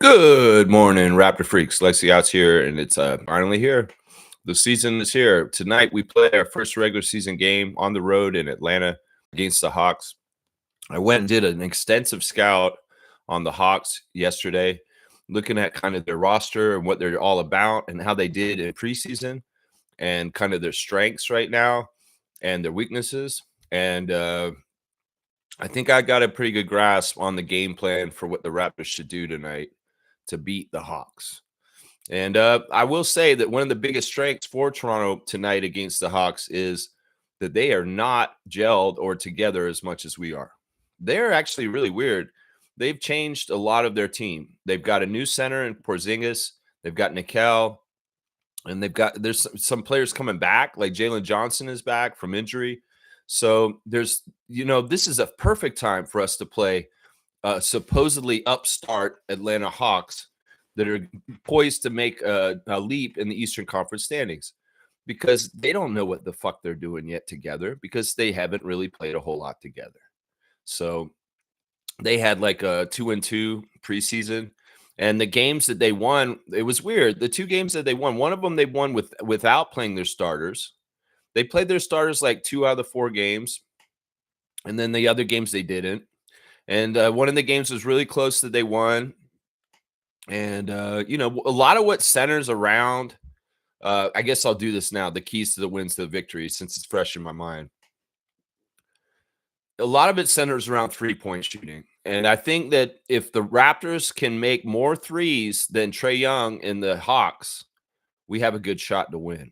Good morning, Raptor freaks. Lexi Outs here, and it's finally here. The season is here. Tonight we play our first regular season game on the road in Atlanta against the Hawks. I went and did an extensive scout on the Hawks yesterday, looking at kind of their roster and what they're all about and how they did in preseason and kind of their strengths right now and their weaknesses. And I think I got a pretty good grasp on the game plan for what the Raptors should do tonight to beat the Hawks. And I will say that one of the biggest strengths for Toronto tonight against the Hawks is that they are not gelled or together as much as we are. They're actually really weird. They've changed a lot of their team. They've got a new center in Porzingis. They've got Nickel, and there's some players coming back, like Jalen Johnson is back from injury. So this is a perfect time for us to play supposedly upstart Atlanta Hawks that are poised to make a leap in the Eastern Conference standings because they don't know what the fuck they're doing yet together because they haven't really played a whole lot together. So they had like a 2-2 preseason, and the games that they won, it was weird. The two games that they won, one of them they won without playing their starters. They played their starters like 2 out of the 4 games, and then the other games they didn't. And one of the games was really close that they won. And, a lot of what centers around, I guess I'll do this now, the keys to the wins to the victory, since it's fresh in my mind. A lot of it centers around three-point shooting. And I think that if the Raptors can make more threes than Trae Young and the Hawks, we have a good shot to win.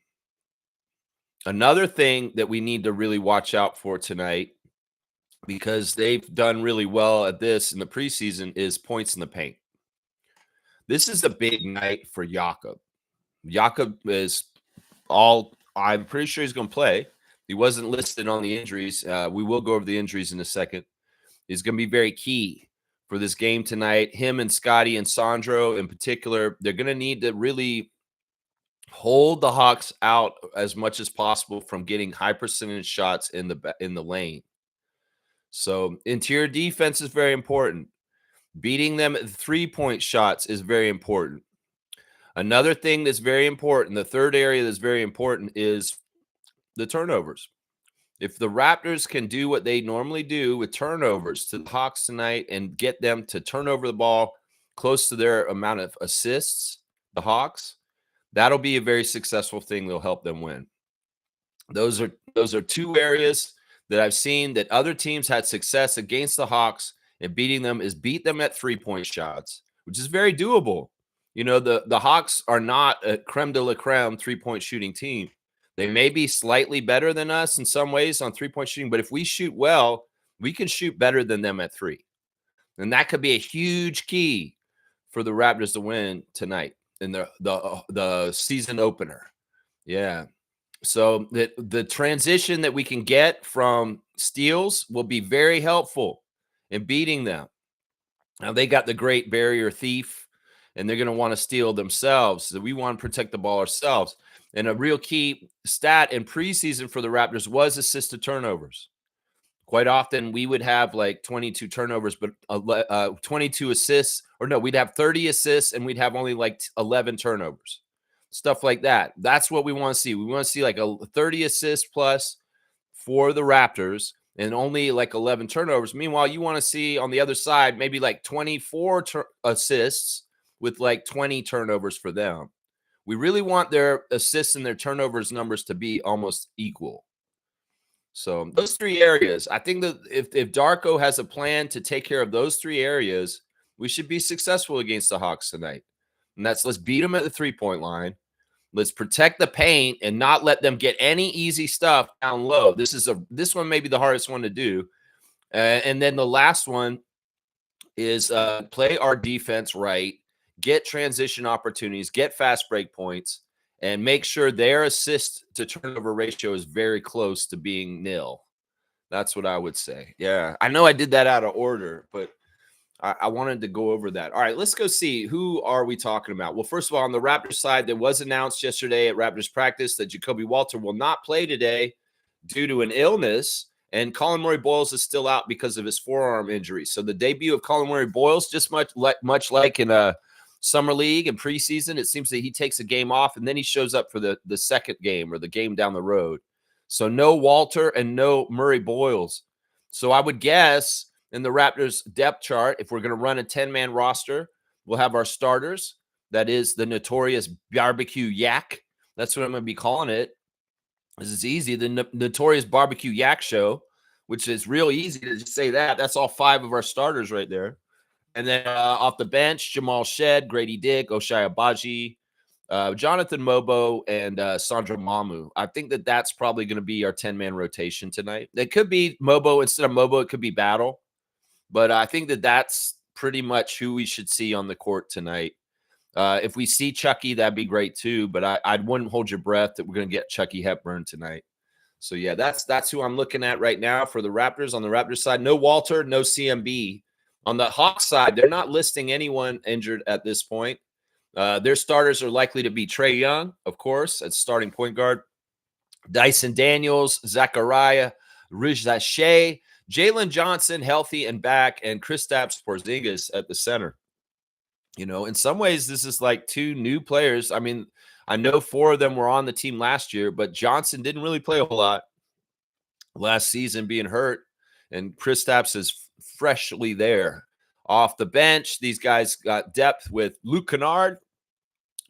Another thing that we need to really watch out for tonight, because they've done really well at this in the preseason, is points in the paint. This is a big night for Jakob. Jakob is I'm pretty sure he's going to play. He wasn't listed on the injuries. We will go over the injuries in a second. He's going to be very key for this game tonight. Him and Scotty and Sandro in particular, they're going to need to really hold the Hawks out as much as possible from getting high percentage shots in the lane. So interior defense is very important. Beating them at 3-point shots is very important. Another thing that's very important, the third area that's very important, is the turnovers. If the Raptors can do what they normally do with turnovers to the Hawks tonight and get them to turn over the ball close to their amount of assists, the Hawks, that'll be a very successful thing that'll help them win. Those are two areas that I've seen that other teams had success against the Hawks and beating them is beat them at 3-point shots, which is very doable. The Hawks are not a creme de la creme 3-point shooting team. They may be slightly better than us in some ways on 3-point shooting, but if we shoot well, we can shoot better than them at 3. And that could be a huge key for the Raptors to win tonight in the season opener. Yeah. So the transition that we can get from steals will be very helpful in beating them. Now, they got the great barrier thief, and they're going to want to steal themselves. So we want to protect the ball ourselves. And a real key stat in preseason for the Raptors was assisted turnovers. Quite often, we would have like 22 turnovers, but 22 assists. Or no, we'd have 30 assists, and we'd have only like 11 turnovers. Stuff like that. That's what we want to see. We want to see like a 30 assists plus for the Raptors and only like 11 turnovers. Meanwhile, you want to see on the other side maybe like 24 assists with like 20 turnovers for them. We really want their assists and their turnovers numbers to be almost equal. So those 3 areas, I think that if Darko has a plan to take care of those 3 areas, we should be successful against the Hawks tonight. And that's, let's beat them at the 3-point line. Let's protect the paint and not let them get any easy stuff down low. This one may be the hardest one to do. And then the last one is play our defense right, get transition opportunities, get fast break points, and make sure their assist to turnover ratio is very close to being nil. That's what I would say. Yeah, I know I did that out of order, but I wanted to go over that. All right, let's go see. Who are we talking about? Well, first of all, on the Raptors side, there was announced yesterday at Raptors practice that Jacoby Walter will not play today due to an illness, and Colin Murray-Boyles is still out because of his forearm injury. So the debut of Colin Murray-Boyles, just much like in summer league and preseason, it seems that he takes a game off and then he shows up for the second game or the game down the road. So no Walter and no Murray Boyles. So I would guess in the Raptors depth chart, if we're going to run a 10-man roster, we'll have our starters. That is the Notorious BBQ Yak. That's what I'm going to be calling it. This is easy. The Notorious BBQ Yak Show, which is real easy to just say that. That's all 5 of our starters right there. And then off the bench, Jamal Shed, Grady Dick, Oshai Abaji, Jonathan Mobo, and Sandra Mamu. I think that that's probably going to be our 10-man rotation tonight. It could be Mobo. Instead of Mobo, it could be Battle. But I think that that's pretty much who we should see on the court tonight. If we see Chucky, that'd be great too. But I wouldn't hold your breath that we're going to get Chucky Hepburn tonight. So, yeah, that's who I'm looking at right now for the Raptors. On the Raptors side, no Walter, no CMB. On the Hawks side, they're not listing anyone injured at this point. Their starters are likely to be Trae Young, of course, as starting point guard, Dyson Daniels, Zachariah Rizashe, Jalen Johnson, healthy and back, and Kristaps Porzingis at the center. You know, in some ways, this is like 2 new players. I mean, I know 4 of them were on the team last year, but Johnson didn't really play a whole lot last season, being hurt, and Kristaps is freshly there. Off the bench, these guys got depth with Luke Kennard,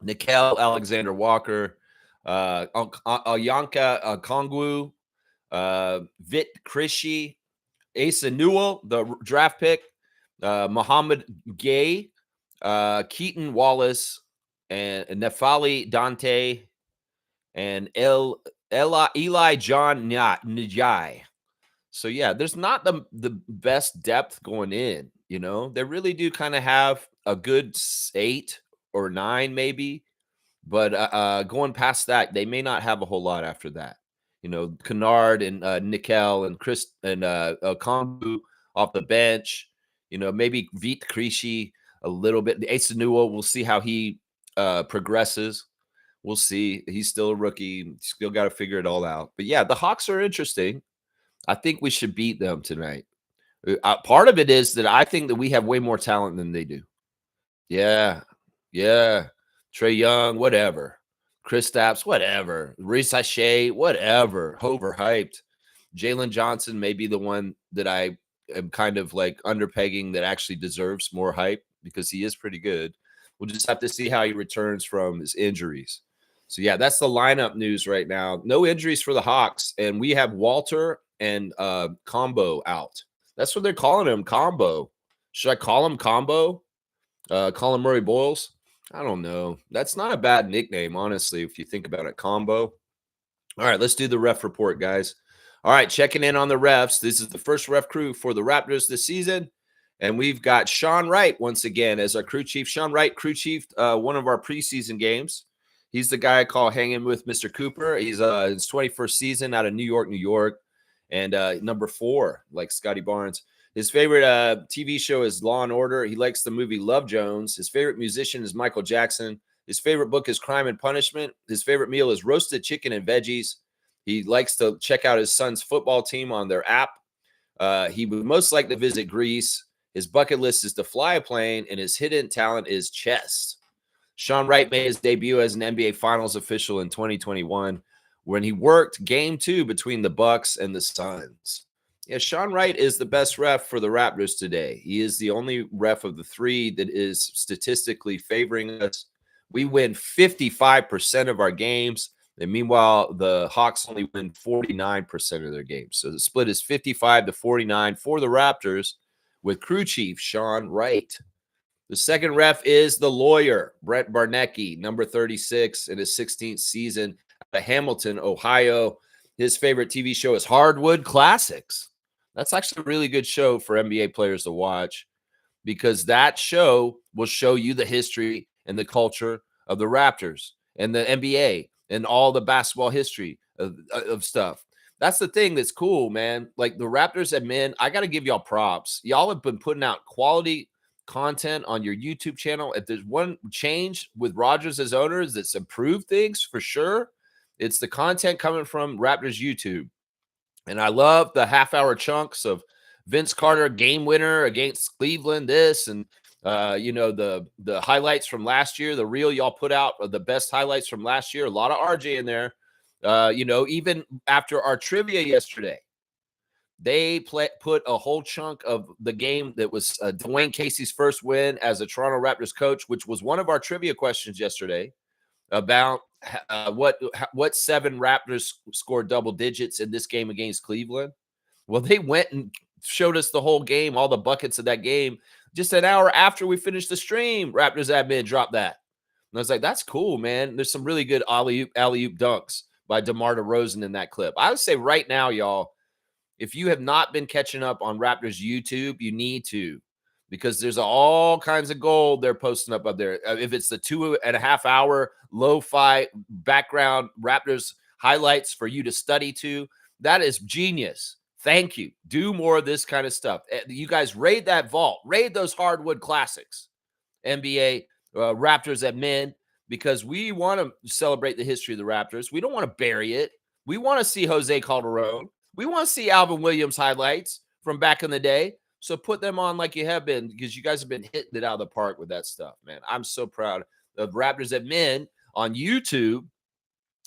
Nickel Alexander-Walker, Ayanka Kongwu, Vit Krishna, Asa Newell, the draft pick, Muhammad Gay, Keaton Wallace, and Nefali Dante, and Eli John Njai. So, yeah, there's not the best depth going in, you know. They really do kind of have a good 8 or 9 maybe, but going past that, they may not have a whole lot after that. You know, Kennard and Nickel and Chris and Kongu off the bench. You know, maybe Vit Krishna a little bit. The Asa Newell, we'll see how he progresses. We'll see. He's still a rookie. Still got to figure it all out. But, yeah, the Hawks are interesting. I think we should beat them tonight. Part of it is that I think that we have way more talent than they do. Yeah. Trae Young, whatever. Kristaps, whatever. Rizashe, whatever. Overhyped. Jalen Johnson may be the one that I am kind of like underpegging that actually deserves more hype because he is pretty good. We'll just have to see how he returns from his injuries. So, yeah, that's the lineup news right now. No injuries for the Hawks, and we have Walter and Combo out. That's what they're calling him, Combo. Should I call him Combo? Call him Murray Boyles? I don't know. That's not a bad nickname, honestly, if you think about it, Combo. All right, let's do the ref report, guys. All right, checking in on the refs. This is the first ref crew for the Raptors this season. And we've got Sean Wright once again as our crew chief. Sean Wright, crew chief, one of our preseason games. He's the guy I call hanging with Mr. Cooper. He's his 21st season out of New York. And number 4, like Scotty Barnes. His favorite TV show is Law and Order. He likes the movie Love Jones. His favorite musician is Michael Jackson. His favorite book is Crime and Punishment. His favorite meal is roasted chicken and veggies. He likes to check out his son's football team on their app. He would most like to visit Greece. His bucket list is to fly a plane, and his hidden talent is chess. Sean Wright made his debut as an NBA Finals official in 2021 when he worked Game 2 between the Bucks and the Suns. Yeah, Sean Wright is the best ref for the Raptors today. He is the only ref of the 3 that is statistically favoring us. We win 55% of our games, and meanwhile, the Hawks only win 49% of their games. So the split is 55-49 for the Raptors with crew chief Sean Wright. The second ref is the lawyer, Brett Barnecki, number 36 in his 16th season at Hamilton, Ohio. His favorite TV show is Hardwood Classics. That's actually a really good show for NBA players to watch because that show will show you the history and the culture of the Raptors and the NBA and all the basketball history of stuff. That's the thing that's cool, man. Like the Raptors admin, I got to give y'all props. Y'all have been putting out quality content on your YouTube channel. If there's one change with Rodgers as owners that's improved things for sure, it's the content coming from Raptors YouTube. And I love the half-hour chunks of Vince Carter game winner against Cleveland, this and You know, the highlights from last year, the reel y'all put out of the best highlights from last year. A lot of RJ in there. You know, even after our trivia yesterday, they put a whole chunk of the game that was Dwayne Casey's first win as a Toronto Raptors coach, which was one of our trivia questions yesterday about what 7 Raptors scored double digits in this game against Cleveland. Well, they went and showed us the whole game, all the buckets of that game, just an hour after we finished the stream. Raptors admin dropped that. And I was like, that's cool, man. There's some really good alley-oop dunks by DeMar DeRozan in that clip. I would say right now, y'all, if you have not been catching up on Raptors YouTube, you need to, because there's all kinds of gold they're posting up there. If it's the 2.5 hour lo-fi background Raptors highlights for you to study to, that is genius. Thank you. Do more of this kind of stuff. You guys raid that vault. Raid those hardwood classics. NBA Raptors at men, because we want to celebrate the history of the Raptors. We don't want to bury it. We want to see Jose Calderon. We want to see Alvin Williams highlights from back in the day. So put them on like you have been, because you guys have been hitting it out of the park with that stuff, man. I'm so proud of Raptors at men on YouTube.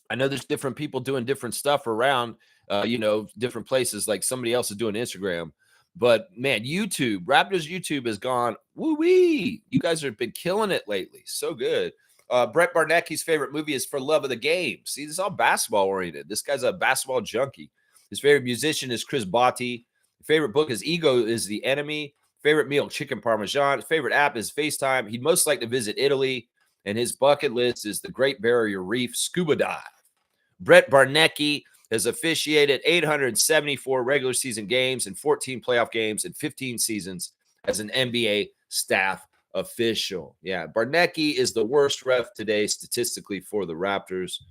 I know there's different people doing different stuff around, you know, different places. Like somebody else is doing Instagram. But, man, YouTube, Raptors YouTube has gone, woo-wee. You guys have been killing it lately. So good. Brett Barnecki's favorite movie is For Love of the Game. See, this is all basketball-oriented. This guy's a basketball junkie. His favorite musician is Chris Botti. Favorite book is Ego is the Enemy. Favorite meal, chicken parmesan. His favorite app is FaceTime. He'd most like to visit Italy. And his bucket list is the Great Barrier Reef scuba dive. Brett Barnecki has officiated 874 regular season games and 14 playoff games in 15 seasons as an NBA staff official. Yeah, Barnecki is the worst ref today statistically for the Raptors.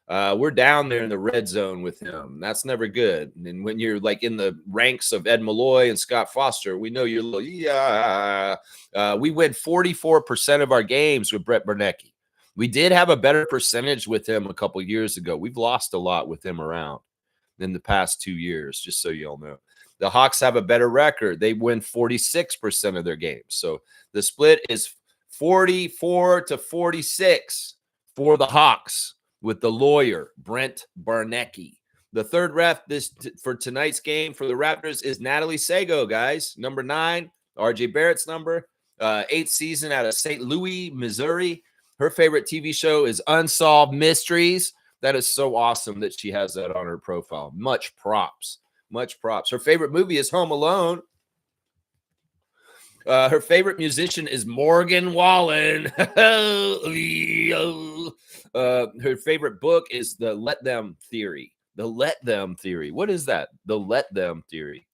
We're down there in the red zone with him. That's never good. And when you're like in the ranks of Ed Malloy and Scott Foster, we know you're a little, we win 44% of our games with Brett Barnecki. We did have a better percentage with him a couple years ago. We've lost a lot with him around in the past 2 years, just so you all know. The Hawks have a better record. They win 46% of their games. So the split is 44-46 for the Hawks with the lawyer, Brent Barnecki. The third ref for tonight's game for the Raptors is Natalie Sago, guys. Number 9, RJ Barrett's number. 8th season out of St. Louis, Missouri. Her favorite TV show is Unsolved Mysteries. That is so awesome that she has that on her profile. Much props. Much props. Her favorite movie is Home Alone. Her favorite musician is Morgan Wallen. Her favorite book is The Let Them Theory. The Let Them Theory. What is that? The Let Them Theory.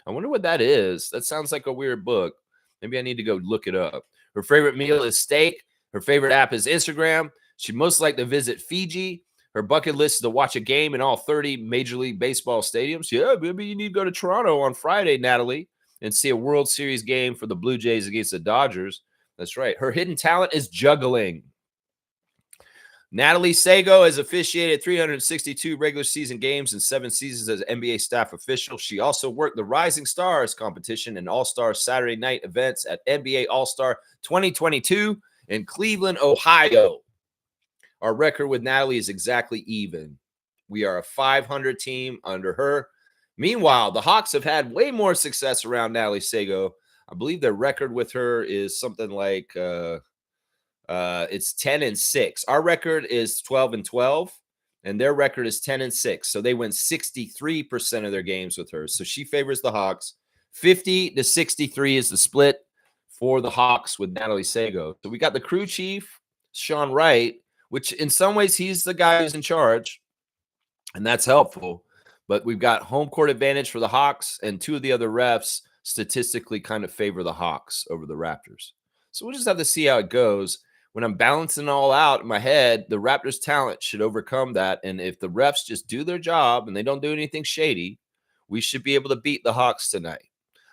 I wonder what that is. That sounds like a weird book. Maybe I need to go look it up. Her favorite meal is steak. Her favorite app is Instagram. She'd most like to visit Fiji. Her bucket list is to watch a game in all 30 Major League Baseball stadiums. Yeah, maybe you need to go to Toronto on Friday, Natalie, and see a World Series game for the Blue Jays against the Dodgers. That's right. Her hidden talent is juggling. Natalie Sago has officiated 362 regular season games and 7 seasons as NBA staff official. She also worked the Rising Stars competition and All-Star Saturday night events at NBA All-Star 2022 in Cleveland, Ohio. Our record with Natalie is exactly even. We are a 500 team under her. Meanwhile, the Hawks have had way more success around Natalie Sago. I believe their record with her is something like it's 10-6. Our record is 12-12, and their record is 10-6. So they win 63% of their games with her. So she favors the Hawks. 50-63 is the split for the Hawks with Natalie Sago. So we got the crew chief, Sean Wright, which in some ways he's the guy who's in charge, and that's helpful. But we've got home court advantage for the Hawks, and 2 of the other refs statistically kind of favor the Hawks over the Raptors. So we'll just have to see how it goes. When I'm balancing all out in my head, the Raptors' talent should overcome that. And if the refs just do their job and they don't do anything shady, we should be able to beat the Hawks tonight.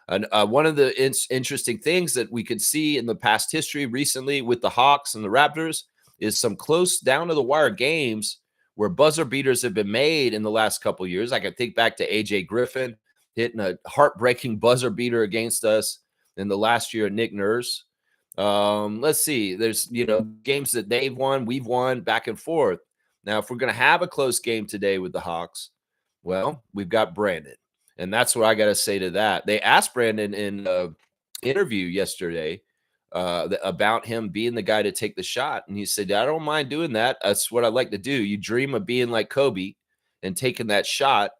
And one of the interesting things that we could see in the past history recently with the Hawks and the Raptors is some close down-to-the-wire games where buzzer beaters have been made in the last couple of years. I can think back to A.J. Griffin hitting a heartbreaking buzzer beater against us in the last year of Nick Nurse. Let's see. There's, games that they've won, we've won, back and forth. Now, if we're going to have a close game today with the Hawks, well, we've got Brandon. And that's what I got to say to that. They asked Brandon in an interview yesterday about him being the guy to take the shot. And he said, I don't mind doing that. That's what I like to do. You dream of being like Kobe and taking that shot.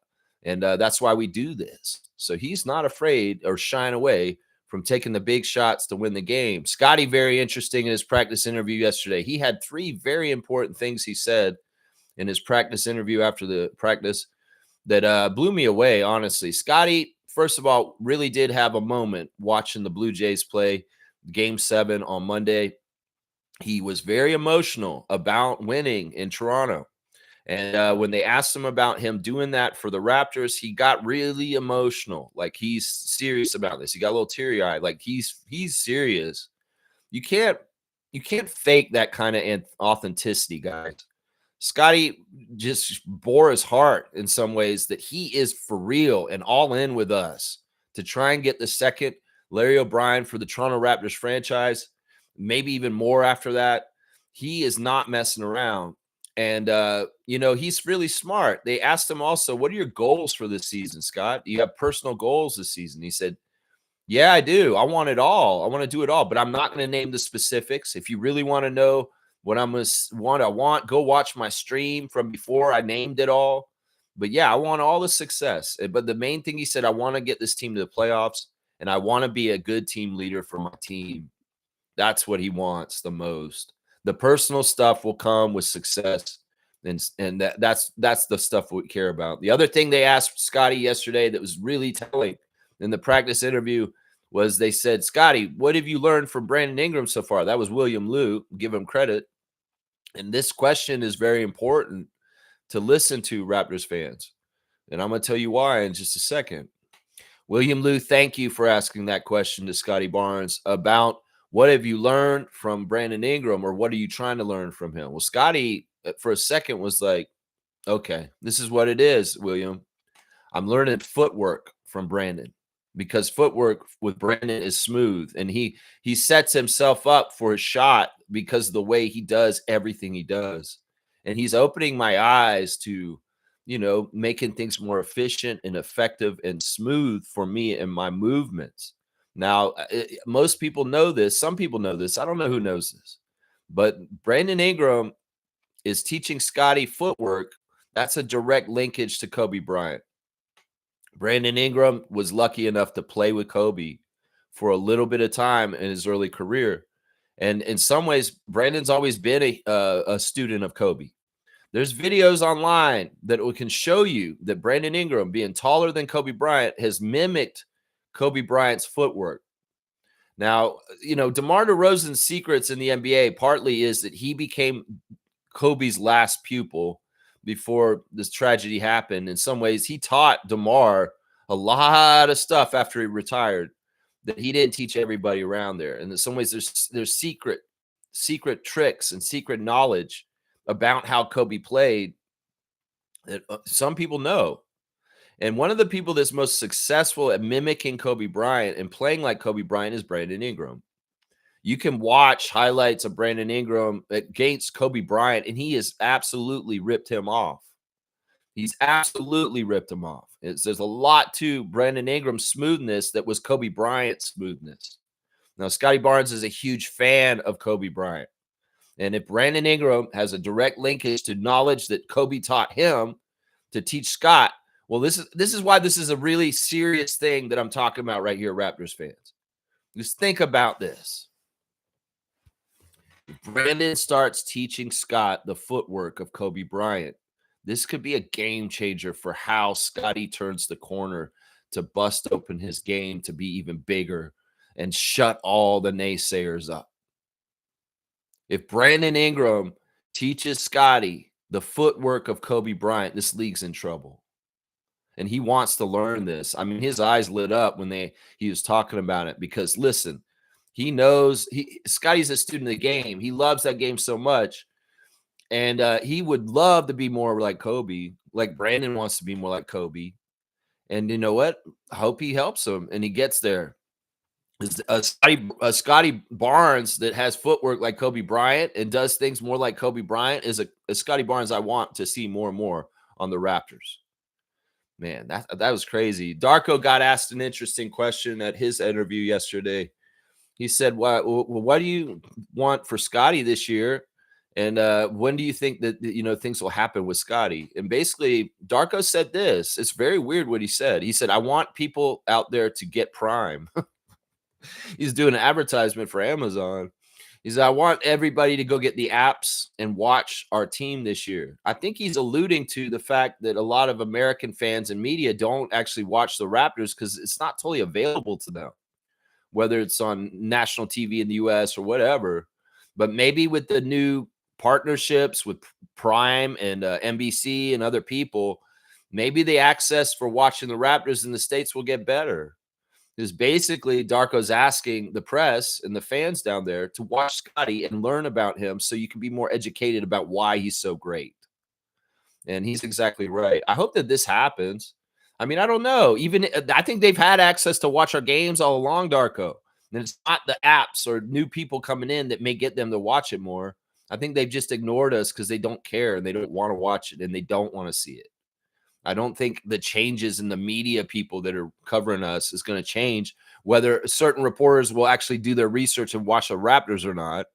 And that's why we do this. So he's not afraid or shying away from taking the big shots to win the game. Scotty, very interesting in his practice interview yesterday. He had 3 very important things he said in his practice interview after the practice that blew me away, honestly. Scotty, first of all, really did have a moment watching the Blue Jays play Game 7 on Monday. He was very emotional about winning in Toronto. And when they asked him about him doing that for the Raptors, he got really emotional. Like, he's serious about this. He got a little teary-eyed. Like, he's serious. You can't fake that kind of authenticity, guys. Scotty just bore his heart in some ways that he is for real and all in with us to try and get the second Larry O'Brien for the Toronto Raptors franchise, maybe even more after that. He is not messing around. And, he's really smart. They asked him also, what are your goals for this season, Scott? Do you have personal goals this season? He said, yeah, I do. I want it all. I want to do it all, but I'm not going to name the specifics. If you really want to know what I'm going to want, go watch my stream from before I named it all. But yeah, I want all the success. But the main thing he said, I want to get this team to the playoffs, and I want to be a good team leader for my team. That's what he wants the most. The personal stuff will come with success, and that's the stuff we care about. The other thing they asked Scotty yesterday that was really telling in the practice interview was they said, Scotty, what have you learned from Brandon Ingram so far? That was William Liu. Give him credit. And this question is very important to listen to, Raptors fans. And I'm going to tell you why in just a second. William Liu, thank you for asking that question to Scotty Barnes about what have you learned from Brandon Ingram, or what are you trying to learn from him? Well, Scotty, for a second, was like, okay, this is what it is, William. I'm learning footwork from Brandon, because footwork with Brandon is smooth, and he sets himself up for a shot because of the way he does everything he does. And he's opening my eyes to, making things more efficient and effective and smooth for me and my movements. Now, most people know this. Some people know this. I don't know who knows this. But Brandon Ingram is teaching Scotty footwork. That's a direct linkage to Kobe Bryant. Brandon Ingram was lucky enough to play with Kobe for a little bit of time in his early career. And in some ways, Brandon's always been a student of Kobe. There's videos online that can show you that Brandon Ingram, being taller than Kobe Bryant, has mimicked Kobe Bryant's footwork. Now, DeMar DeRozan's secrets in the NBA partly is that he became Kobe's last pupil before this tragedy happened. In some ways, he taught DeMar a lot of stuff after he retired that he didn't teach everybody around there. And in some ways, there's secret tricks and secret knowledge about how Kobe played that some people know. And one of the people that's most successful at mimicking Kobe Bryant and playing like Kobe Bryant is Brandon Ingram. You can watch highlights of Brandon Ingram against Kobe Bryant, and he has absolutely ripped him off. He's absolutely ripped him off. There's a lot to Brandon Ingram's smoothness that was Kobe Bryant's smoothness. Now, Scotty Barnes is a huge fan of Kobe Bryant. And if Brandon Ingram has a direct linkage to knowledge that Kobe taught him to teach Scott, well, this is why this is a really serious thing that I'm talking about right here, Raptors fans. Just think about this. If Brandon starts teaching Scott the footwork of Kobe Bryant, this could be a game changer for how Scotty turns the corner to bust open his game to be even bigger and shut all the naysayers up. If Brandon Ingram teaches Scotty the footwork of Kobe Bryant, this league's in trouble. And he wants to learn this. I mean, his eyes lit up when he was talking about it, because listen, he knows Scotty's a student of the game. He loves that game so much. And he would love to be more like Kobe, like Brandon wants to be more like Kobe. And you know what? I hope he helps him and he gets there. Is Scotty Barnes that has footwork like Kobe Bryant and does things more like Kobe Bryant is a Scotty Barnes I want to see more and more on the Raptors. Man, that was crazy. Darko got asked an interesting question at his interview yesterday. He said, what do you want for Scotty this year? And when do you think that things will happen with Scotty?" And basically, Darko said this. It's very weird what he said. He said, "I want people out there to get Prime." He's doing an advertisement for Amazon. He said, "I want everybody to go get the apps and watch our team this year." I think he's alluding to the fact that a lot of American fans and media don't actually watch the Raptors because it's not totally available to them, whether it's on national TV in the US or whatever. But maybe with the new partnerships with Prime and NBC and other people, maybe the access for watching the Raptors in the States will get better. Because basically, Darko's asking the press and the fans down there to watch Scotty and learn about him so you can be more educated about why he's so great. And he's exactly right. I hope that this happens. I mean, I don't know. Even I think they've had access to watch our games all along, Darko. And it's not the apps or new people coming in that may get them to watch it more. I think they've just ignored us because they don't care and they don't want to watch it and they don't want to see it. I don't think the changes in the media people that are covering us is going to change whether certain reporters will actually do their research and watch the Raptors or not,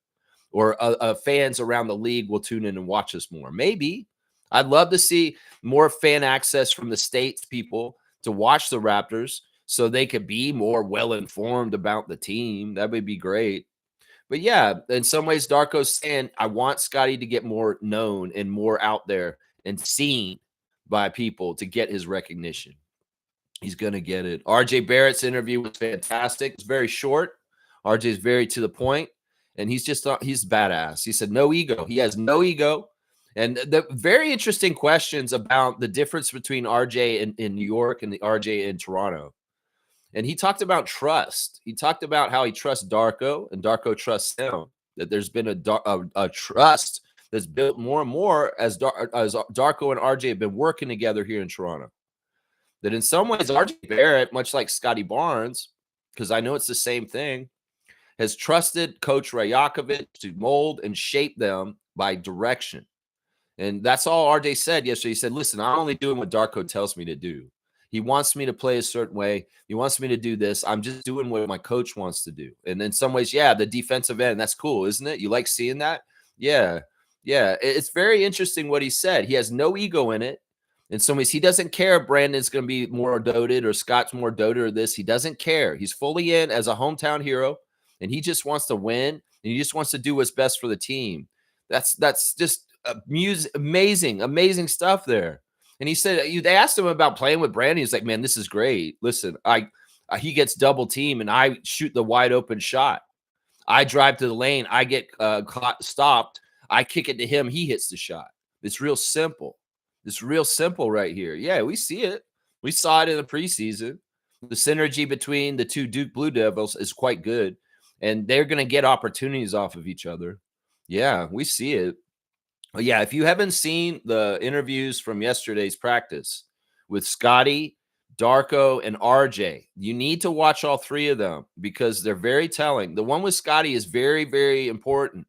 or fans around the league will tune in and watch us more. Maybe. I'd love to see more fan access from the States people to watch the Raptors so they could be more well-informed about the team. That would be great. But yeah, in some ways, Darko's saying, I want Scotty to get more known and more out there and seen by people to get his recognition. He's going to get it. RJ Barrett's interview was fantastic. It's very short. RJ's very to the point, and he's badass. He said no ego. He has no ego. And the very interesting questions about the difference between RJ in New York and the RJ in Toronto. And he talked about trust. He talked about how he trusts Darko and Darko trusts him, that there's been a trust that's built more and more as Darko and RJ have been working together here in Toronto. That in some ways, RJ Barrett, much like Scotty Barnes, because I know it's the same thing, has trusted Coach Rajakovic to mold and shape them by direction. And that's all RJ said yesterday. He said, listen, I'm only doing what Darko tells me to do. He wants me to play a certain way. He wants me to do this. I'm just doing what my coach wants to do. And in some ways, yeah, the defensive end, that's cool, isn't it? You like seeing that? Yeah. Yeah. It's very interesting what he said. He has no ego in it. In some ways, he doesn't care if Brandon's going to be more doted or Scott's more doted or this. He doesn't care. He's fully in as a hometown hero, and he just wants to win, and he just wants to do what's best for the team. That's just amazing stuff there. And he said, they asked him about playing with Brandon. He's like, man, this is great. Listen, he gets double team and I shoot the wide open shot. I drive to the lane. I get stopped. I kick it to him. He hits the shot. It's real simple. It's real simple right here. Yeah, we see it. We saw it in the preseason. The synergy between the two Duke Blue Devils is quite good. And they're going to get opportunities off of each other. Yeah, we see it. Yeah, if you haven't seen the interviews from yesterday's practice with Scotty, Darko, and RJ, you need to watch all three of them because they're very telling. The one with Scotty is very, very important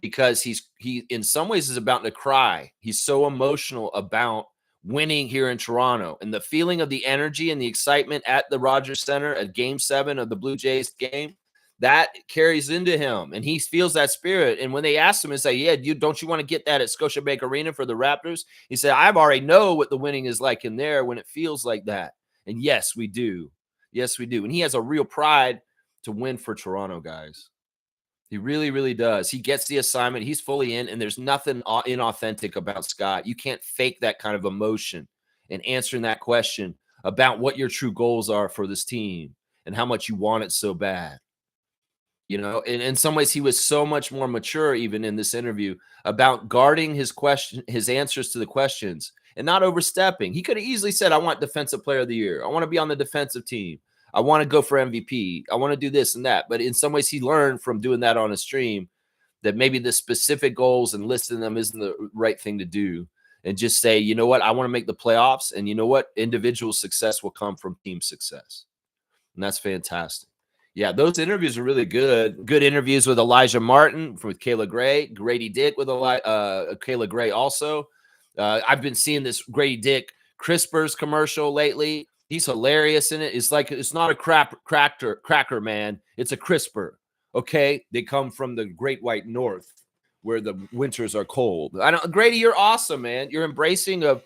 because he in some ways is about to cry. He's so emotional about winning here in Toronto and the feeling of the energy and the excitement at the Rogers Center at Game 7 of the Blue Jays game. That carries into him, and he feels that spirit. And when they asked him and say, yeah, don't you want to get that at Scotiabank Arena for the Raptors? He said, I already know what the winning is like in there when it feels like that. And yes, we do. Yes, we do. And he has a real pride to win for Toronto, guys. He really, really does. He gets the assignment. He's fully in, and there's nothing inauthentic about Scott. You can't fake that kind of emotion and answering that question about what your true goals are for this team and how much you want it so bad. You know, in some ways, he was so much more mature, even in this interview, about guarding his answers to the questions and not overstepping. He could have easily said, I want defensive player of the year. I want to be on the defensive team. I want to go for MVP. I want to do this and that. But in some ways, he learned from doing that on a stream that maybe the specific goals and listing them isn't the right thing to do. And just say, you know what? I want to make the playoffs. And you know what? Individual success will come from team success. And that's fantastic. Yeah, those interviews are really good. Good interviews with Elijah Martin, with Kayla Gray, Grady Dick with Kayla Gray also. I've been seeing this Grady Dick Crispers commercial lately. He's hilarious in it. It's like it's not a cracker man. It's a crisper. Okay, they come from the Great White North, where the winters are cold. Grady, you're awesome, man. You're embracing of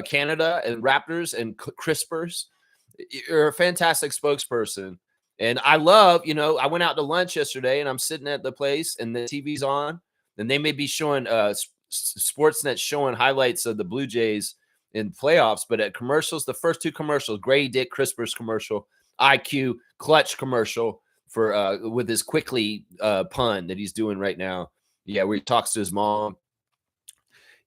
Canada and Raptors and Crispers. You're a fantastic spokesperson. And I love, I went out to lunch yesterday and I'm sitting at the place and the TV's on and they may be showing Sportsnet showing highlights of the Blue Jays in playoffs, but at commercials, the first two commercials, Grady Dick Crispers commercial, IQ clutch commercial for with his quickly pun that he's doing right now. Yeah, where he talks to his mom.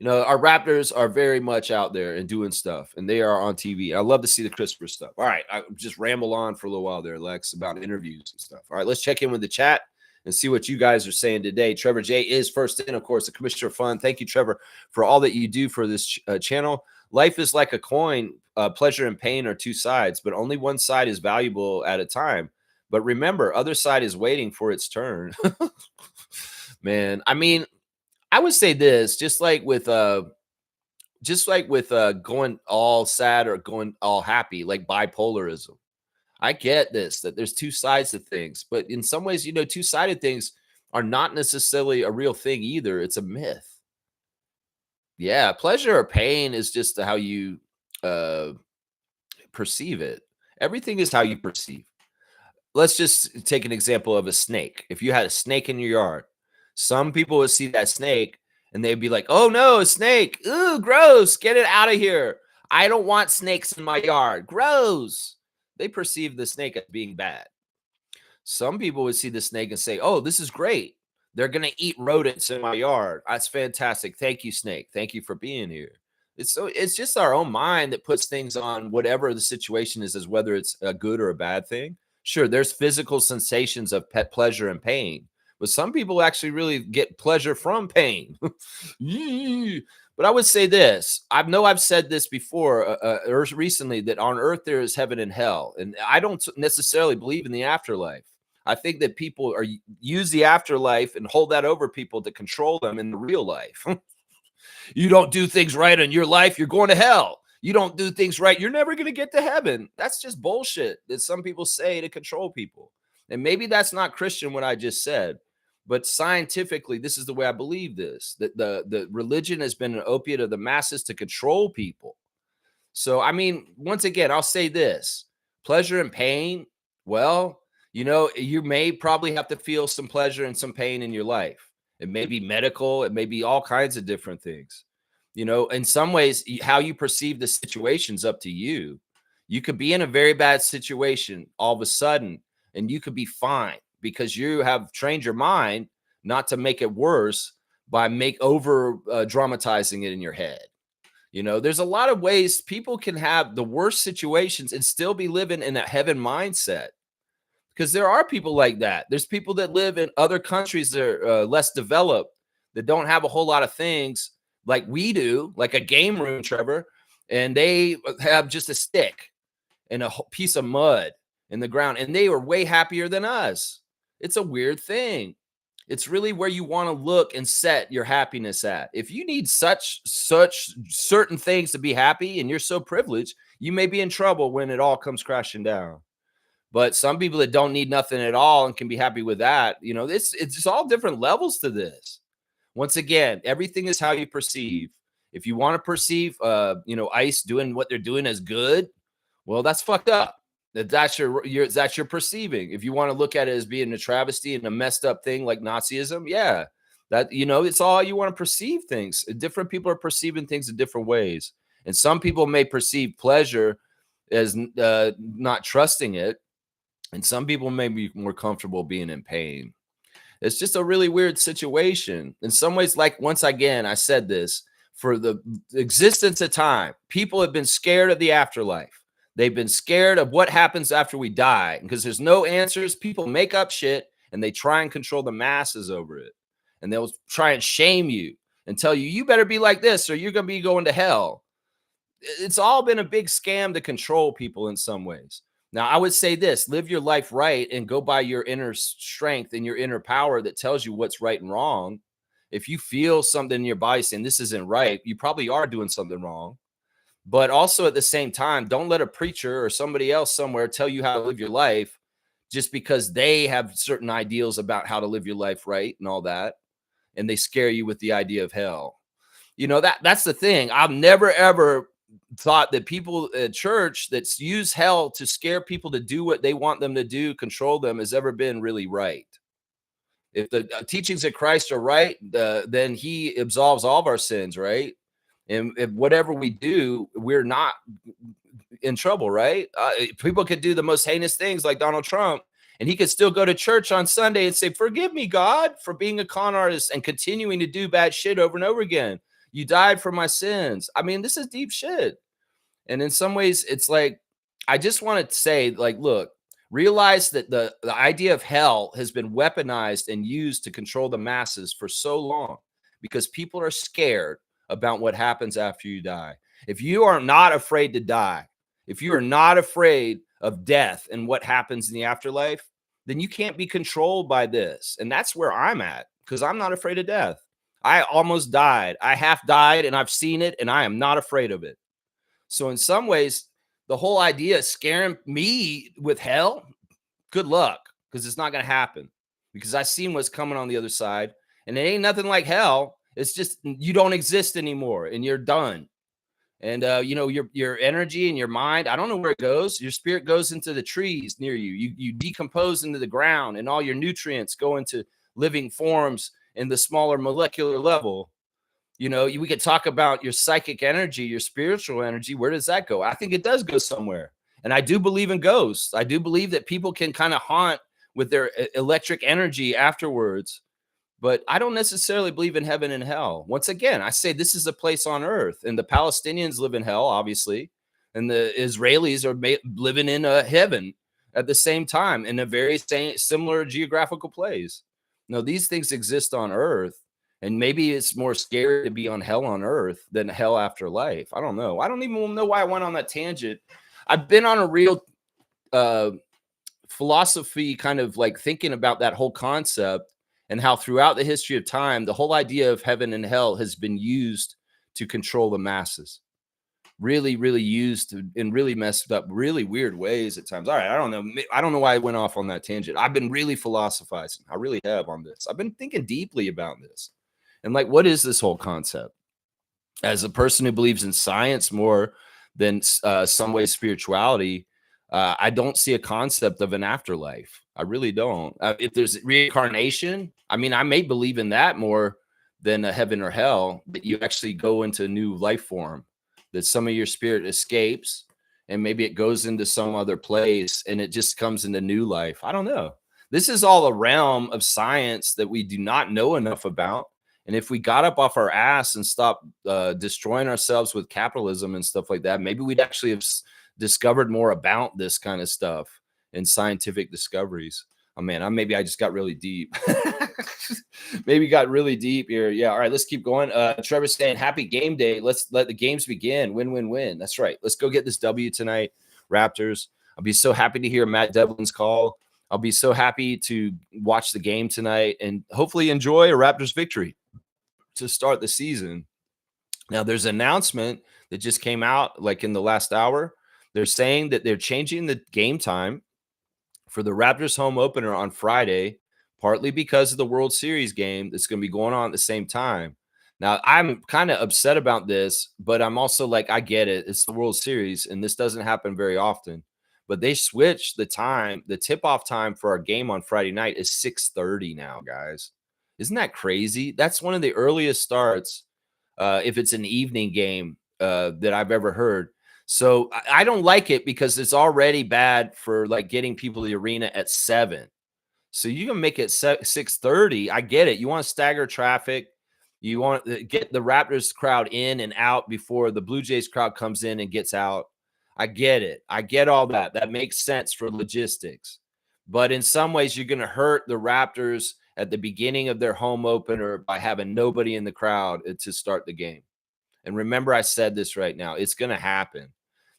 Our Raptors are very much out there and doing stuff, and they are on TV. I love to see the CRISPR stuff. All right, I just ramble on for a little while there, Lex, about interviews and stuff. All right, let's check in with the chat and see what you guys are saying today. Trevor J is first in, of course, the Commissioner of Fun. Thank you, Trevor, for all that you do for this channel. Life is like a coin. Pleasure and pain are two sides, but only one side is valuable at a time. But remember, other side is waiting for its turn. Man, I mean, I would say this, just like with going all sad or going all happy, like bipolarism. I get this, that there's two sides to things, but in some ways, two-sided things are not necessarily a real thing either. It's a myth. Yeah, pleasure or pain is just how you perceive it. Everything is how you perceive. Let's just take an example of a snake. If you had a snake in your yard, some people would see that snake and they'd be like, oh no, a snake. Ooh, gross. Get it out of here. I don't want snakes in my yard. Gross. They perceive the snake as being bad. Some people would see the snake and say, oh, this is great. They're going to eat rodents in my yard. That's fantastic. Thank you, snake. Thank you for being here. It's just our own mind that puts things on whatever the situation is, as whether it's a good or a bad thing. Sure, there's physical sensations of pleasure and pain, but some people actually really get pleasure from pain. But I would say this. I've said this before recently, that on earth there is heaven and hell. And I don't necessarily believe in the afterlife. I think that people use the afterlife and hold that over people to control them in the real life. You don't do things right in your life, you're going to hell. You don't do things right, you're never going to get to heaven. That's just bullshit that some people say to control people. And maybe that's not Christian, what I just said. But scientifically, this is the way I believe this, that the religion has been an opiate of the masses to control people. So, I mean, once again, I'll say this, pleasure and pain. Well, you may probably have to feel some pleasure and some pain in your life. It may be medical. It may be all kinds of different things. In some ways, how you perceive the situation is up to you. You could be in a very bad situation all of a sudden, and you could be fine because you have trained your mind not to make it worse by dramatizing it in your head. There's a lot of ways people can have the worst situations and still be living in a heaven mindset, because there are people like that. There's people that live in other countries that are less developed, that don't have a whole lot of things like we do, like a game room, Trevor, and they have just a stick and a piece of mud in the ground, and they are way happier than us. It's a weird thing. It's really where you want to look and set your happiness at. If you need such certain things to be happy and you're so privileged, you may be in trouble when it all comes crashing down. But some people that don't need nothing at all and can be happy with that, it's all different levels to this. Once again, everything is how you perceive. If you want to perceive, ICE doing what they're doing as good, well, that's fucked up. That's your perceiving. If you want to look at it as being a travesty and a messed up thing like Nazism, yeah, that it's all you want to perceive things. Different people are perceiving things in different ways, and some people may perceive pleasure as not trusting it, and some people may be more comfortable being in pain. It's just a really weird situation. In some ways, like, once again, I said this, for the existence of time, people have been scared of the afterlife. They've been scared of what happens after we die, because there's no answers. People make up shit and they try and control the masses over it. And they'll try and shame you and tell you, you better be like this or you're going to be going to hell. It's all been a big scam to control people in some ways. Now, I would say this: live your life right and go by your inner strength and your inner power that tells you what's right and wrong. If you feel something in your body saying this isn't right, you probably are doing something wrong. But also at the same time, don't let a preacher or somebody else somewhere tell you how to live your life just because they have certain ideals about how to live your life right and all that. And they scare you with the idea of hell. That's the thing. I've never ever thought that people at church that use hell to scare people to do what they want them to do, control them, has ever been really right. If the teachings of Christ are right, then he absolves all of our sins, right? And if whatever we do, we're not in trouble, right? People could do the most heinous things like Donald Trump, and he could still go to church on Sunday and say, "Forgive me, God, for being a con artist and continuing to do bad shit over and over again. You died for my sins." I mean, this is deep shit. And in some ways, it's like, I just want to say, like, look, realize that the idea of hell has been weaponized and used to control the masses for so long because people are scared about what happens after you die. If you are not afraid to die, if you are not afraid of death and what happens in the afterlife, then you can't be controlled by this. And that's where I'm at because I'm not afraid of death. I almost died. I half died and I've seen it and I am not afraid of it. So in some ways, the whole idea of scaring me with hell, good luck, because it's not going to happen. Because I've seen what's coming on the other side, and it ain't nothing like hell. It's just you don't exist anymore, and you're done. And your energy and your mind, I don't know where it goes. Your spirit goes into the trees near you. You decompose into the ground, and all your nutrients go into living forms in the smaller molecular level. We could talk about your psychic energy, your spiritual energy. Where does that go? I think it does go somewhere. And I do believe in ghosts. I do believe that people can kind of haunt with their electric energy afterwards. But I don't necessarily believe in heaven and hell. Once again, I say this is a place on earth, and the Palestinians live in hell, obviously, and the Israelis are living in a heaven at the same time in a very similar geographical place. No, these things exist on earth. And maybe it's more scary to be on hell on earth than hell after life. I don't know. I don't even know why I went on that tangent. I've been on a real philosophy kind of like thinking about that whole concept and how throughout the history of time, the whole idea of heaven and hell has been used to control the masses. Really, really used in really messed up, really weird ways at times. All right, I don't know. I don't know why I went off on that tangent. I've been really philosophizing. I really have on this. I've been thinking deeply about this. And like, what is this whole concept? As a person who believes in science more than some way spirituality, I don't see a concept of an afterlife. I really don't. If there's reincarnation, I mean, I may believe in that more than a heaven or hell, that you actually go into a new life form, that some of your spirit escapes and maybe it goes into some other place and it just comes into new life. I don't know. This is all a realm of science that we do not know enough about. And if we got up off our ass and stopped destroying ourselves with capitalism and stuff like that, maybe we'd actually have discovered more about this kind of stuff and scientific discoveries. Oh man, maybe I just got really deep. Maybe got really deep here. Yeah. All right, let's keep going. Trevor's saying happy game day. Let's let the games begin. Win, win, win. That's right. Let's go get this W tonight, Raptors. I'll be so happy to hear Matt Devlin's call. I'll be so happy to watch the game tonight and hopefully enjoy a Raptors victory to start the season. Now, there's an announcement that just came out like in the last hour. They're saying that they're changing the game time for the Raptors home opener on Friday, partly because of the World Series game that's going to be going on at the same time. Now, I'm kind of upset about this, but I'm also like, I get it. It's the World Series, and this doesn't happen very often. But they switched the time. The tip-off time for our game on Friday night is 6:30 now, guys. Isn't that crazy? That's one of the earliest starts, if it's an evening game, that I've ever heard. So I don't like it because it's already bad for like getting people to the arena at 7. So you can make it 6:30. I get it. You want to stagger traffic. You want to get the Raptors crowd in and out before the Blue Jays crowd comes in and gets out. I get it. I get all that. That makes sense for logistics. But in some ways, you're going to hurt the Raptors at the beginning of their home opener by having nobody in the crowd to start the game. And remember, I said this right now. It's going to happen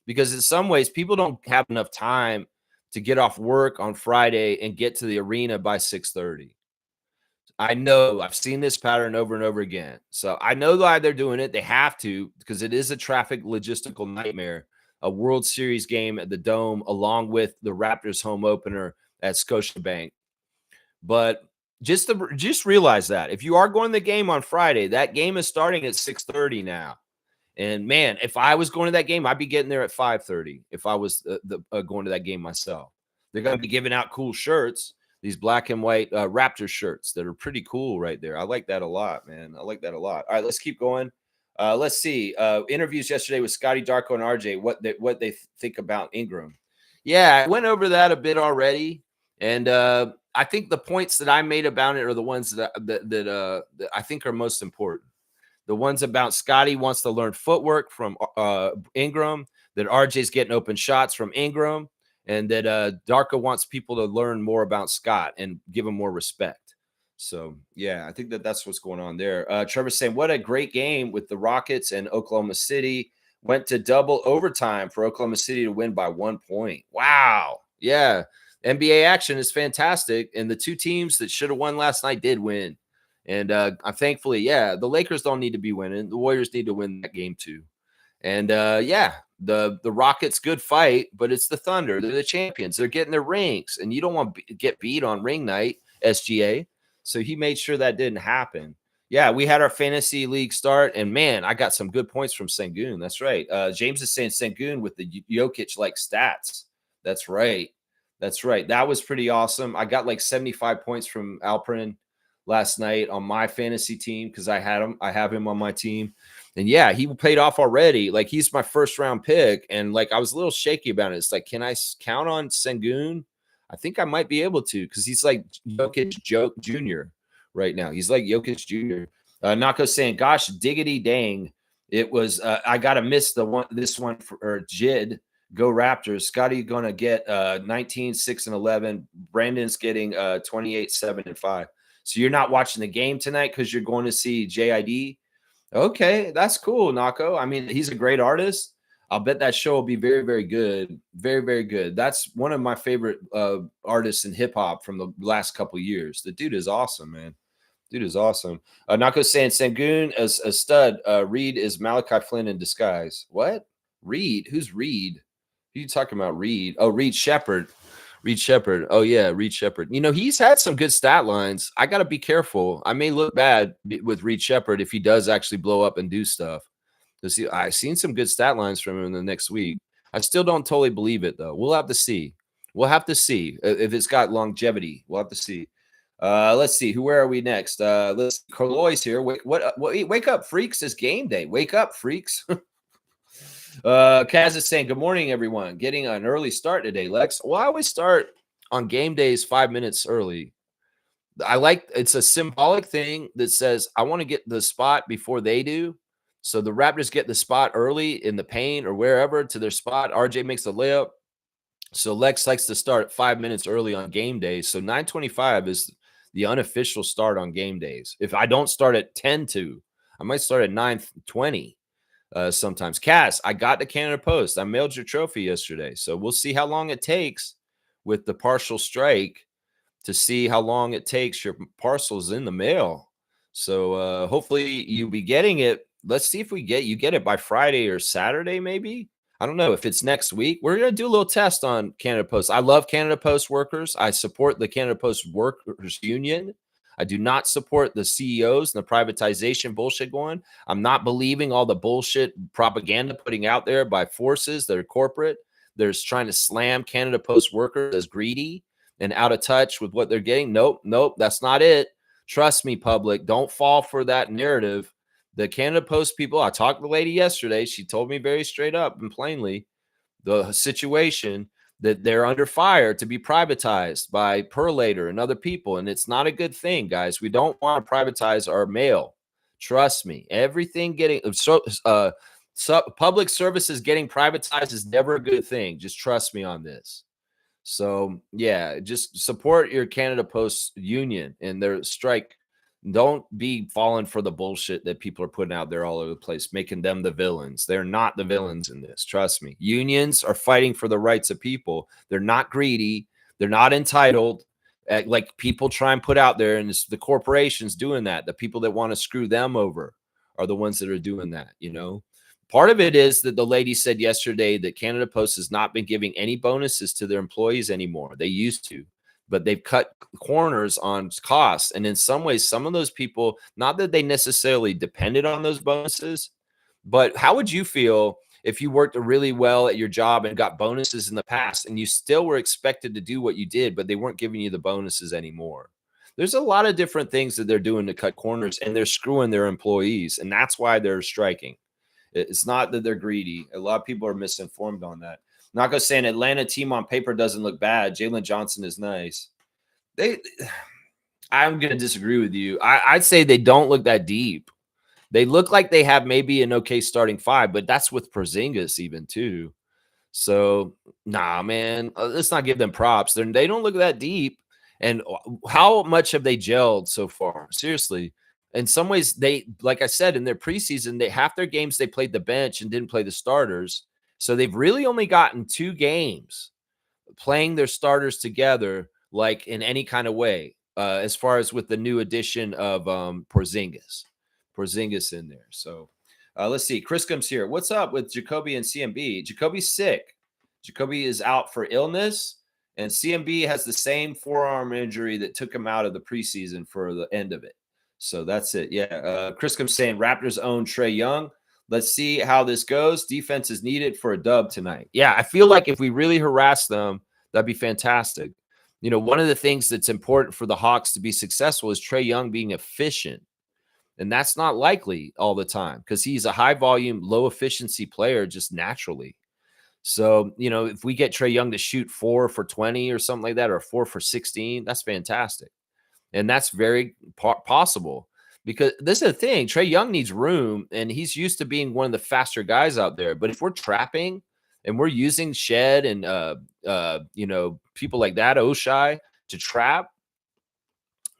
because in some ways, people don't have enough time to get off work on Friday and get to the arena by 6:30. I know I've seen this pattern over and over again. So I know why they're doing it. They have to because it is a traffic logistical nightmare. A World Series game at the Dome, along with the Raptors home opener at Scotiabank. But just realize that if you are going to the game on Friday, that game is starting at 6:30 now. And man, if I was going to that game, I'd be getting there at 5:30 if I was going to that game myself. They're going to be giving out cool shirts, these black and white Raptor shirts that are pretty cool right there. I like that a lot, man. I like that a lot. All right, let's keep going. Let's see. Interviews yesterday with Scotty, Darko, and RJ. What they think about Ingram. Yeah, I went over that a bit already, and I think the points that I made about it are the ones that I think are most important. The ones about Scotty wants to learn footwork from Ingram, that RJ's getting open shots from Ingram, and that Darko wants people to learn more about Scott and give him more respect. So, yeah, I think that's what's going on there. Trevor's saying, what a great game with the Rockets and Oklahoma City. Went to double overtime for Oklahoma City to win by 1 point. Wow. Yeah. NBA action is fantastic. And the two teams that should have won last night did win. And I'm thankfully, yeah, the Lakers don't need to be winning. The Warriors need to win that game too. And yeah, the Rockets, good fight, but it's the Thunder. They're the champions. They're getting their rings, and you don't want to get beat on ring night, SGA. So he made sure that didn't happen. Yeah, we had our fantasy league start, and man, I got some good points from Sengun. That's right. James is saying Sengun with the Jokic-like stats. That's right. That's right. That was pretty awesome. I got like 75 points from Alperin last night on my fantasy team because I have him on my team. And yeah, he paid off already. Like, he's my first round pick. And like, I was a little shaky about it. It's like, can I count on Sengun? I think I might be able to, because he's like Jokic Jr. right now. He's like Jokic Jr. Nako saying, gosh, diggity dang. It was, I got to miss this one for Jid. Go Raptors. Scotty going to get 19, 6, and 11. Brandon's getting 28, 7, and 5. So you're not watching the game tonight because you're going to see JID? Okay, that's cool, Nako. I mean, he's a great artist. I'll bet that show will be very, very good. Very, very good. That's one of my favorite artists in hip hop from the last couple of years. The dude is awesome, man. Dude is awesome. Nako's saying Sengun as a stud. Reed is Malachi Flynn in disguise. What? Reed? Who's Reed? Who are you talking about, Reed? Oh, Reed Shepard. Reed Shepard. Oh, yeah, Reed Shepard. You know, he's had some good stat lines. I got to be careful. I may look bad with Reed Shepard if he does actually blow up and do stuff. I've seen some good stat lines from him in the next week. I still don't totally believe it, though. We'll have to see. We'll have to see if it's got longevity. We'll have to see. Let's see. Where are we next? Let's Corloy's here. Wake up, freaks. It's game day. Wake up, freaks. Kaz is saying, good morning, everyone. Getting an early start today, Lex. Well, I always start on game days 5 minutes early. It's a symbolic thing that says I want to get the spot before they do. So the Raptors get the spot early in the paint or wherever to their spot. RJ makes the layup. So Lex likes to start 5 minutes early on game days. So 9:25 is the unofficial start on game days. If I don't start at 10:02, I might start at 9:20. Sometimes. Cass, I got the Canada Post. I mailed your trophy yesterday. So we'll see how long it takes with the partial strike to see how long it takes your parcels in the mail. So hopefully you'll be getting it. Let's see if you get it by Friday or Saturday, maybe. I don't know if it's next week. We're going to do a little test on Canada Post. I love Canada Post workers. I support the Canada Post Workers Union. I do not support the CEOs and the privatization bullshit going. I'm not believing all the bullshit propaganda putting out there by forces that are corporate. They're trying to slam Canada Post workers as greedy and out of touch with what they're getting. Nope, that's not it. Trust me, public. Don't fall for that narrative. The Canada Post people, I talked to the lady yesterday. She told me very straight up and plainly the situation that they're under fire to be privatized by Perlator and other people. And it's not a good thing, guys. We don't want to privatize our mail. Trust me. Everything public services getting privatized is never a good thing. Just trust me on this. So, yeah, just support your Canada Post union and their strike Don't be falling for the bullshit that people are putting out there all over the place, making them the villains. They're not the villains in this. Trust me. Unions are fighting for the rights of people. They're not greedy. They're not entitled. Like people try and put out there, and it's the corporations doing that. The people that want to screw them over are the ones that are doing that, you know? Part of it is that the lady said yesterday that Canada Post has not been giving any bonuses to their employees anymore. They used to, but they've cut corners on costs. And in some ways, some of those people, not that they necessarily depended on those bonuses, but how would you feel if you worked really well at your job and got bonuses in the past and you still were expected to do what you did, but they weren't giving you the bonuses anymore? There's a lot of different things that they're doing to cut corners, and they're screwing their employees. And that's why they're striking. It's not that they're greedy. A lot of people are misinformed on that. Nako saying Atlanta team on paper doesn't look bad. Jalen Johnson is nice. I'm going to disagree with you. I'd say they don't look that deep. They look like they have maybe an okay starting five, but that's with Porzingis even too. So, nah, man, let's not give them props. They don't look that deep. And how much have they gelled so far? Seriously. In some ways, they, like I said, in their preseason, they half their games they played the bench and didn't play the starters. So they've really only gotten 2 games playing their starters together, like in any kind of way, as far as with the new addition of Porzingis in there. So let's see. Chris comes here. What's up with Jacoby and CMB? Jacoby's sick. Jacoby is out for illness, and CMB has the same forearm injury that took him out of the preseason for the end of it. So that's it. Yeah. Chris comes saying Raptors own Trae Young. Let's see how this goes. Defense is needed for a dub tonight. Yeah, I feel like if we really harass them, that'd be fantastic. You know, one of the things that's important for the Hawks to be successful is Trae Young being efficient. And that's not likely all the time because he's a high volume, low efficiency player just naturally. So, you know, if we get Trae Young to shoot 4 for 20 or something like that, or 4 for 16, that's fantastic. And that's very possible because this is the thing. Trae Young needs room, and he's used to being one of the faster guys out there. But if we're trapping and we're using Shed and, you know, people like that, Oshai, to trap,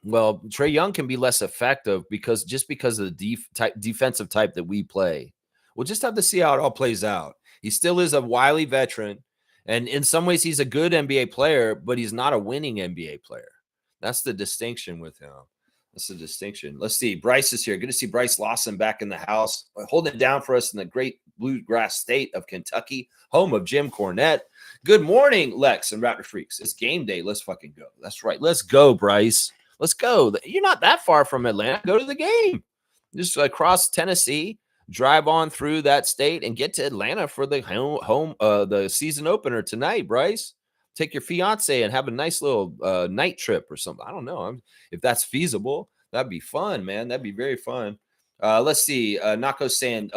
well, Trae Young can be less effective because of the defensive type that we play. We'll just have to see how it all plays out. He still is a wily veteran, and in some ways, he's a good NBA player, but he's not a winning NBA player. That's the distinction with him. That's the distinction. Let's see. Bryce is here. Good to see Bryce Lawson back in the house, holding it down for us in the great bluegrass state of Kentucky, home of Jim Cornette. Good morning, Lex and Raptor Freaks. It's game day. Let's fucking go. That's right. Let's go, Bryce. Let's go. You're not that far from Atlanta. Go to the game. Just across Tennessee, drive on through that state, and get to Atlanta for the the season opener tonight, Bryce. Take your fiance and have a nice little night trip or something. I don't know if that's feasible. That'd be fun, man. That'd be very fun. Let's see. Nako's saying,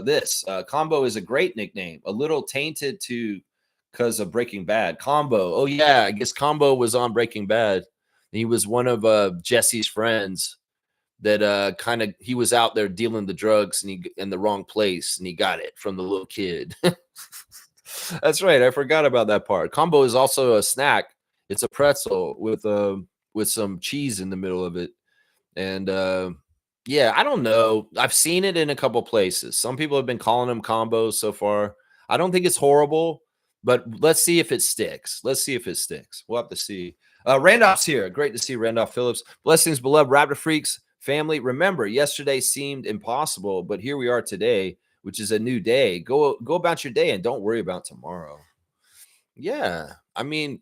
this Combo is a great nickname. A little tainted because of Breaking Bad. Combo. Oh, yeah. I guess Combo was on Breaking Bad. He was one of Jesse's friends that he was out there dealing the drugs and he in the wrong place, and he got it from the little kid. That's right. I forgot about that part. Combo is also a snack. It's a pretzel with some cheese in the middle of it. And yeah, I don't know. I've seen it in a couple places. Some people have been calling them combos so far. I don't think it's horrible, but let's see if it sticks. Let's see if it sticks. We'll have to see. Randolph's here. Great to see Randolph Phillips. Blessings, beloved Raptor Freaks family. Remember, yesterday seemed impossible, but here we are today, which is a new day. Go about your day and don't worry about tomorrow. Yeah, I mean,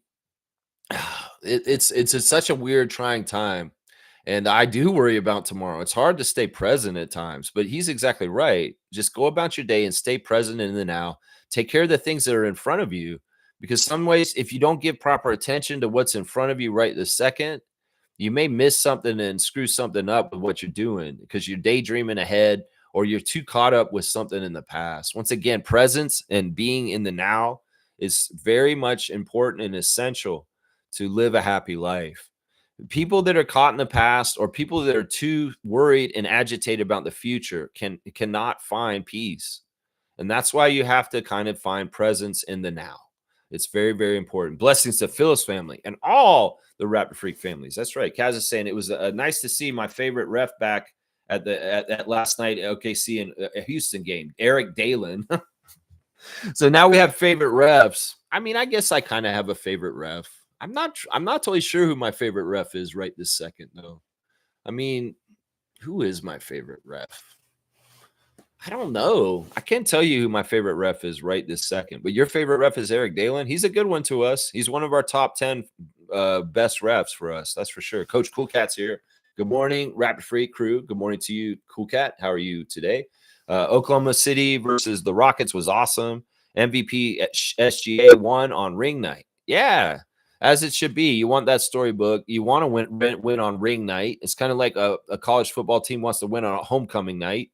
it's such a weird, trying time, and I do worry about tomorrow. It's hard to stay present at times, but he's exactly right. Just go about your day and stay present in the now. Take care of the things that are in front of you, because some ways, if you don't give proper attention to what's in front of you right this second, you may miss something and screw something up with what you're doing because you're daydreaming ahead, or you're too caught up with something in the past. Once again, presence and being in the now is very much important and essential to live a happy life. People that are caught in the past, or people that are too worried and agitated about the future, cannot find peace. And that's why you have to kind of find presence in the now. It's very, very important. Blessings to Phyllis family and all the Raptor Freak families. That's right. Kaz is saying it was nice to see my favorite ref back at last night OKC and a Houston game, Eric Dalen. So now we have favorite refs. I mean, I guess I kind of have a favorite ref. I'm not totally sure who my favorite ref is right this second though. I mean, who is my favorite ref? I don't know. I can't tell you who my favorite ref is right this second. But your favorite ref is Eric Dalen. He's a good one to us. He's one of our top 10 best refs for us. That's for sure. Coach Cool Cat's here. Good morning, Raptor Freak crew. Good morning to you, Cool Cat. How are you today? Oklahoma City versus the Rockets was awesome. MVP at SGA won on ring night. Yeah, as it should be. You want that storybook. You want to win on ring night. It's kind of like a college football team wants to win on a homecoming night.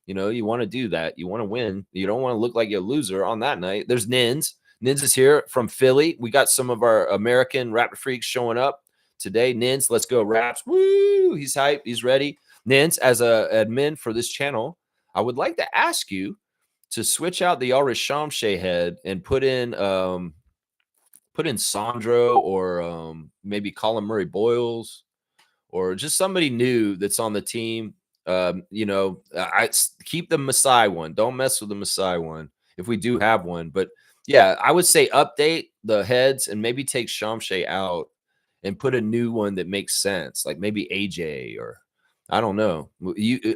You know, you want to do that. You want to win. You don't want to look like a loser on that night. There's Nins. Nins is here from Philly. We got some of our American Raptor Freaks showing up today. Nins, let's go Raps. Woo! He's hyped. He's ready. Nins, as a admin for this channel, I would like to ask you to switch out the Alrish Shamshay head and put in Sandro or maybe Colin Murray Boyles or just somebody new that's on the team. I keep the Masai one. Don't mess with the Masai one if we do have one. But yeah, I would say update the heads and maybe take Shamshay out and put a new one that makes sense, like maybe AJ or I don't know.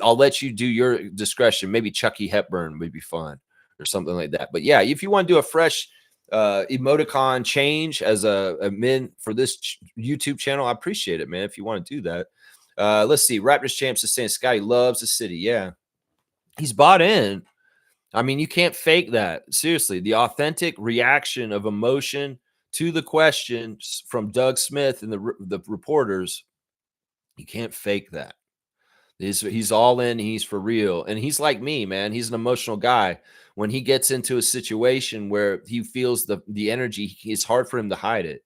I'll let you do your discretion. Maybe Chucky Hepburn would be fun or something like that. But yeah, if you want to do a fresh emoticon change as a min for this YouTube channel, I appreciate it, man. If you want to do that. Let's see. Raptors champs is saying Scotty loves the city. Yeah, he's bought in. I mean, you can't fake that. Seriously, the authentic reaction of emotion to the questions from Doug Smith and the reporters, you can't fake that. He's all in. He's for real, and he's like me, man. He's an emotional guy. When he gets into a situation where he feels the energy, it's hard for him to hide it.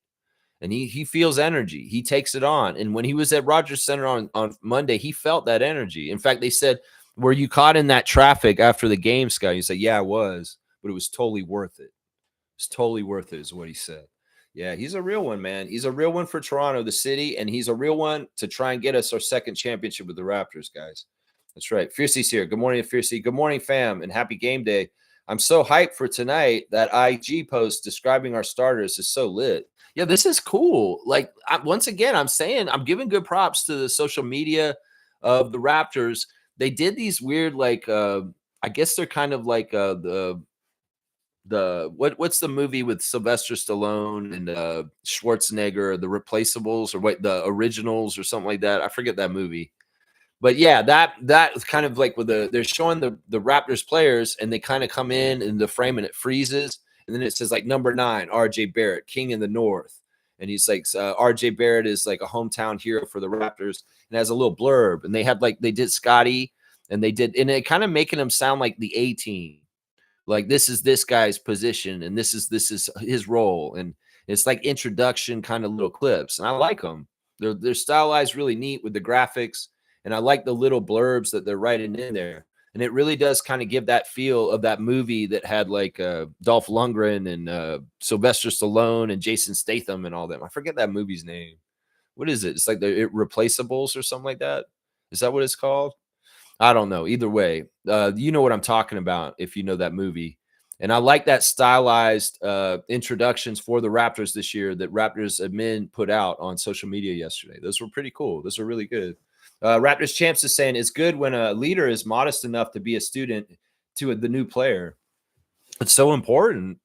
And he feels energy. He takes it on. And when he was at Rogers Center on Monday, he felt that energy. In fact, they said, were you caught in that traffic after the game, Scott? You said, yeah, I was. But it was totally worth it. It's totally worth it is what he said. Yeah, he's a real one, man. He's a real one for Toronto, the city. And he's a real one to try and get us our second championship with the Raptors, guys. That's right. Fiercey's here. Good morning, Fiercey. Good morning, fam. And happy game day. I'm so hyped for tonight. That IG post describing our starters is so lit. Yeah, this is cool. Like, once again, I'm saying I'm giving good props to the social media of the Raptors. They did these weird, like, I guess they're kind of like what's the movie with Sylvester Stallone and Schwarzenegger, The Replaceables or the Originals or something like that. I forget that movie. But yeah, that's kind of like they're showing the Raptors players and they kind of come in the frame and it freezes. And then it says like number 9, RJ Barrett, King in the North. And he's like, RJ Barrett is like a hometown hero for the Raptors and has a little blurb. And they did Scotty and it kind of making him sound like the A team. Like this is this guy's position and this is his role. And it's like introduction kind of little clips. And I like them. They're stylized really neat with the graphics. And I like the little blurbs that they're writing in there. And it really does kind of give that feel of that movie that had like Dolph Lundgren and Sylvester Stallone and Jason Statham and all them. I forget that movie's name. What is it? It's like the Replaceables or something like that. Is that what it's called? I don't know. Either way, you know what I'm talking about if you know that movie. And I like that stylized introductions for the Raptors this year that Raptors admin put out on social media yesterday. Those were pretty cool. Those are really good. Raptors champs is saying it's good when a leader is modest enough to be a student to the new player. It's so important.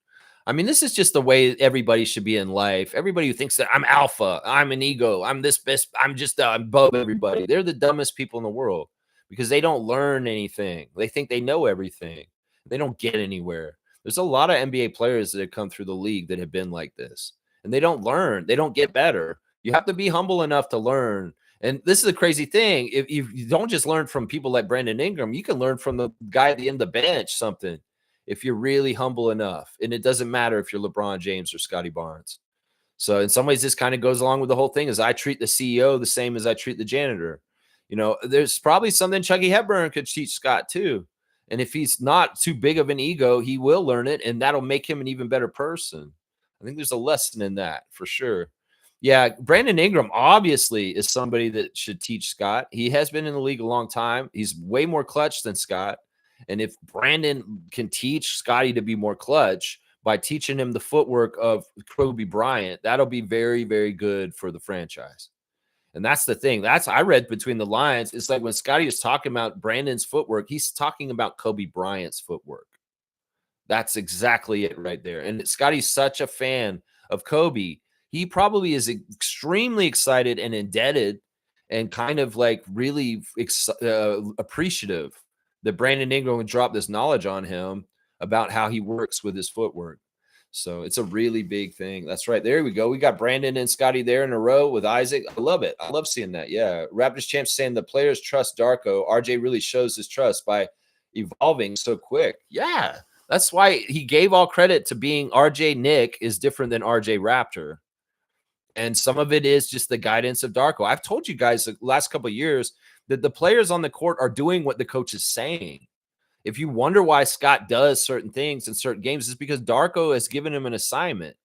I mean, this is just the way everybody should be in life. Everybody who thinks that I'm alpha, I'm an ego, I'm this best, I'm just above everybody. They're the dumbest people in the world because they don't learn anything. They think they know everything. They don't get anywhere. There's a lot of NBA players that have come through the league that have been like this, and they don't learn. They don't get better. You have to be humble enough to learn. And this is a crazy thing. If you don't just learn from people like Brandon Ingram, you can learn from the guy at the end of the bench something if you're really humble enough. And it doesn't matter if you're LeBron James or Scotty Barnes. So in some ways, this kind of goes along with the whole thing is I treat the CEO the same as I treat the janitor. You know, there's probably something Chucky Hepburn could teach Scott too. And if he's not too big of an ego, he will learn it. And that'll make him an even better person. I think there's a lesson in that for sure. Yeah, Brandon Ingram obviously is somebody that should teach Scott. He has been in the league a long time. He's way more clutch than Scott. And if Brandon can teach Scotty to be more clutch by teaching him the footwork of Kobe Bryant, that'll be very, very good for the franchise. And that's the thing. That's I read between the lines. It's like when Scotty is talking about Brandon's footwork, he's talking about Kobe Bryant's footwork. That's exactly it right there. And Scotty's such a fan of Kobe. He probably is extremely excited and indebted and kind of like really appreciative that Brandon Ingram would drop this knowledge on him about how he works with his footwork. So it's a really big thing. That's right. There we go. We got Brandon and Scotty there in a row with Isaac. I love it. I love seeing that. Yeah. Raptors champs saying the players trust Darko. RJ really shows his trust by evolving so quick. Yeah. That's why he gave all credit to being RJ Nick is different than RJ Raptor. And some of it is just the guidance of Darko. I've told you guys the last couple of years that the players on the court are doing what the coach is saying. If you wonder why Scott does certain things in certain games, it's because Darko has given him an assignment.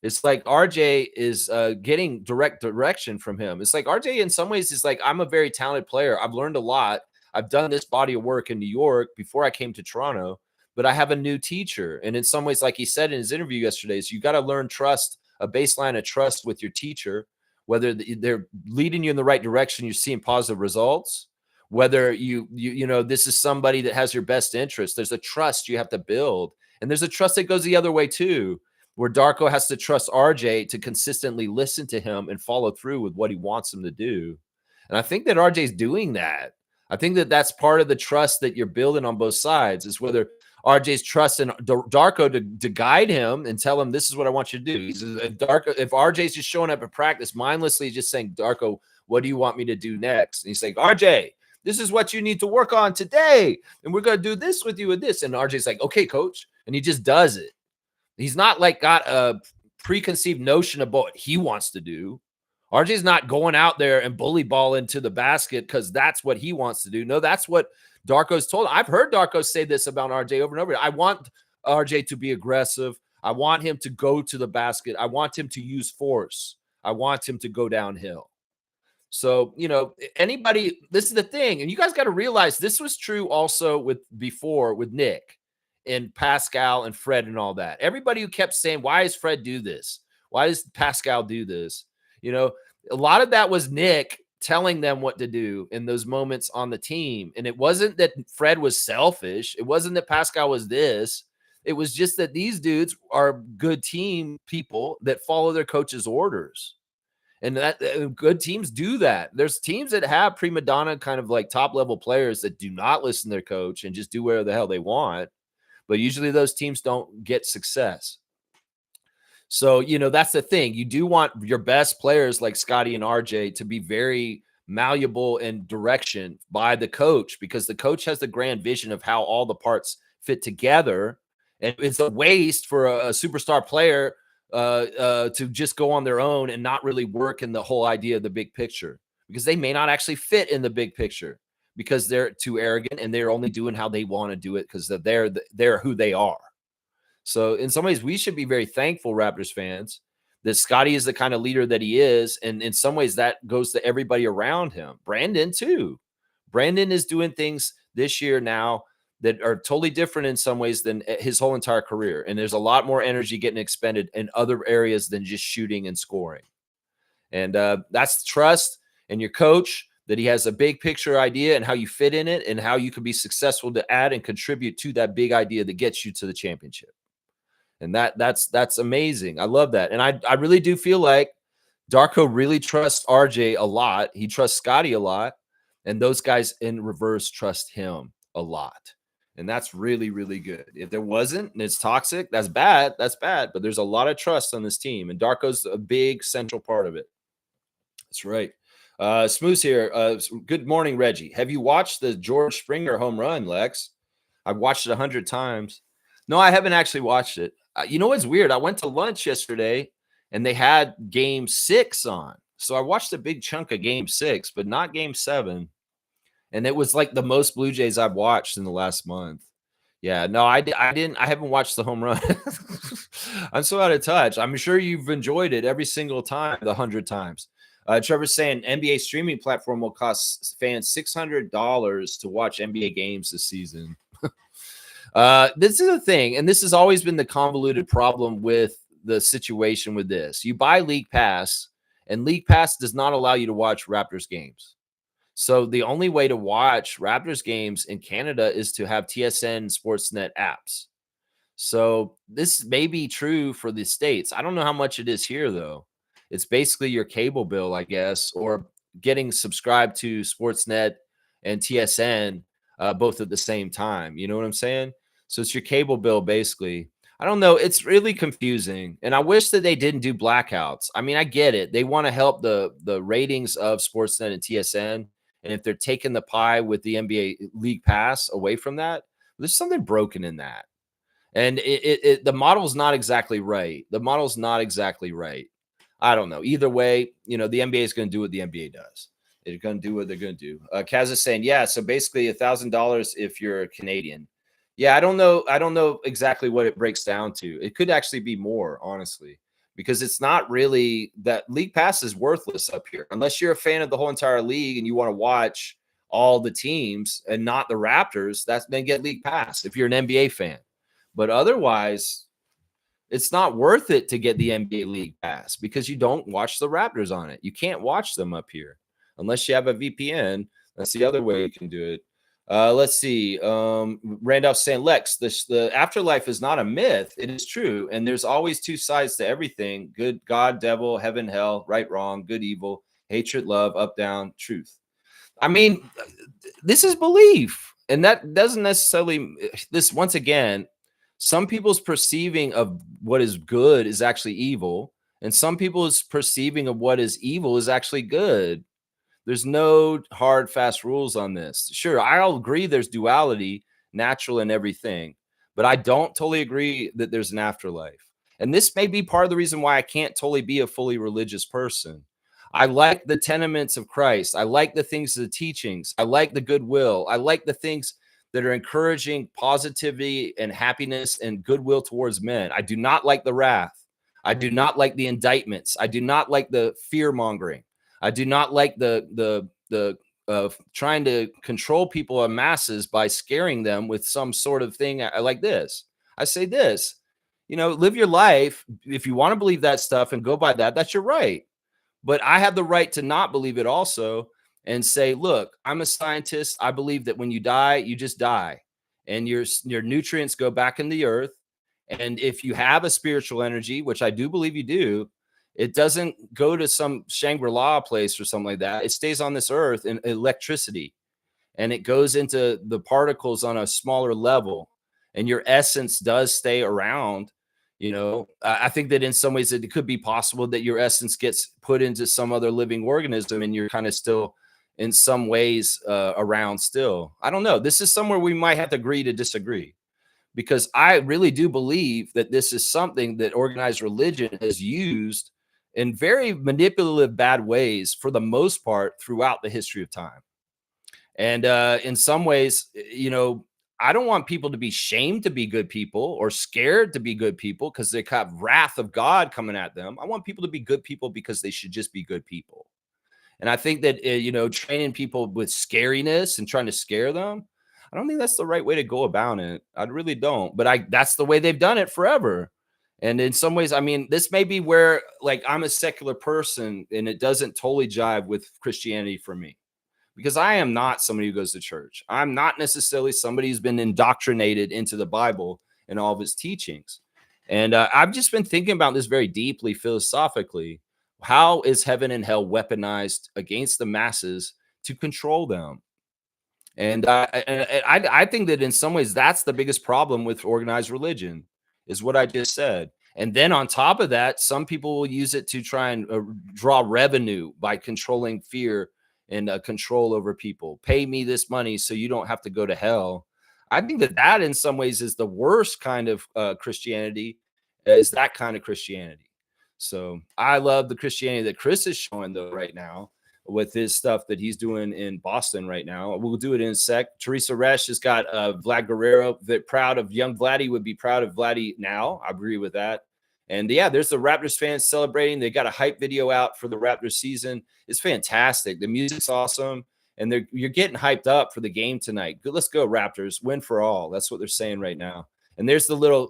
It's like RJ is getting direct direction from him. It's like RJ in some ways is like, I'm a very talented player. I've learned a lot. I've done this body of work in New York before I came to Toronto, but I have a new teacher. And in some ways, like he said in his interview yesterday, is you got to learn trust, a baseline of trust with your teacher, whether they're leading you in the right direction, you're seeing positive results, whether you know, this is somebody that has your best interest. There's a trust you have to build. And there's a trust that goes the other way too, where Darko has to trust RJ to consistently listen to him and follow through with what he wants him to do. And I think that RJ's doing that. I think that that's part of the trust that you're building on both sides, is whether RJ's trusting Darko to guide him and tell him, this is what I want you to do. If RJ's just showing up at practice mindlessly, just saying, Darko, what do you want me to do next? And he's like, RJ, this is what you need to work on today. And we're going to do this with you with this. And RJ's like, okay, coach. And he just does it. He's not like got a preconceived notion about what he wants to do. RJ's not going out there and bully ball into the basket because that's what he wants to do. No, that's what Darko's told. I've heard Darko say this about RJ over and over. I want RJ to be aggressive. I want him to go to the basket. I want him to use force. I want him to go downhill. So, you know, anybody, this is the thing. And you guys got to realize this was true also with Nick and Pascal and Fred and all that. Everybody who kept saying, why does Fred do this? Why does Pascal do this? You know, a lot of that was Nick telling them what to do in those moments on the team. And it wasn't that Fred was selfish. It wasn't that Pascal was this. It was just that these dudes are good team people that follow their coach's orders. And that good teams do that. There's teams that have prima donna kind of like top level players that do not listen to their coach and just do whatever the hell they want. But usually those teams don't get success. So, you know, that's the thing. You do want your best players like Scotty and RJ to be very malleable in direction by the coach, because the coach has the grand vision of how all the parts fit together. And it's a waste for a superstar player to just go on their own and not really work in the whole idea of the big picture, because they may not actually fit in the big picture because they're too arrogant and they're only doing how they want to do it because they're who they are. So in some ways, we should be very thankful, Raptors fans, that Scotty is the kind of leader that he is. And in some ways, that goes to everybody around him. Brandon, too. Brandon is doing things this year now that are totally different in some ways than his whole entire career. And there's a lot more energy getting expended in other areas than just shooting and scoring. And that's trust in your coach, that he has a big picture idea and how you fit in it and how you can be successful to add and contribute to that big idea that gets you to the championship. And that's amazing. I love that. And I really do feel like Darko really trusts RJ a lot. He trusts Scotty a lot. And those guys in reverse trust him a lot. And that's really, really good. If there wasn't, and it's toxic, that's bad. That's bad. But there's a lot of trust on this team. And Darko's a big central part of it. That's right. Smooth's here. Good morning, Reggie. Have you watched the George Springer home run, Lex? I've watched it 100 times. No, I haven't actually watched it. You know what's weird? I went to lunch yesterday and they had game 6 on. So I watched a big chunk of game 6, but not game 7. And it was like the most Blue Jays I've watched in the last month. Yeah, no, I didn't. I haven't watched the home run. I'm so out of touch. I'm sure you've enjoyed it every single time, the 100 times. Trevor's saying NBA streaming platform will cost fans $600 to watch NBA games this season. This is a thing, and this has always been the convoluted problem with the situation with this. You buy League Pass, and League Pass does not allow you to watch Raptors games. So the only way to watch Raptors games in Canada is to have TSN Sportsnet apps. So this may be true for the States. I don't know how much it is here, though. It's basically your cable bill, I guess, or getting subscribed to Sportsnet and TSN both at the same time. You know what I'm saying? So it's your cable bill, basically. I don't know. It's really confusing. And I wish that they didn't do blackouts. I mean, I get it. They want to help the ratings of Sportsnet and TSN. And if they're taking the pie with the NBA League Pass away from that, there's something broken in that. And the model's not exactly right. The model's not exactly right. I don't know. Either way, you know, the NBA is going to do what the NBA does. They're going to do what they're going to do. Kaz is saying, yeah, so basically $1,000 if you're a Canadian. Yeah, I don't know. I don't know exactly what it breaks down to. It could actually be more, honestly, because it's not really that League Pass is worthless up here unless you're a fan of the whole entire league and you want to watch all the teams and not the Raptors. That's then get League Pass if you're an NBA fan. But otherwise, it's not worth it to get the NBA League Pass because you don't watch the Raptors on it. You can't watch them up here unless you have a VPN. That's the other way you can do it. Let's see. Randolph saying, Lex, the afterlife is not a myth. It is true. And there's always two sides to everything: good, God, devil, heaven, hell, right, wrong, good, evil, hatred, love, up, down, truth. I mean, this is belief. And that doesn't necessarily, this once again, some people's perceiving of what is good is actually evil, and some people's perceiving of what is evil is actually good. There's no hard, fast rules on this. Sure, I'll agree there's duality, natural and everything, but I don't totally agree that there's an afterlife. And this may be part of the reason why I can't totally be a fully religious person. I like the tenements of Christ. I like the things, the teachings. I like the goodwill. I like the things that are encouraging positivity and happiness and goodwill towards men. I do not like the wrath. I do not like the indictments. I do not like the fear mongering. I do not like the trying to control people and masses by scaring them with some sort of thing like this. I say this, you know, live your life. If you want to believe that stuff and go by that, that's your right. But I have the right to not believe it also and say, look, I'm a scientist. I believe that when you die, you just die and your nutrients go back in the earth. And if you have a spiritual energy, which I do believe you do, it doesn't go to some Shangri-La place or something like that. It stays on this earth in electricity, and it goes into the particles on a smaller level, and your essence does stay around. You know, I think that in some ways it could be possible that your essence gets put into some other living organism and you're kind of still in some ways around still. I don't know. This is somewhere we might have to agree to disagree, because I really do believe that this is something that organized religion has used in very manipulative, bad ways for the most part throughout the history of time. And in some ways, you know, I don't want people to be shamed to be good people or scared to be good people because they have wrath of God coming at them. I want people to be good people because they should just be good people. And I think that, you know, training people with scariness and trying to scare them, I don't think that's the right way to go about it. I really don't. But that's the way they've done it forever. And in some ways, I mean, this may be where, like, I'm a secular person and it doesn't totally jive with Christianity for me, because I am not somebody who goes to church. I'm not necessarily somebody who's been indoctrinated into the Bible and all of its teachings. And I've just been thinking about this very deeply philosophically. How is heaven and hell weaponized against the masses to control them? And I think that in some ways that's the biggest problem with organized religion, is what I just said. And then on top of that, some people will use it to try and draw revenue by controlling fear and control over people. Pay me this money so you don't have to go to hell. I think that that in some ways is the worst kind of Christianity, is that kind of Christianity. So I love the Christianity that Chris is showing though right now, with his stuff that he's doing in Boston right now. We'll do it in a sec. Teresa Resch has got Vlad Guerrero. That proud of young Vladdy, would be proud of Vladdy now. I agree with that. And yeah, there's the Raptors fans celebrating. They got a hype video out for the Raptors season. It's fantastic. The music's awesome. And you're getting hyped up for the game tonight. Good, let's go Raptors. Win for all. That's what they're saying right now. And there's the little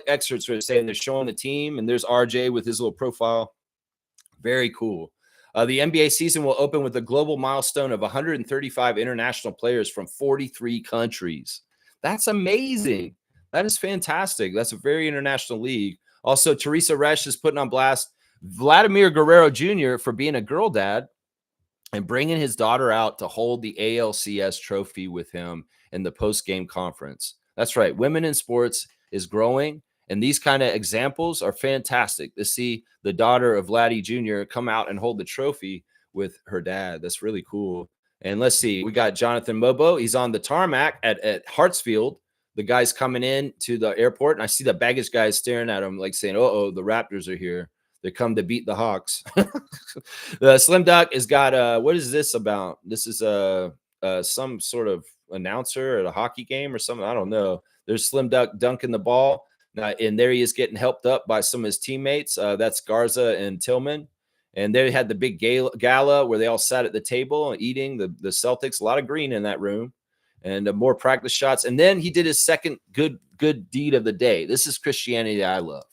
excerpts where they're saying they're showing the team. And there's RJ with his little profile. Very cool. The NBA season will open with a global milestone of 135 international players from 43 countries. That's amazing. That is fantastic. That's a very international league. Also, Teresa Resch is putting on blast Vladimir Guerrero Jr. for being a girl dad and bringing his daughter out to hold the ALCS trophy with him in the post-game conference. That's right. Women in sports is growing. And these kind of examples are fantastic to see the daughter of Vladdy Jr. come out and hold the trophy with her dad. That's really cool. And let's see, we got Jonathan Mobo. He's on the tarmac at Hartsfield. The guy's coming in to the airport, and I see the baggage guys staring at him like saying, uh-oh, the Raptors are here. They come to beat the Hawks. The Slim Duck has got, what is this about? This is some sort of announcer at a hockey game or something. I don't know. There's Slim Duck dunking the ball. And there he is getting helped up by some of his teammates. That's Garza and Tillman. And they had the big gala where they all sat at the table eating the Celtics. A lot of green in that room and more practice shots. And then he did his second good deed of the day. This is Christianity that I love.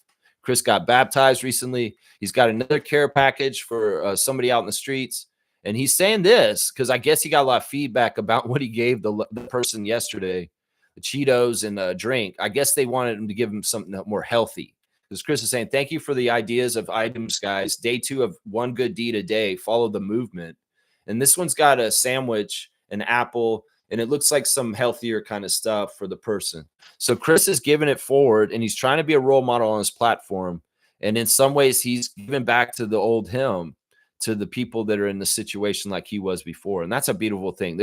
Chris got baptized recently. He's got another care package for somebody out in the streets. And he's saying this because I guess he got a lot of feedback about what he gave the person yesterday. The Cheetos and a drink. I guess they wanted him to give him something more healthy. Because Chris is saying, thank you for the ideas of items, guys. Day 2 of one good deed a day. Follow the movement. And this one's got a sandwich, an apple, and it looks like some healthier kind of stuff for the person. So Chris is giving it forward, and he's trying to be a role model on his platform. And in some ways, he's giving back to the old him, to the people that are in the situation like he was before. And that's a beautiful thing.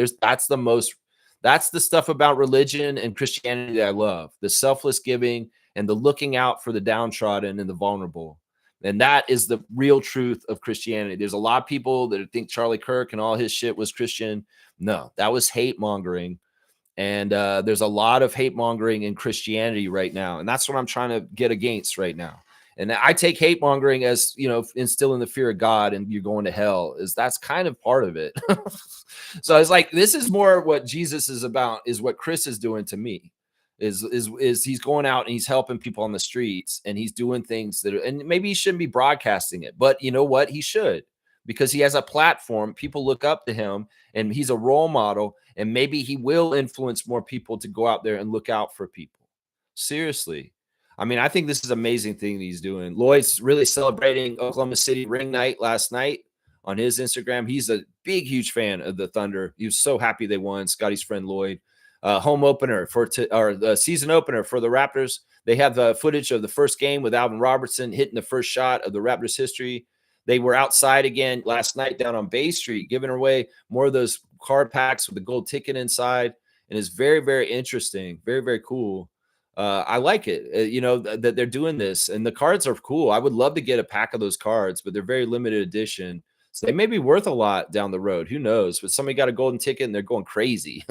That's the stuff about religion and Christianity that I love, the selfless giving and the looking out for the downtrodden and the vulnerable. And that is the real truth of Christianity. There's a lot of people that think Charlie Kirk and all his shit was Christian. No, that was hate mongering. And there's a lot of hate mongering in Christianity right now. And that's what I'm trying to get against right now. And I take hate mongering as, instilling the fear of God and you're going to hell. That's kind of part of it. So it's like, this is more what Jesus is about, is what Chris is doing to me. Is he's going out and he's helping people on the streets and he's doing things and maybe he shouldn't be broadcasting it, but you know what? He should, because he has a platform. People look up to him and he's a role model, and maybe he will influence more people to go out there and look out for people. Seriously. I mean, I think this is an amazing thing that he's doing. Lloyd's really celebrating Oklahoma City ring night last night on his Instagram. He's a big, huge fan of the Thunder. He was so happy they won. Scotty's friend Lloyd. Home opener or the season opener for the Raptors. They have the footage of the first game with Alvin Robertson hitting the first shot of the Raptors history. They were outside again last night down on Bay Street, giving away more of those card packs with the gold ticket inside. And it's very, very interesting. Very, very cool. I like it, that they're doing this, and the cards are cool. I would love to get a pack of those cards, but they're very limited edition. So they may be worth a lot down the road. Who knows? But somebody got a golden ticket and they're going crazy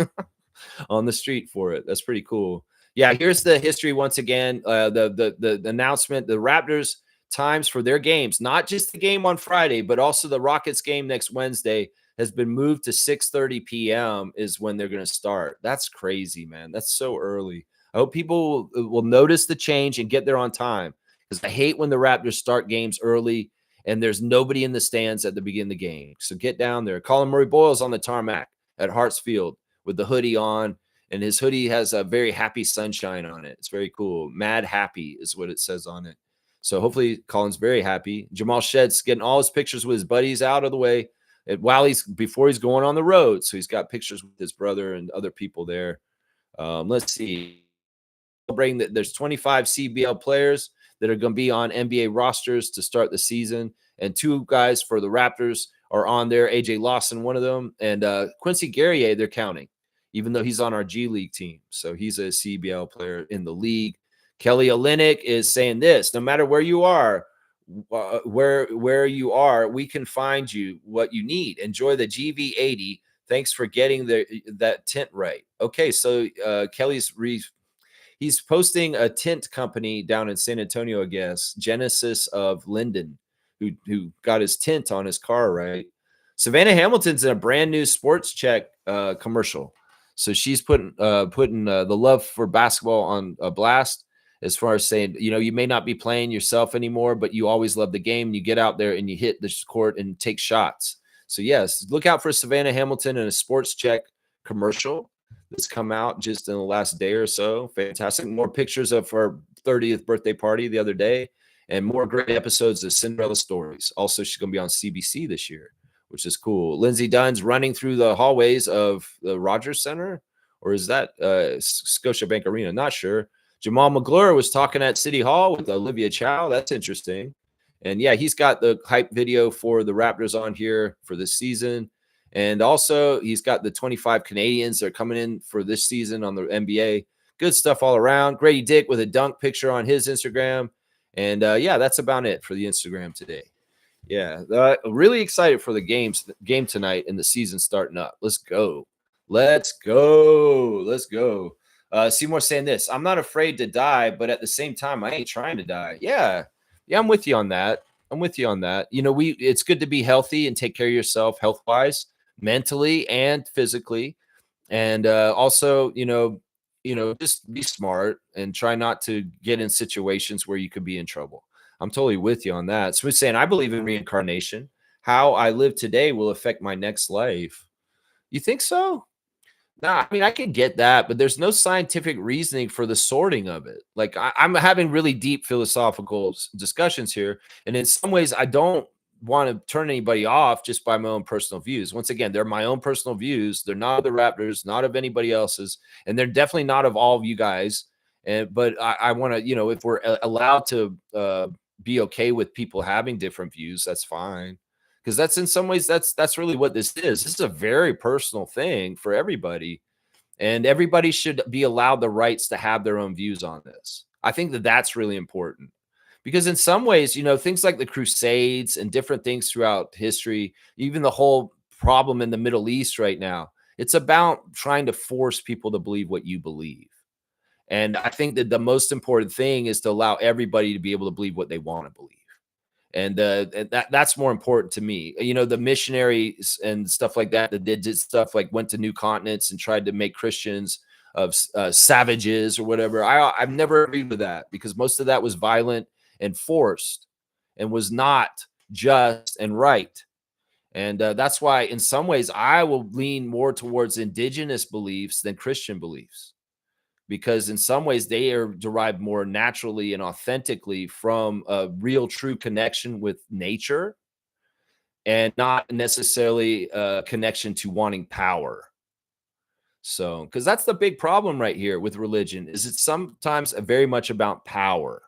on the street for it. That's pretty cool. Yeah, here's the history once again. The announcement, the Raptors times for their games, not just the game on Friday, but also the Rockets game next Wednesday has been moved to 6:30 p.m. is when they're going to start. That's crazy, man. That's so early. I hope people will notice the change and get there on time, because I hate when the Raptors start games early and there's nobody in the stands at the beginning of the game. So get down there. Colin Murray Boyle's on the tarmac at Hartsfield with the hoodie on, and his hoodie has a very happy sunshine on it. It's very cool. Mad happy is what it says on it. So hopefully Colin's very happy. Jamal Shedd's getting all his pictures with his buddies out of the way before he's going on the road. So he's got pictures with his brother and other people there. Let's see. Celebrating that there's 25 CBL players that are going to be on NBA rosters to start the season, and 2 guys for the Raptors are on there. AJ Lawson, one of them, and Quincy Guerrier, they're counting, even though he's on our G League team. So he's a CBL player in the league. Kelly Olynyk is saying this: no matter where you are, where you are, we can find you what you need. Enjoy the GV80. Thanks for getting that tint right. Okay, so Kelly's he's posting a tint company down in San Antonio, I guess, Genesis of Linden, who got his tint on his car right. Savannah Hamilton's in a brand new Sports Check commercial, so she's putting the love for basketball on a blast. As far as saying, you may not be playing yourself anymore, but you always love the game. You get out there and you hit the court and take shots. So yes, look out for Savannah Hamilton in a Sports Check commercial that's come out just in the last day or so. Fantastic. More pictures of her 30th birthday party the other day, and more great episodes of Cinderella Stories. Also, she's going to be on CBC this year, which is cool. Lindsey Dunn's running through the hallways of the Rogers Center, or is that Scotiabank Arena? Not sure. Jamal McGlure was talking at City Hall with Olivia Chow. That's interesting. And yeah, he's got the hype video for the Raptors on here for this season. And also, he's got the 25 Canadians that are coming in for this season on the NBA. Good stuff all around. Grady Dick with a dunk picture on his Instagram. And yeah, that's about it for the Instagram today. Yeah, really excited for the game tonight and the season starting up. Let's go. Let's go. Let's go. Seymour saying this: I'm not afraid to die, but at the same time, I ain't trying to die. Yeah, I'm with you on that. I'm with you on that. It's good to be healthy and take care of yourself health wise, mentally and physically, and also, just be smart and try not to get in situations where you could be in trouble. I'm totally with you on that. Smooth saying, I believe in reincarnation. How I live today will affect my next life. You think so? No, I mean, I could get that, but there's no scientific reasoning for the sorting of it. Like, I'm having really deep philosophical discussions here. And in some ways, I don't want to turn anybody off just by my own personal views. Once again, they're my own personal views. They're not of the Raptors, not of anybody else's. And they're definitely not of all of you guys. But I want to, if we're allowed to be okay with people having different views, that's fine. Because that's in some ways, that's really what this is. This is a very personal thing for everybody, and everybody should be allowed the rights to have their own views on this. I think that that's really important, because in some ways, things like the Crusades and different things throughout history, even the whole problem in the Middle East right now, it's about trying to force people to believe what you believe. And I think that the most important thing is to allow everybody to be able to believe what they want to believe. And that's more important to me. The missionaries and stuff like that did stuff like went to new continents and tried to make Christians of savages or whatever. I've never agreed with that, because most of that was violent and forced and was not just and right. And that's why in some ways I will lean more towards indigenous beliefs than Christian beliefs, because in some ways they are derived more naturally and authentically from a real true connection with nature, and not necessarily a connection to wanting power. So, because that's the big problem right here with religion, is it's sometimes very much about power.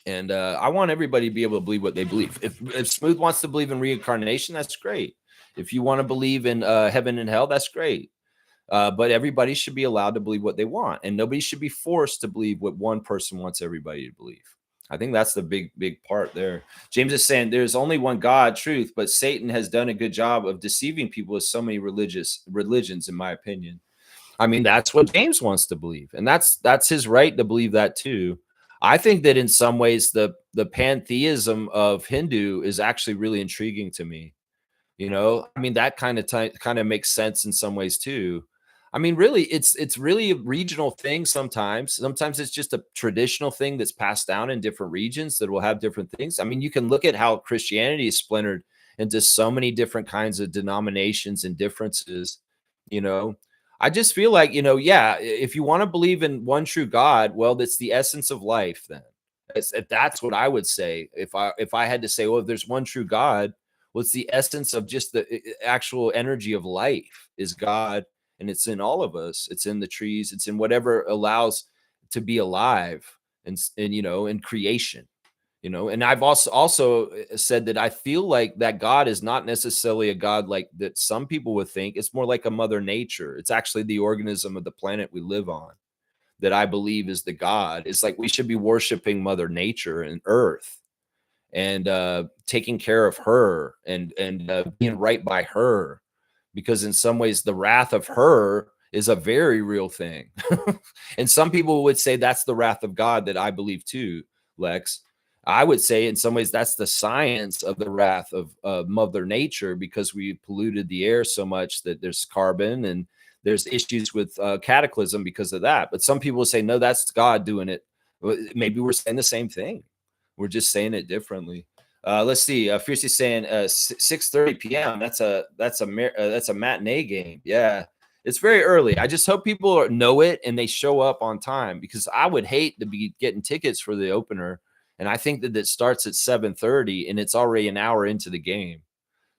And I want everybody to be able to believe what they believe. If Smooth wants to believe in reincarnation, that's great. If you want to believe in heaven and hell, that's great. But everybody should be allowed to believe what they want, and nobody should be forced to believe what one person wants everybody to believe. I think that's the big part there. James is saying there's only one God, truth, but Satan has done a good job of deceiving people with so many religions, in my opinion. I mean, that's what James wants to believe, and that's his right to believe that too. I think that in some ways the pantheism of Hindu is actually really intriguing to me. I mean, that kind of makes sense in some ways too. I mean, really, it's really a regional thing sometimes. Sometimes it's just a traditional thing that's passed down in different regions that will have different things. I mean, you can look at how Christianity is splintered into so many different kinds of denominations and differences. I just feel like, yeah, if you want to believe in one true God, well, that's the essence of life then. That's what I would say. If I had to say, well, if there's one true God, what's the essence of just the actual energy of life is God. And it's in all of us. It's in the trees. It's in whatever allows to be alive, and in creation, and I've also said that I feel like that God is not necessarily a God like that some people would think. It's more like a mother nature. It's actually the organism of the planet we live on that I believe is the God. It's like we should be worshiping mother nature and earth. and taking care of her and being right by her, because in some ways the wrath of her is a very real thing. And some people would say that's the wrath of God, that I believe too, Lex. I would say in some ways that's the science of the wrath of Mother Nature, because we polluted the air so much that there's carbon and there's issues with cataclysm because of that. But some people say, no, that's God doing it. Maybe we're saying the same thing. We're just saying it differently. Let's see. Fiercely saying 6:30 p.m. That's a matinee game. Yeah, it's very early. I just hope people know it and they show up on time, because I would hate to be getting tickets for the opener. And I think that it starts at 7:30 and it's already an hour into the game.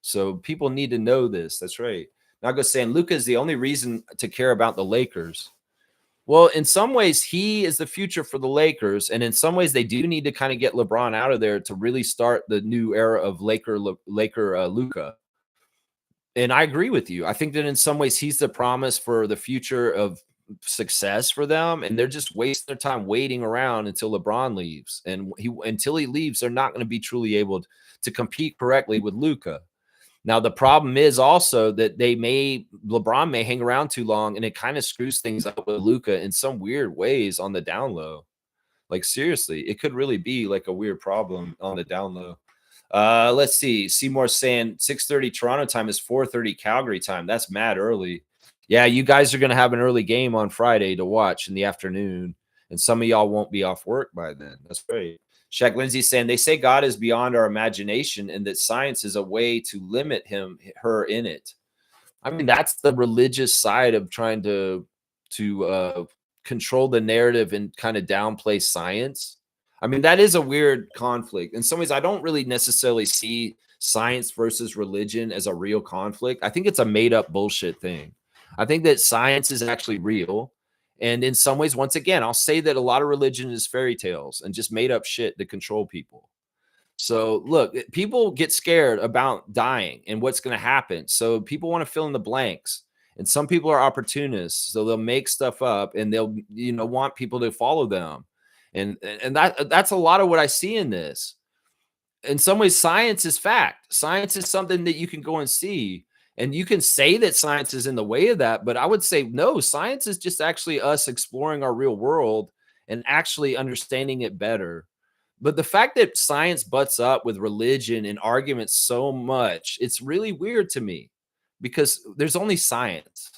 So people need to know this. That's right. Nago saying Luka is the only reason to care about the Lakers. Well, in some ways, he is the future for the Lakers, and in some ways, they do need to kind of get LeBron out of there to really start the new era of Laker Luka. And I agree with you. I think that in some ways, he's the promise for the future of success for them, and they're just wasting their time waiting around until LeBron leaves. And until he leaves, they're not going to be truly able to compete correctly with Luka. Now, the problem is also that LeBron may hang around too long, and it kind of screws things up with Luka in some weird ways on the down low. Like, seriously, it could really be like a weird problem on the down low. Let's see. Seymour saying 6:30 Toronto time is 4:30 Calgary time. That's mad early. Yeah, you guys are going to have an early game on Friday to watch in the afternoon, and some of y'all won't be off work by then. That's great. Shaq Lindsay saying they say God is beyond our imagination and that science is a way to limit her in it. I mean, that's the religious side of trying to control the narrative and kind of downplay science. I mean, that is a weird conflict. In some ways, I don't really necessarily see science versus religion as a real conflict. I think it's a made up bullshit thing. I think that science is actually real. And in some ways, once again, I'll say that a lot of religion is fairy tales and just made up shit to control people. So look, people get scared about dying and what's going to happen. So people want to fill in the blanks. And some people are opportunists. So they'll make stuff up and they'll, want people to follow them. And that's a lot of what I see in this. In some ways, science is fact. Science is something that you can go and see. And you can say that science is in the way of that, but I would say no, science is just actually us exploring our real world and actually understanding it better. But the fact that science butts up with religion and arguments so much, it's really weird to me, because there's only science.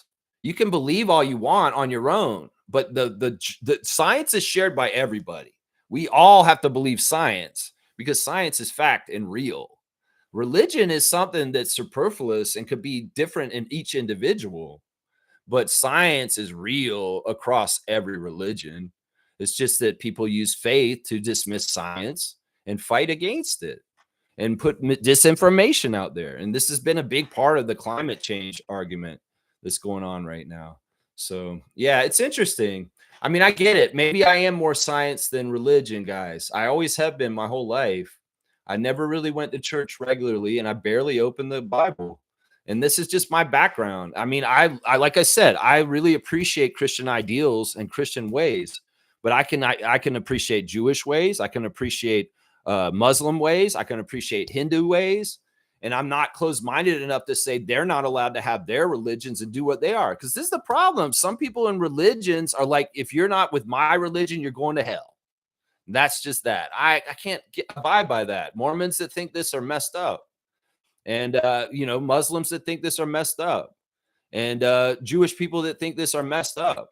You can believe all you want on your own, but the science is shared by everybody. We all have to believe science because science is fact and real. Religion is something that's superfluous and could be different in each individual, but science is real across every religion. It's just that people use faith to dismiss science and fight against it and put disinformation out there. And this has been a big part of the climate change argument that's going on right now. So, yeah, it's interesting. I mean, I get it. Maybe I am more science than religion, guys. I always have been my whole life. I never really went to church regularly, and I barely opened the Bible. And this is just my background. I mean, I like I said, I really appreciate Christian ideals and Christian ways, but I can appreciate Jewish ways. I can appreciate Muslim ways. I can appreciate Hindu ways. And I'm not closed-minded enough to say they're not allowed to have their religions and do what they are. Because this is the problem. Some people in religions are like, if you're not with my religion, you're going to hell. That's just that. I can't abide by that. Mormons that think this are messed up. And, Muslims that think this are messed up. And Jewish people that think this are messed up.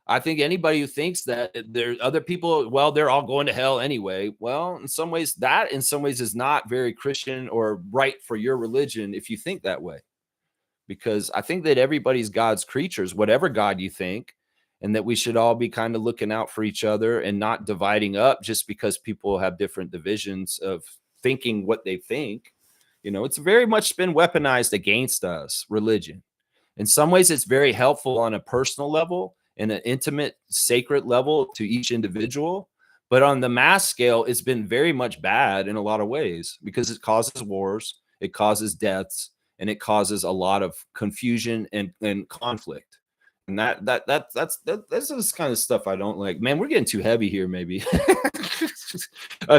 I think anybody who thinks that there other people, well, they're all going to hell anyway. Well, in some ways is not very Christian or right for your religion if you think that way. Because I think that everybody's God's creatures, whatever God you think, and that we should all be kind of looking out for each other and not dividing up just because people have different divisions of thinking what they think. It's very much been weaponized against us, religion. In some ways, it's very helpful on a personal level and an intimate, sacred level to each individual. But on the mass scale, it's been very much bad in a lot of ways because it causes wars, it causes deaths, and it causes a lot of confusion and conflict. And that's this kind of stuff I don't like. Man, we're getting too heavy here, maybe.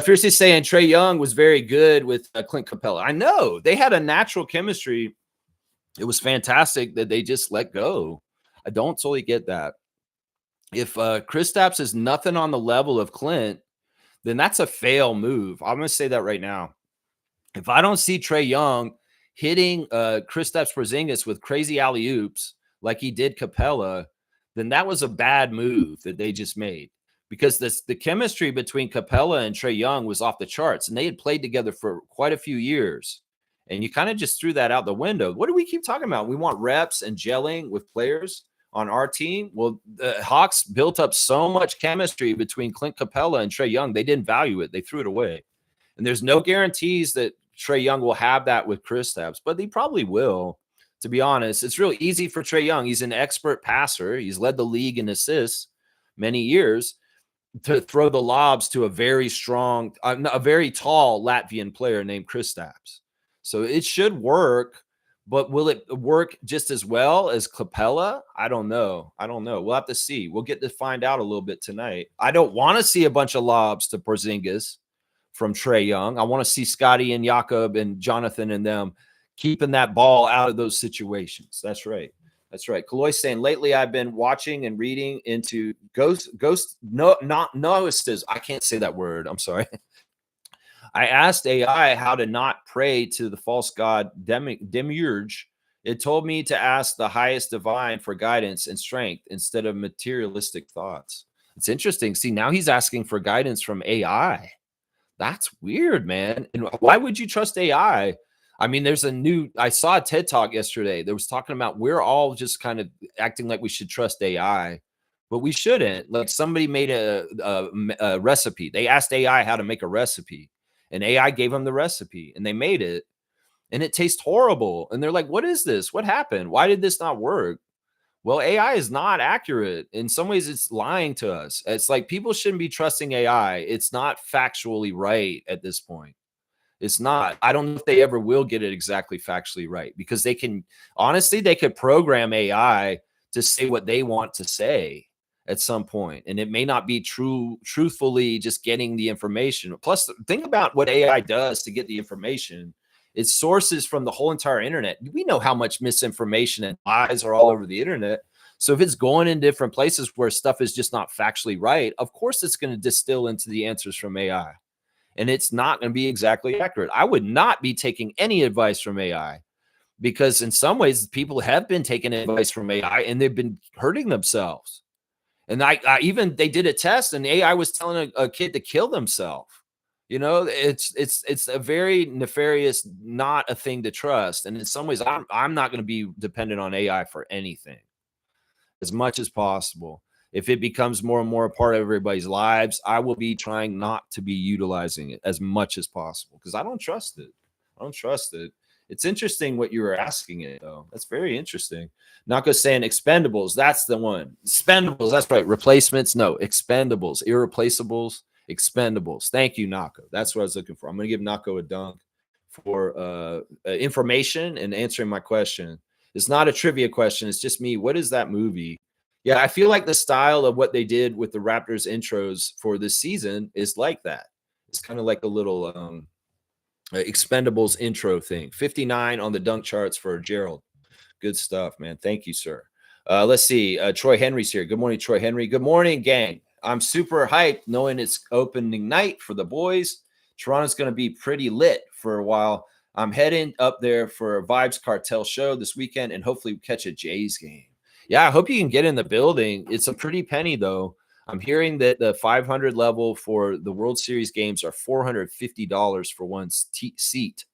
Fiercely saying Trae Young was very good with Clint Capella. I know they had a natural chemistry. It was fantastic that they just let go. I don't totally get that. If Kristaps is nothing on the level of Clint, then that's a fail move. I'm going to say that right now. If I don't see Trae Young hitting Kristaps Porzingis with crazy alley-oops like he did Capella, then that was a bad move that they just made, because the chemistry between Capella and Trae Young was off the charts, and they had played together for quite a few years. And you kind of just threw that out the window. What do we keep talking about? We want reps and gelling with players on our team. Well, the Hawks built up so much chemistry between Clint Capella and Trae Young. They didn't value it. They threw it away. And there's no guarantees that Trae Young will have that with Kristaps, but he probably will. To be honest, it's real easy for Trae Young. He's an expert passer. He's led the league in assists many years, to throw the lobs to a very strong, a very tall Latvian player named Kristaps. So it should work, but will it work just as well as Capella? I don't know. We'll have to see. We'll get to find out a little bit tonight. I don't want to see a bunch of lobs to Porzingis from Trae Young. I want to see Scotty and Jakob and Jonathan and them keeping that ball out of those situations. That's right. Kaloy saying, lately I've been watching and reading into Gnosticism. I can't say that word. I'm sorry. I asked AI how to not pray to the false god Demiurge. It told me to ask the highest divine for guidance and strength instead of materialistic thoughts. It's interesting. See, now he's asking for guidance from AI. That's weird, man. And why would you trust AI? I mean, I saw a TED Talk yesterday that was talking about we're all just kind of acting like we should trust AI, but we shouldn't. Like, somebody made a recipe. They asked AI how to make a recipe, and AI gave them the recipe, and they made it, and it tastes horrible. And they're like, what is this? What happened? Why did this not work? Well, AI is not accurate. In some ways, it's lying to us. It's like people shouldn't be trusting AI. It's not factually right at this point. It's not. I don't know if they ever will get it exactly factually right, because they could program AI to say what they want to say at some point, and it may not be truthfully just getting the information. Plus, think about what AI does to get the information. It's sources from the whole entire internet. We know how much misinformation and lies are all over the internet. So if it's going in different places where stuff is just not factually right, of course it's going to distill into the answers from AI. And it's not going to be exactly accurate. I would not be taking any advice from AI, because in some ways people have been taking advice from AI and they've been hurting themselves. And even they did a test and AI was telling a kid to kill themselves. You know, it's a very nefarious, not a thing to trust. And in some ways, I'm not going to be dependent on AI for anything as much as possible. If it becomes more and more a part of everybody's lives, I will be trying not to be utilizing it as much as possible, because I don't trust it. It's interesting what you were asking it, though. That's very interesting. Nako saying expendables. That's the one. Expendables. That's right. Replacements. No, expendables. Irreplaceables. Expendables. Thank you, Nako. That's what I was looking for. I'm going to give Nako a dunk for information and answering my question. It's not a trivia question. It's just me. What is that movie? Yeah, I feel like the style of what they did with the Raptors intros for this season is like that. It's kind of like a little Expendables intro thing. 59 on the dunk charts for Gerald. Good stuff, man. Thank you, sir. Let's see. Troy Henry's here. Good morning, Troy Henry. Good morning, gang. I'm super hyped knowing it's opening night for the boys. Toronto's going to be pretty lit for a while. I'm heading up there for a Vibes Cartel show this weekend and hopefully catch a Jays game. Yeah, I hope you can get in the building. It's a pretty penny, though. I'm hearing that the 500 level for the World Series games are $450 for one seat,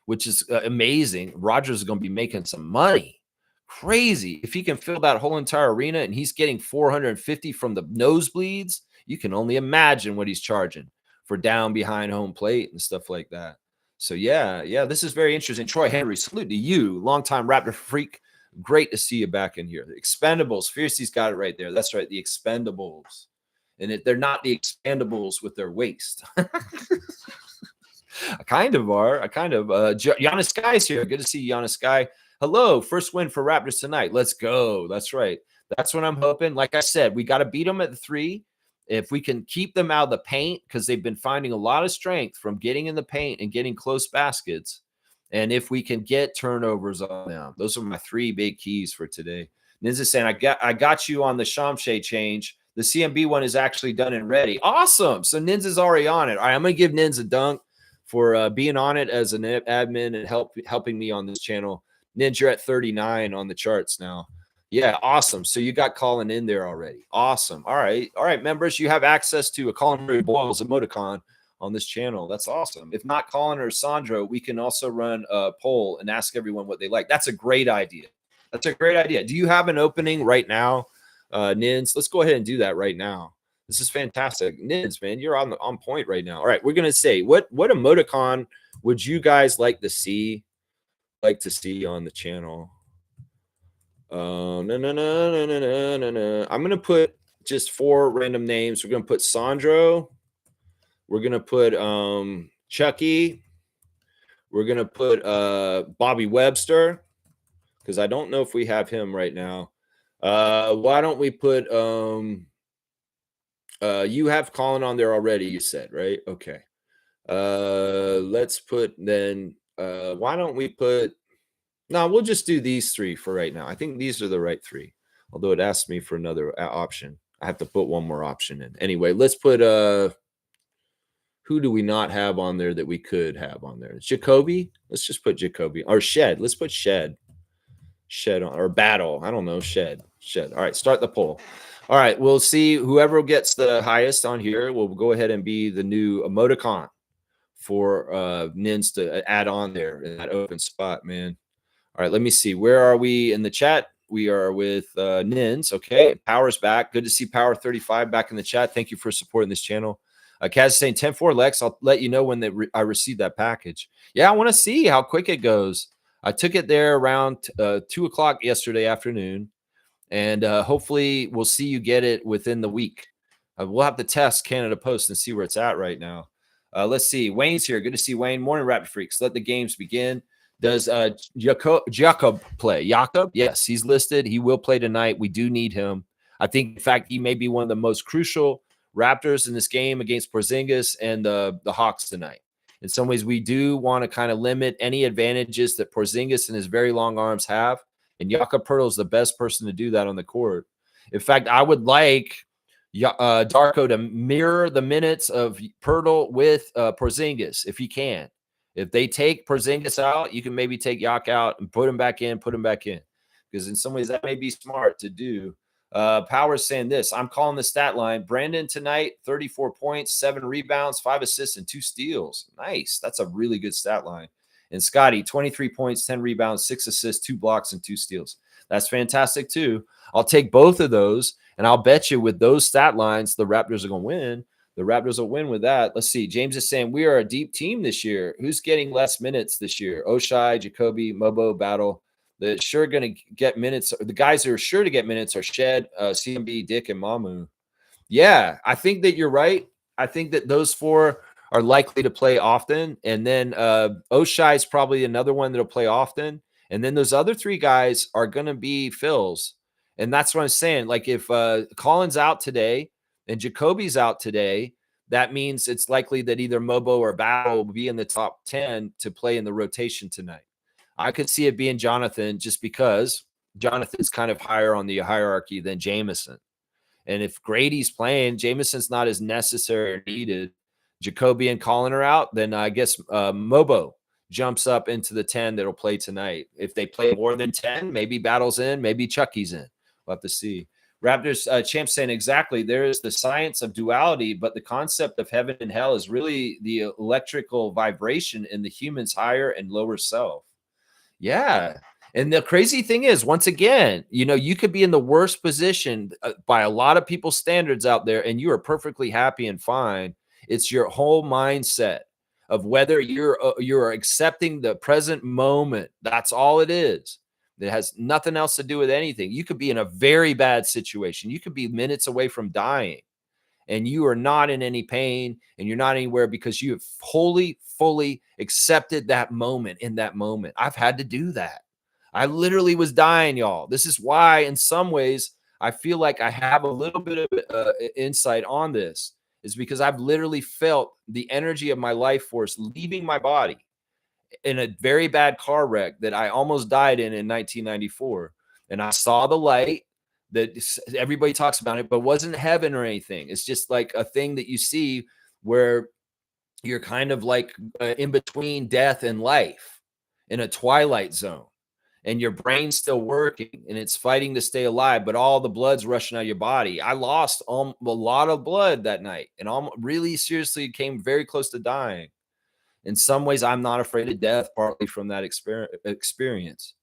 which is amazing. Rogers is going to be making some money. Crazy. If he can fill that whole entire arena and he's getting $450 from the nosebleeds, you can only imagine what he's charging for down behind home plate and stuff like that. So, yeah, this is very interesting. Troy Henry, salute to you, longtime Raptor freak. Great to see you back in here. The Expendables. Fiercey's got it right there. That's right. The Expendables. And they're not the Expendables with their waist. I kind of are. Giannis Sky's here. Good to see Giannis Sky. Hello. First win for Raptors tonight. Let's go. That's right. That's what I'm hoping. Like I said, we got to beat them at the 3. If we can keep them out of the paint, because they've been finding a lot of strength from getting in the paint and getting close baskets. And if we can get turnovers on them, those are my 3 big keys for today. Ninja saying, I got you on the Shamshay change. The CMB one is actually done and ready. Awesome. So Ninja's already on it. All right, I'm going to give Ninja a dunk for being on it as an admin and helping me on this channel. Ninja, you're at 39 on the charts now. Yeah, awesome. So you got Colin in there already. Awesome. All right, members, you have access to a Colin Murray Boyles emoticon on this channel. That's awesome. If not Colin or Sandro, we can also run a poll and ask everyone what they like. That's a great idea. That's a great idea. Do you have an opening right now, Nins? Let's go ahead and do that right now. This is fantastic. Nins, man, you're on point right now. All right, we're gonna say what emoticon would you guys like to see on the channel? No. I'm gonna put just 4 random names. We're gonna put Sandro. We're gonna put Chucky. We're gonna put Bobby Webster, because I don't know if we have him right now. Why don't we put you have Colin on there already, you said, right? Okay. Let's put then why don't we put no, we'll just do these 3 for right now. I think these are the right 3. Although it asked me for another option. I have to put one more option in. Anyway, let's put who do we not have on there that we could have on there? Jacoby. Let's just put Jacoby or Shed. Let's put Shed on or Battle. I don't know. Shed. All right, start the poll. All right, we'll see whoever gets the highest on here will go ahead and be the new emoticon for Nins to add on there in that open spot, man. All right, let me see. Where are we in the chat? We are with Nins. Okay, Power's back. Good to see Power 35 back in the chat. Thank you for supporting this channel. Kaz is saying 10-4, Lex. I'll let you know when I receive that package. Yeah, I want to see how quick it goes. I took it there around 2 o'clock yesterday afternoon, and hopefully we'll see you get it within the week. We'll have to test Canada Post and see where it's at right now. Let's see. Wayne's here. Good to see Wayne. Morning, Raptor Freaks. Let the games begin. Does Jacob play? Jakob? Yes, he's listed. He will play tonight. We do need him. I think, in fact, he may be one of the most crucial Raptors in this game against Porzingis and the Hawks tonight. In some ways, we do want to kind of limit any advantages that Porzingis and his very long arms have. And Jakob Poeltl is the best person to do that on the court. In fact, I would like Darko to mirror the minutes of Poeltl with Porzingis if he can. If they take Porzingis out, you can maybe take Yak out and put him back in. Because in some ways, that may be smart to do. Power's saying this. I'm calling the stat line. Brandon tonight, 34 points, 7 rebounds, 5 assists, and 2 steals. Nice. That's a really good stat line. And Scotty, 23 points, 10 rebounds, 6 assists, 2 blocks, and 2 steals. That's fantastic, too. I'll take both of those, and I'll bet you with those stat lines, the Raptors are going to win. The Raptors will win with that. Let's see. James is saying we are a deep team this year. Who's getting less minutes this year? Oshai, Jacoby, Mobo, Battle. The sure going to get minutes. The guys that are sure to get minutes are Shed, CMB, Dick, and Mamu. Yeah, I think that you're right. I think that those 4 are likely to play often. And then Oshai is probably another one that'll play often. And then those other 3 guys are going to be fills. And that's what I'm saying. Like if Colin's out today, and Jacoby's out today, that means it's likely that either Mobo or Battle will be in the top 10 to play in the rotation tonight. I could see it being Jonathan just because Jonathan's kind of higher on the hierarchy than Jameson. And if Grady's playing, Jameson's not as necessary or needed. Jacoby and Colin are out, then I guess Mobo jumps up into the 10 that'll play tonight. If they play more than 10, maybe Battle's in, maybe Chucky's in. We'll have to see. Raptors champ saying exactly. There is the science of duality, but the concept of heaven and hell is really the electrical vibration in the human's higher and lower self. Yeah. And the crazy thing is, once again, you could be in the worst position by a lot of people's standards out there, and you are perfectly happy and fine. It's your whole mindset of whether you're accepting the present moment. That's all it is. It has nothing else to do with anything. You could be in a very bad situation. You could be minutes away from dying, and you are not in any pain, and you're not anywhere because you have fully accepted that moment in that moment. I've had to do that. I literally was dying, y'all. This is why, in some ways, I feel like I have a little bit of insight on this is because I've literally felt the energy of my life force leaving my body in a very bad car wreck that I almost died in 1994. And I saw the light that everybody talks about it, but wasn't heaven or anything. It's just like a thing that you see where you're kind of like in between death and life in a twilight zone, and your brain's still working and it's fighting to stay alive, but all the blood's rushing out of your body. I lost a lot of blood that night and really seriously came very close to dying. In some ways, I'm not afraid of death, partly from that experience.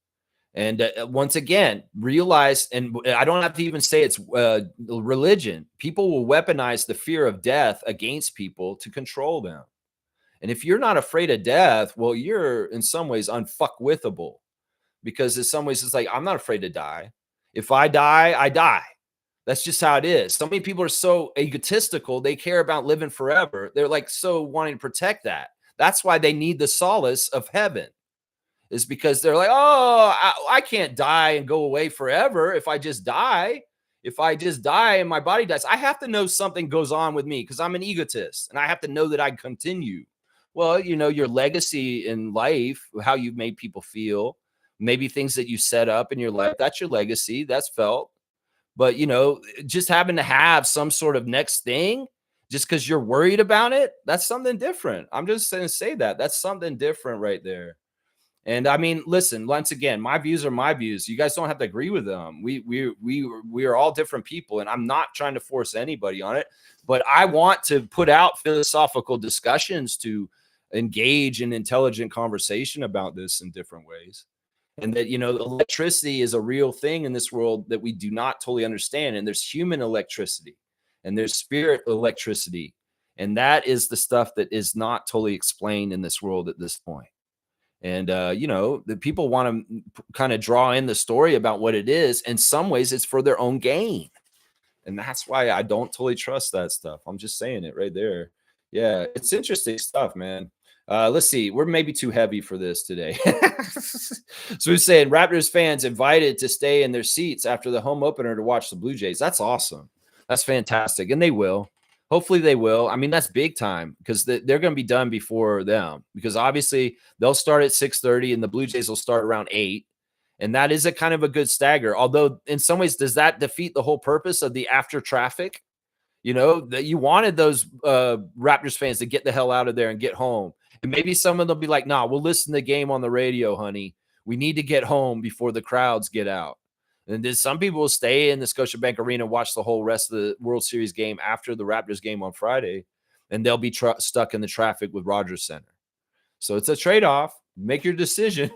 And once again, realize, and I don't have to even say it's religion. People will weaponize the fear of death against people to control them. And if you're not afraid of death, well, you're in some ways unfuckwithable, because in some ways it's like, I'm not afraid to die. If I die, I die. That's just how it is. So many people are so egotistical. They care about living forever. They're like so wanting to protect that. That's why they need the solace of heaven, is because they're like, oh, I can't die and go away forever. If I just die and my body dies, I have to know something goes on with me because I'm an egotist and I have to know that I continue. Well, your legacy in life, how you've made people feel, maybe things that you set up in your life, that's your legacy. That's felt. But, just having to have some sort of next thing just because you're worried about it, that's something different. I'm just going to say that. That's something different right there. And I mean, listen, once again, my views are my views. You guys don't have to agree with them. We are all different people, and I'm not trying to force anybody on it, but I want to put out philosophical discussions to engage in intelligent conversation about this in different ways. And that, electricity is a real thing in this world that we do not totally understand. And there's human electricity and there's spirit electricity. And that is the stuff that is not totally explained in this world at this point. And, the people want to kind of draw in the story about what it is. In some ways, it's for their own gain. And that's why I don't totally trust that stuff. I'm just saying it right there. Yeah, it's interesting stuff, man. Let's see. We're maybe too heavy for this today. So we're saying Raptors fans invited to stay in their seats after the home opener to watch the Blue Jays. That's awesome. That's fantastic. And they will. Hopefully they will. I mean, that's big time because they're going to be done before them, because obviously they'll start at 6:30 and the Blue Jays will start around 8. And that is a kind of a good stagger. Although in some ways, does that defeat the whole purpose of the after traffic? That you wanted those Raptors fans to get the hell out of there and get home. And maybe some of them be like, nah, we'll listen to the game on the radio, honey. We need to get home before the crowds get out. And then some people will stay in the Scotiabank Arena and watch the whole rest of the World Series game after the Raptors game on Friday. And they'll be stuck in the traffic with Rogers Center. So it's a trade-off. Make your decision.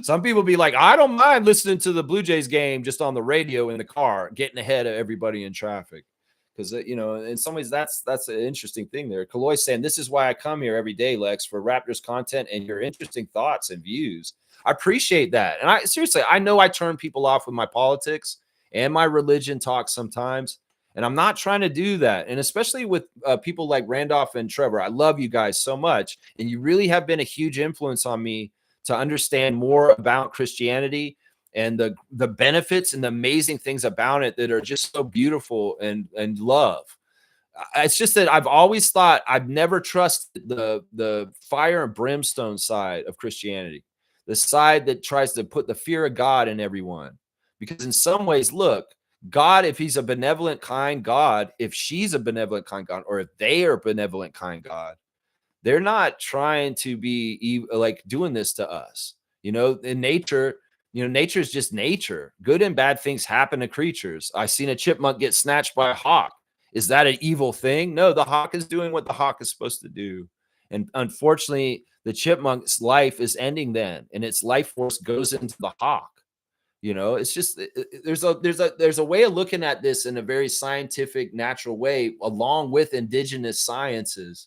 Some people be like, I don't mind listening to the Blue Jays game just on the radio in the car, getting ahead of everybody in traffic. Because, in some ways, that's an interesting thing there. Kaloy's saying, this is why I come here every day, Lex, for Raptors content and your interesting thoughts and views. I appreciate that. And I know I turn people off with my politics and my religion talk sometimes. And I'm not trying to do that. And especially with people like Randolph and Trevor, I love you guys so much. And you really have been a huge influence on me to understand more about Christianity and the benefits and the amazing things about it that are just so beautiful and love. It's just that I've always thought I've never trusted the fire and brimstone side of Christianity, the side that tries to put the fear of God in everyone. Because in some ways, look, God, if he's a benevolent, kind God, if she's a benevolent, kind God, or if they are a benevolent, kind God, they're not trying to be like doing this to us. In nature, nature is just nature. Good and bad things happen to creatures. I seen a chipmunk get snatched by a hawk. Is that an evil thing? No, the hawk is doing what the hawk is supposed to do. And unfortunately, the chipmunk's life is ending then, and its life force goes into the hawk. It's just there's a way of looking at this in a very scientific, natural way, along with indigenous sciences,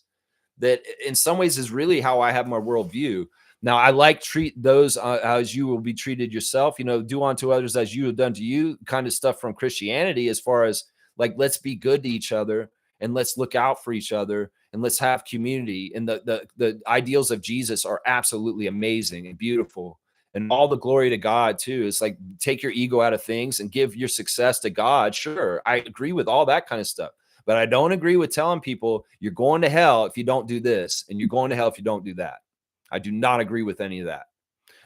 that in some ways is really how I have my worldview. Now, I like treat those as you will be treated yourself, do unto others as you have done to you, kind of stuff from Christianity, as far as like, let's be good to each other and let's look out for each other and let's have community. And the ideals of Jesus are absolutely amazing and beautiful. and all the glory to God too. It's like take your ego out of things and give your success to God. Sure, I agree with all that kind of stuff. But I don't agree with telling people you're going to hell if you don't do this and you're going to hell if you don't do that. I do not agree with any of that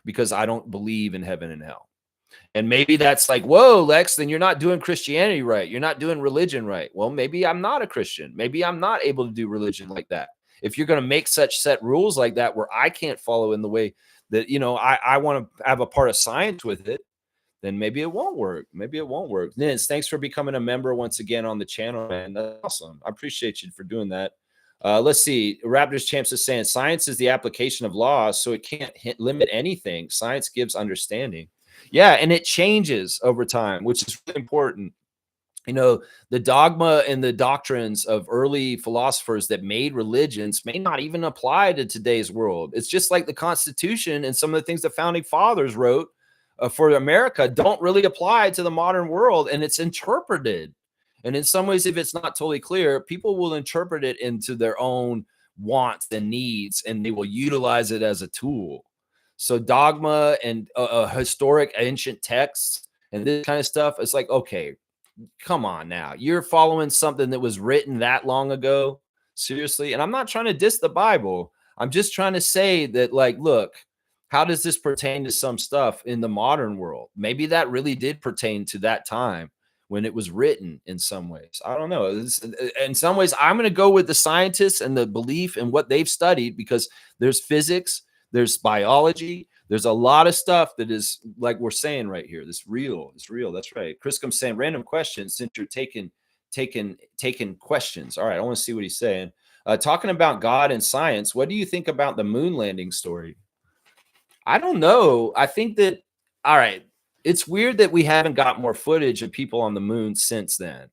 because I don't believe in heaven and hell. And maybe that's like, whoa, Lex, then you're not doing Christianity right. You're not doing religion right. Well, maybe I'm not a Christian. Maybe I'm not able to do religion like that. If you're going to make such set rules like that where I can't follow in the way that, I want to have a part of science with it, then maybe it won't work. Maybe it won't work. Nins, thanks for becoming a member once again on the channel, man. That's awesome. I appreciate you for doing that. Let's see. Raptors Champs is saying science is the application of laws, so it can't limit anything. Science gives understanding. Yeah, and it changes over time, which is really important. The dogma and the doctrines of early philosophers that made religions may not even apply to today's world. It's just like the Constitution and some of the things the founding fathers wrote for America don't really apply to the modern world, and it's interpreted. And in some ways, if it's not totally clear, people will interpret it into their own wants and needs, and they will utilize it as a tool. So dogma and historic ancient texts and this kind of stuff, it's like, okay, come on now. You're following something that was written that long ago. Seriously. And I'm not trying to diss the Bible. I'm just trying to say that, like, look, how does this pertain to some stuff in the modern world? Maybe that really did pertain to that time when it was written in some ways. I don't know. In some ways, I'm going to go with the scientists and the belief in what they've studied, because there's physics, there's biology, there's a lot of stuff that is, like we're saying right here, this real. It's real. That's right. Chris comes saying random questions since you're taking questions. All right, I want to see what he's saying. Talking about God and science, what do you think about the moon landing story? I don't know. I think that, all right, it's weird that we haven't got more footage of people on the moon since then.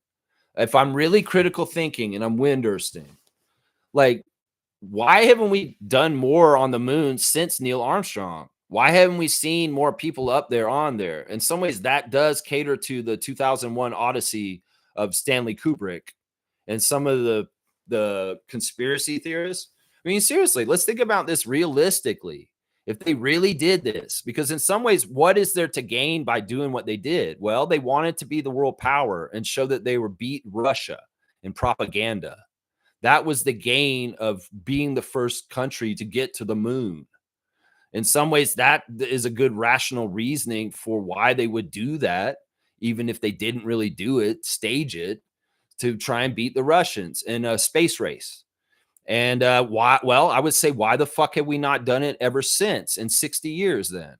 If I'm really critical thinking and I'm Windursting, like, why haven't we done more on the moon since Neil Armstrong? Why haven't we seen more people up there on there? In some ways, that does cater to the 2001 Odyssey of Stanley Kubrick and some of the conspiracy theorists. I mean, seriously, let's think about this realistically. If they really did this, because in some ways, what is there to gain by doing what they did? Well, they wanted to be the world power and show that they were beat Russia in propaganda. That was the gain of being the first country to get to the moon. In some ways, that is a good rational reasoning for why they would do that, even if they didn't really do it, stage it to try and beat the Russians in a space race. And why? Well, I would say, why the fuck have we not done it ever since in 60 years then?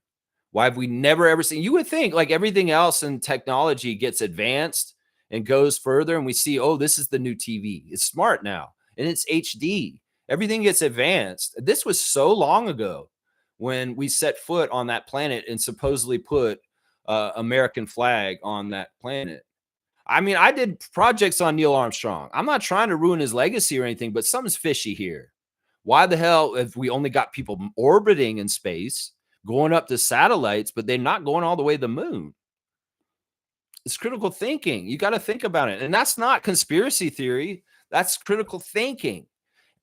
Why have we never ever seen? You would think like everything else in technology gets advanced and goes further, and we see, oh, this is the new TV. It's smart now, and it's HD. Everything gets advanced. This was so long ago when we set foot on that planet and supposedly put American flag on that planet. I mean, I did projects on Neil Armstrong. I'm not trying to ruin his legacy or anything, but something's fishy here. Why the hell have we only got people orbiting in space, going up to satellites, but they're not going all the way to the moon? It's critical thinking. You got to think about it. And that's not conspiracy theory. That's critical thinking.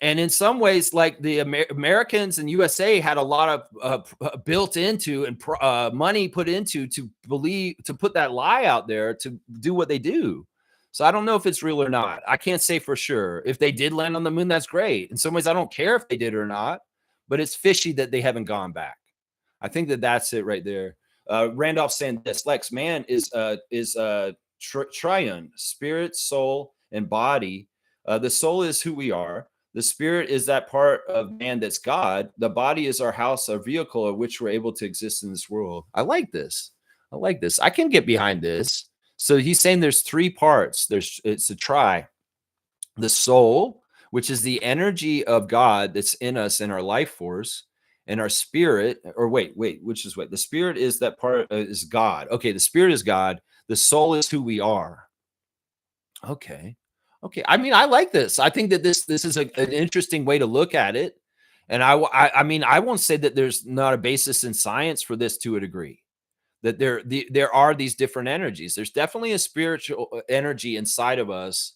And in some ways, like the Americans and USA had a lot of built into and money put into to put that lie out there to do what they do. So I don't know if it's real or not. I can't say for sure. If they did land on the moon, that's great. In some ways, I don't care if they did or not, but it's fishy that they haven't gone back. I think that that's it right there. Randolph saying this, Lex, man is triune, spirit, soul, and body. The soul is who we are. The spirit is that part of man that's God. The body is our house, our vehicle of which we're able to exist in this world. I like this. I like this. I can get behind this. So he's saying there's three parts. It's a tri. The soul, which is the energy of God that's in us in our life force, and our spirit, or wait, which is what? The spirit is that part is God. Okay, the spirit is God. The soul is who we are. Okay. I mean, I like this. I think that this is an interesting way to look at it. And I mean, I won't say that there's not a basis in science for this to a degree. That there are these different energies. There's definitely a spiritual energy inside of us,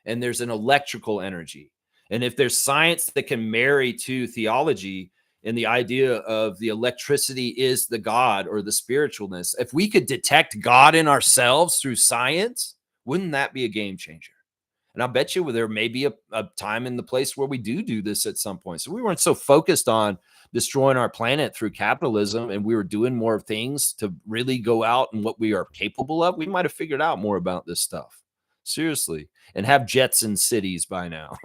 and there's an electrical energy. And if there's science that can marry to theology, and the idea of the electricity is the God or the spiritualness. If we could detect God in ourselves through science, wouldn't that be a game changer? And I'll bet you there may be a time in the place where we do this at some point. So we weren't so focused on destroying our planet through capitalism, and we were doing more things to really go out and what we are capable of. We might have figured out more about this stuff. Seriously. And have jets in cities by now.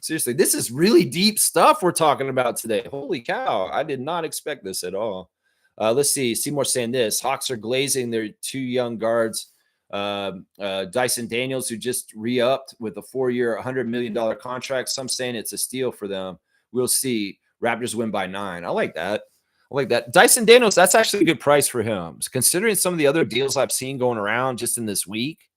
Seriously, this is really deep stuff we're talking about today. Holy cow. I did not expect this at all. Let's see. Seymour saying this. Hawks are glazing their two young guards. Dyson Daniels, who just re-upped with a 4-year, $100 million contract. Some saying it's a steal for them. We'll see. Raptors win by 9. I like that. I like that. Dyson Daniels, that's actually a good price for him. Considering some of the other deals I've seen going around just in this week,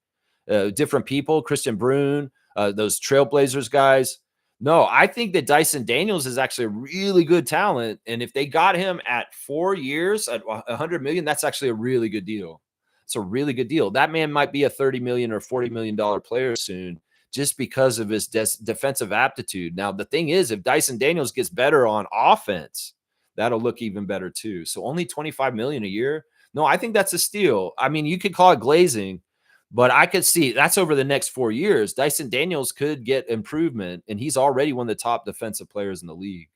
different people, Christian Brune, those Trailblazers guys. No, I think that Dyson Daniels is actually a really good talent. And if they got him at 4 years at $100 million, that's actually a really good deal. It's a really good deal. That man might be a $30 million or $40 million player soon just because of his defensive aptitude. Now, the thing is, if Dyson Daniels gets better on offense, that'll look even better too. So only $25 million a year. No, I think that's a steal. I mean, you could call it glazing, but I could see that's over the next 4 years. Dyson Daniels could get improvement, and he's already one of the top defensive players in the league.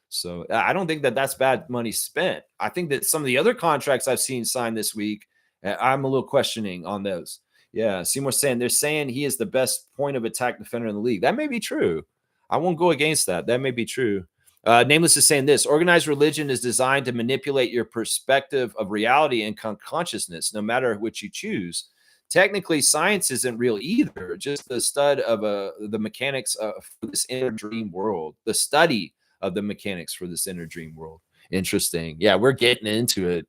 So I don't think that that's bad money spent. I think that some of the other contracts I've seen signed this week, I'm a little questioning on those. Yeah, Seymour saying they're saying he is the best point of attack defender in the league. That may be true. I won't go against that. That may be true. Nameless is saying this. Organized religion is designed to manipulate your perspective of reality and consciousness, no matter which you choose. Technically, science isn't real either. Just the stud of the mechanics for this inner dream world. The study of the mechanics for this inner dream world. Interesting. Yeah, we're getting into it.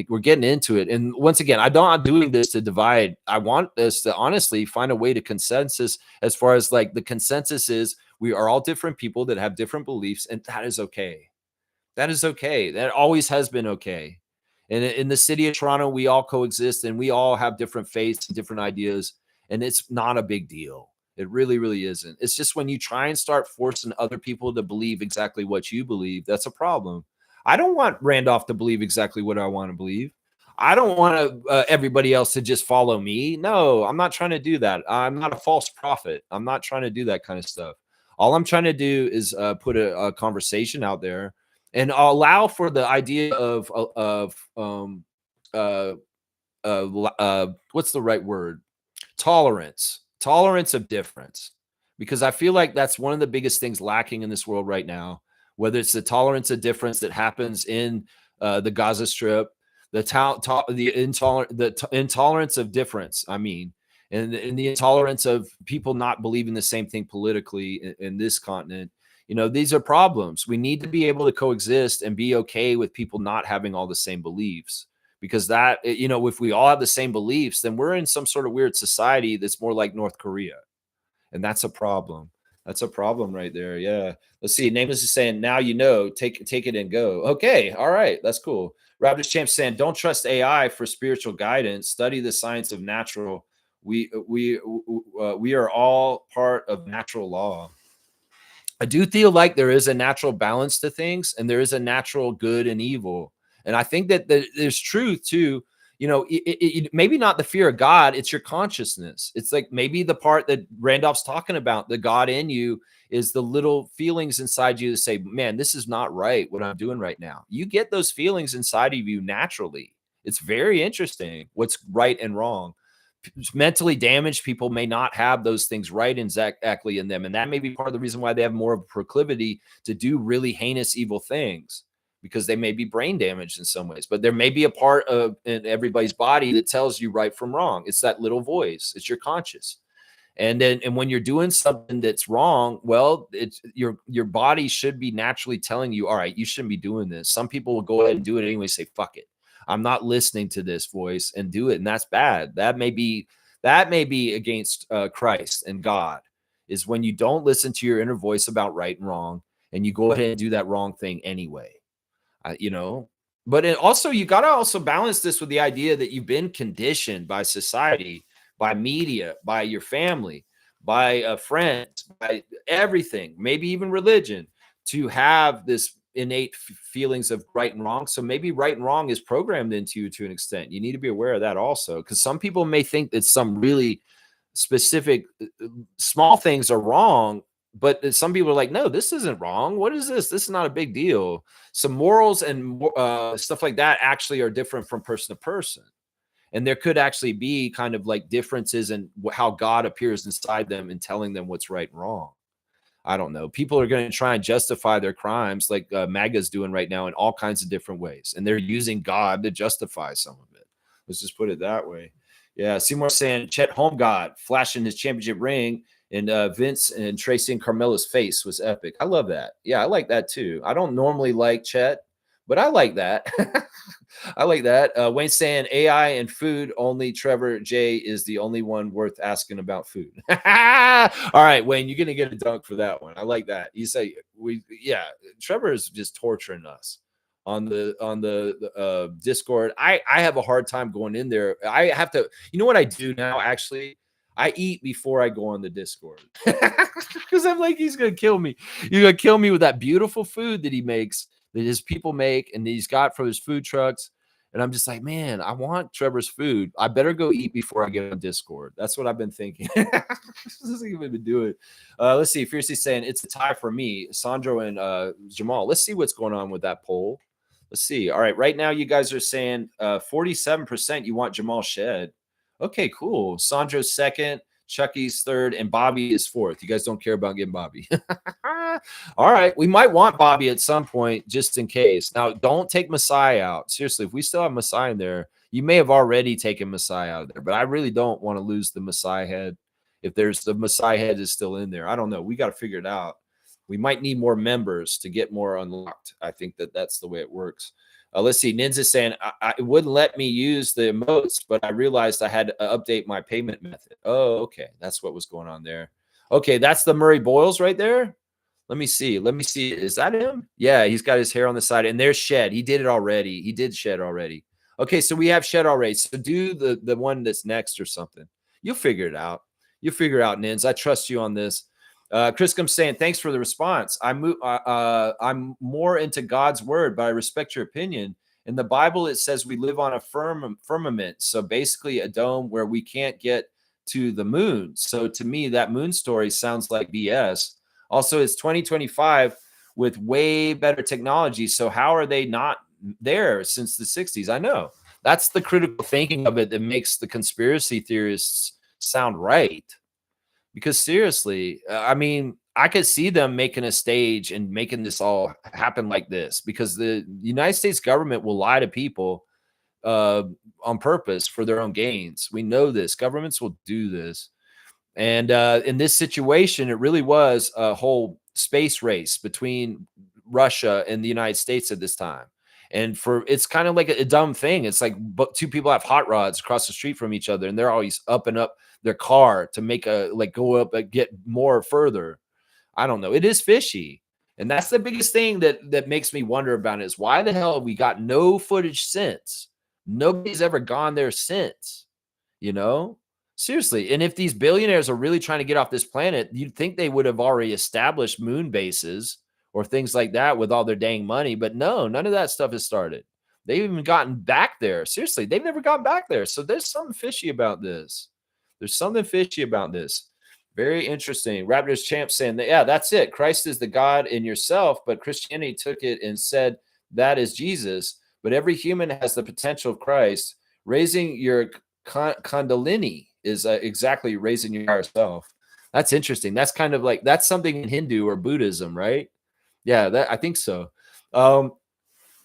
We're getting into it. And once again, I'm not doing this to divide. I want us to honestly find a way to consensus as far as like the consensus is we are all different people that have different beliefs, and that is okay. That is okay. That always has been okay. And in the city of Toronto, we all coexist and we all have different faiths and different ideas. And it's not a big deal. It really, really isn't. It's just when you try and start forcing other people to believe exactly what you believe, that's a problem. I don't want Randolph to believe exactly what I want to believe. I don't want everybody else to just follow me. No, I'm not trying to do that. I'm not a false prophet. I'm not trying to do that kind of stuff. All I'm trying to do is put a conversation out there and allow for the idea of what's the right word? Tolerance of difference, because I feel like that's one of the biggest things lacking in this world right now. Whether it's the tolerance of difference that happens in the Gaza Strip, the intolerance of difference. I mean, and the intolerance of people not believing the same thing politically in this continent. You know, these are problems. We need to be able to coexist and be okay with people not having all the same beliefs, because that, you know, if we all have the same beliefs, then we're in some sort of weird society that's more like North Korea. And that's a problem. That's a problem right there. Yeah. Let's see. Nameless is saying, now you know, take it and go. Okay. All right. That's cool. Raptors Champ saying, don't trust AI for spiritual guidance. Study the science of natural. We are all part of natural law. I do feel like there is a natural balance to things, and there is a natural good and evil. And I think that there's truth to, you know, maybe not the fear of God, it's your consciousness. It's like maybe the part that Randolph's talking about, the God in you, is the little feelings inside you that say, man, this is not right what I'm doing right now. You get those feelings inside of you naturally. It's very interesting what's right and wrong. Mentally damaged people may not have those things right exactly in them. And that may be part of the reason why they have more of a proclivity to do really heinous, evil things, because they may be brain damaged in some ways. But there may be a part of in everybody's body that tells you right from wrong. It's that little voice. It's your conscious. And when you're doing something that's wrong, well, it's your body should be naturally telling you, all right, you shouldn't be doing this. Some people will go ahead and do it anyway, say, fuck it. I'm not listening to this voice, and do it. And that's bad. That may be against Christ and God, is when you don't listen to your inner voice about right and wrong, and you go ahead and do that wrong thing anyway. You know, but also you got to also balance this with the idea that you've been conditioned by society, by media, by your family, by friends, by everything, maybe even religion, to have this innate feelings of right and wrong. So maybe right and wrong is programmed into you to an extent. You need to be aware of that also, because some people may think that some really specific small things are wrong, but some people are like, no, this isn't wrong. What is this? This is not a big deal. So morals and stuff like that actually are different from person to person. And there could actually be kind of like differences in how God appears inside them and telling them what's right and wrong. I don't know. People are going to try and justify their crimes like MAGA's doing right now in all kinds of different ways. And they're using God to justify some of it. Let's just put it that way. Yeah. Seymour saying Chet Home God flashing his championship ring and Vince and Tracy and Carmella's face was epic. I love that. Yeah, I like that too. I don't normally like Chet, but I like that. I like that. Wayne saying AI and food only. Trevor J is the only one worth asking about food. All right, Wayne, you're gonna get a dunk for that one. I like that. You say yeah. Trevor is just torturing us on the Discord. I have a hard time going in there. I have to. You know what I do now? Actually, I eat before I go on the Discord because I'm like, he's gonna kill me. He's gonna kill me with that beautiful food that he makes, that his people make, and he's got for his food trucks. And I'm just like, man, I want Trevor's food. I better go eat before I get on Discord. That's what I've been thinking. Doesn't even do it. Let's see. Fiercely saying it's a tie for me, Sandro and Jamal. Let's see what's going on with that poll. Let's see. All right. Right now, you guys are saying 47% you want Jamal Shed. Okay, cool. Sandro's second, Chucky's third, and Bobby is fourth. You guys don't care about getting Bobby. All right. We might want Bobby at some point just in case. Now, don't take Messiah out. Seriously, if we still have Messiah in there, you may have already taken Messiah out of there, but I really don't want to lose the Messiah head. If there's the Messiah head is still in there, I don't know. We got to figure it out. We might need more members to get more unlocked. I think that's the way it works. Let's see. Ninja saying, it wouldn't let me use the emotes, but I realized I had to update my payment method. Oh, okay. That's what was going on there. Okay, that's the Murray Boyles right there. Let me see. Let me see. Is that him? Yeah, he's got his hair on the side. And there's Shed. He did it already. He did Shed already. Okay, so we have Shed already. So do the one that's next or something. You'll figure it out. You'll figure it out, Nins. I trust you on this. Chris comes saying, thanks for the response. I'm more into God's word, but I respect your opinion. In the Bible, it says we live on a firmament. So basically a dome where we can't get to the moon. So to me, that moon story sounds like BS. Also, it's 2025 with way better technology. So how are they not there since the 60s? I know. That's the critical thinking of it that makes the conspiracy theorists sound right. Because seriously, I mean, I could see them making a stage and making this all happen like this, because the United States government will lie to people on purpose for their own gains. We know this. Governments will do this. And in this situation, it really was a whole space race between Russia and the United States at this time. And it's kind of like a dumb thing. It's like two people have hot rods across the street from each other, and they're always up and up their car to make go up and get more further. I don't know. It is fishy. And that's the biggest thing that makes me wonder about it, is why the hell we got no footage since? Nobody's ever gone there since, seriously. And if these billionaires are really trying to get off this planet, you'd think they would have already established moon bases or things like that with all their dang money. But no, none of that stuff has started. They've even gotten back there. Seriously, they've never gotten back there. So there's something fishy about this. There's something fishy about this. Very interesting. Raptors champ saying that, yeah, that's it. Christ is the God in yourself, but Christianity took it and said that is Jesus. But every human has the potential of Christ. Raising your kundalini is exactly raising your higher self. That's interesting. That's kind of like, that's something in Hindu or Buddhism, right? Yeah, I think so.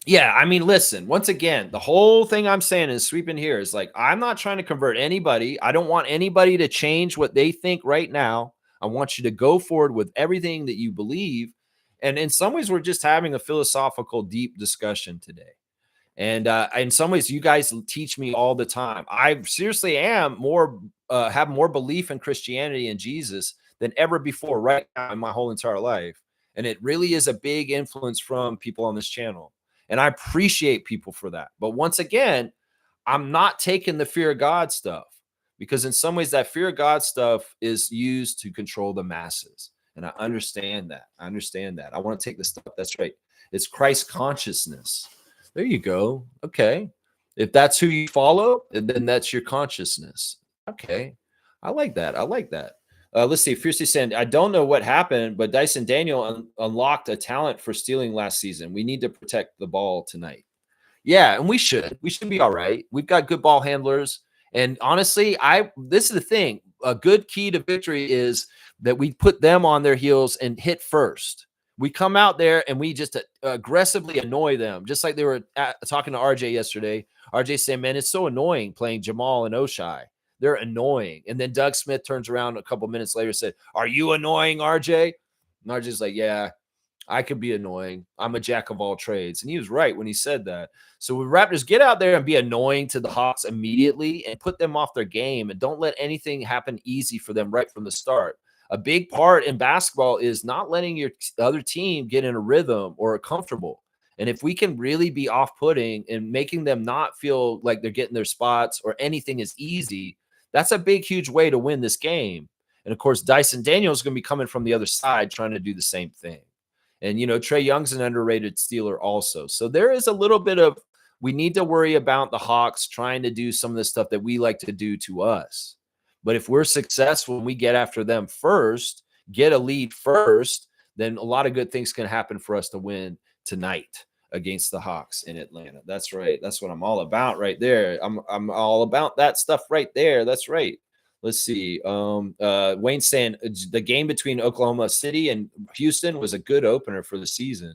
Yeah, I mean, listen, once again, the whole thing I'm saying is sweeping here is like, I'm not trying to convert anybody. I don't want anybody to change what they think right now. I want you to go forward with everything that you believe. And in some ways, we're just having a philosophical, deep discussion today. And in some ways, you guys teach me all the time. I seriously have more belief in Christianity and Jesus than ever before right now in my whole entire life. And it really is a big influence from people on this channel. And I appreciate people for that. But once again, I'm not taking the fear of God stuff, because in some ways that fear of God stuff is used to control the masses. And I understand that. I want to take this stuff. That's right. It's Christ consciousness. There you go. Okay. If that's who you follow, then that's your consciousness. Okay. I like that. I like that. Let's see. Fiercely saying, I don't know what happened, but Dyson Daniel unlocked a talent for stealing last season. We need to protect the ball tonight. Yeah, and we should. We should be all right. We've got good ball handlers. And honestly, this is the thing. A good key to victory is that we put them on their heels and hit first. We come out there and we just aggressively annoy them, just like they were talking to RJ yesterday. RJ saying, man, it's so annoying playing Jamal and Oshai. They're annoying. And then Doug Smith turns around a couple minutes later and said, are you annoying, RJ? And RJ's like, yeah, I could be annoying. I'm a jack of all trades. And he was right when he said that. So when Raptors get out there and be annoying to the Hawks immediately and put them off their game and don't let anything happen easy for them right from the start. A big part in basketball is not letting your other team get in a rhythm or comfortable. And if we can really be off-putting and making them not feel like they're getting their spots or anything is easy, that's a big, huge way to win this game. And of course, Dyson Daniels is going to be coming from the other side trying to do the same thing. And, you know, Trae Young's an underrated stealer also. So there is a little bit of, we need to worry about the Hawks trying to do some of the stuff that we like to do to us. But if we're successful and we get after them first, get a lead first, then a lot of good things can happen for us to win tonight against the Hawks in Atlanta. That's right. That's what I'm all about right there. I'm all about that stuff right there. That's right. Let's see. Wayne saying the game between Oklahoma City and Houston was a good opener for the season.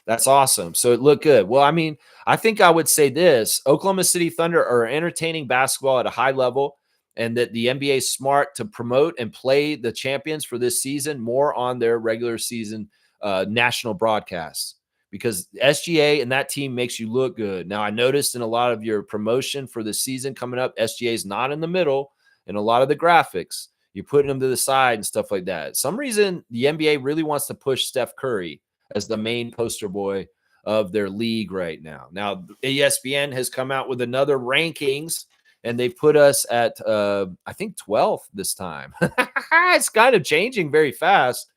That's awesome. So it looked good. Well, I mean, I think I would say this. Oklahoma City Thunder are entertaining basketball at a high level, and that the NBA is smart to promote and play the champions for this season more on their regular season national broadcasts, because SGA and that team makes you look good. Now, I noticed in a lot of your promotion for the season coming up, SGA is not in the middle. And a lot of the graphics, you're putting them to the side and stuff like that. Some reason the NBA really wants to push Steph Curry as the main poster boy of their league right now. Now, ESPN has come out with another rankings, and they put us at, I think, 12th this time. It's kind of changing very fast.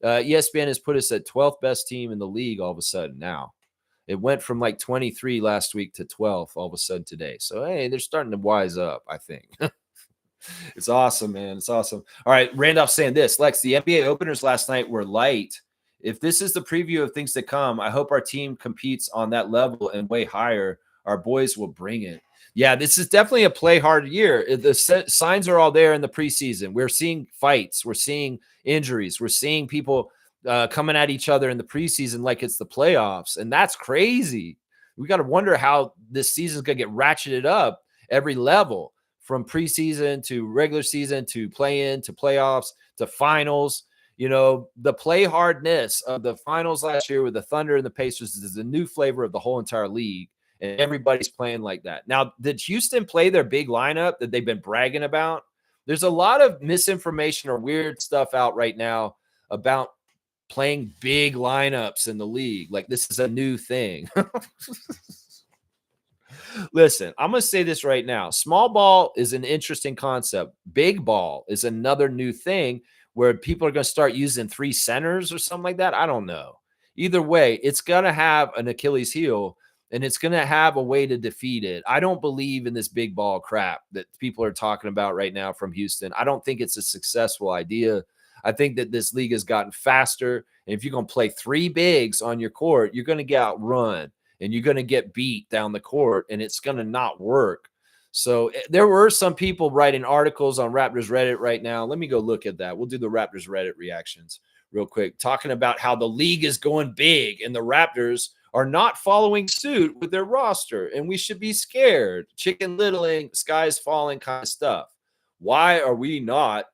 ESPN has put us at 12th best team in the league all of a sudden now. It went from like 23 last week to 12th all of a sudden today. So, hey, they're starting to wise up, I think. It's awesome, man. It's awesome. All right. Randolph saying this, Lex, the NBA openers last night were light. If this is the preview of things to come, I hope our team competes on that level and way higher. Our boys will bring it. Yeah, this is definitely a play hard year. The signs are all there in the preseason. We're seeing fights. We're seeing injuries. We're seeing people coming at each other in the preseason like it's the playoffs. And that's crazy. We got to wonder how this season is going to get ratcheted up every level, from preseason to regular season to play-in to playoffs to finals. You know, the play hardness of the finals last year with the Thunder and the Pacers is a new flavor of the whole entire league, and everybody's playing like that. Now, did Houston play their big lineup that they've been bragging about? There's a lot of misinformation or weird stuff out right now about playing big lineups in the league. Like, this is a new thing. Listen, I'm going to say this right now. Small ball is an interesting concept. Big ball is another new thing where people are going to start using 3 centers or something like that. I don't know. Either way, it's going to have an Achilles heel, and it's going to have a way to defeat it. I don't believe in this big ball crap that people are talking about right now from Houston. I don't think it's a successful idea. I think that this league has gotten faster. And if you're going to play 3 bigs on your court, you're going to get outrun. And you're going to get beat down the court, and it's going to not work. So there were some people writing articles on Raptors Reddit right now. Let me go look at that. We'll do the Raptors Reddit reactions real quick, talking about how the league is going big and the Raptors are not following suit with their roster, and we should be scared. Chicken littling, sky's falling kind of stuff. Why are we not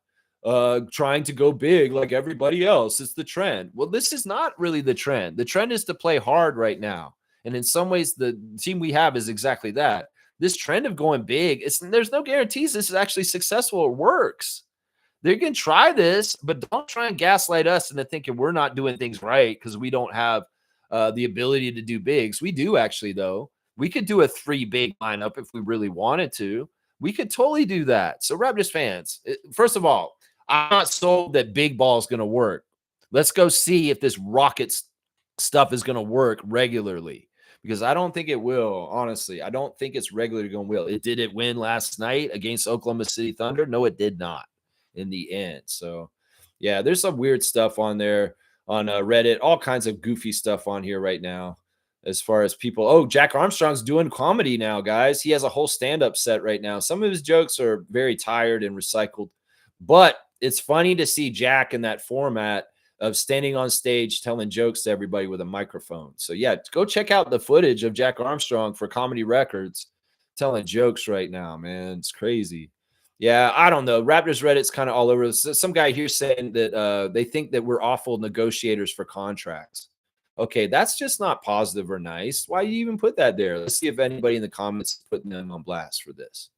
trying to go big like everybody else? It's the trend. Well, this is not really the trend. The trend is to play hard right now. And in some ways, the team we have is exactly that. This trend of going big, there's no guarantees this is actually successful or works. They can try this, but don't try and gaslight us into thinking we're not doing things right because we don't have the ability to do bigs. We do actually, though. We could do a 3 big lineup if we really wanted to. We could totally do that. So, Raptors fans, first of all, I'm not sold that big ball is going to work. Let's go see if this rockets stuff is going to work regularly, because I don't think it will. Honestly, I don't think it's regularly going to will. Did it win last night against Oklahoma City Thunder? No, it did not in the end. So, yeah, there's some weird stuff on there on Reddit, all kinds of goofy stuff on here right now. As far as people, oh, Jack Armstrong's doing comedy now, guys. He has a whole stand-up set right now. Some of his jokes are very tired and recycled, but it's funny to see Jack in that format of standing on stage telling jokes to everybody with a microphone. So yeah, go check out the footage of Jack Armstrong for Comedy Records telling jokes right now, man. It's crazy. Yeah, I don't know. Raptors Reddit's kind of all over. Some guy here saying that they think that we're awful negotiators for contracts. Okay, that's just not positive or nice. Why do you even put that there? Let's see if anybody in the comments is putting them on blast for this.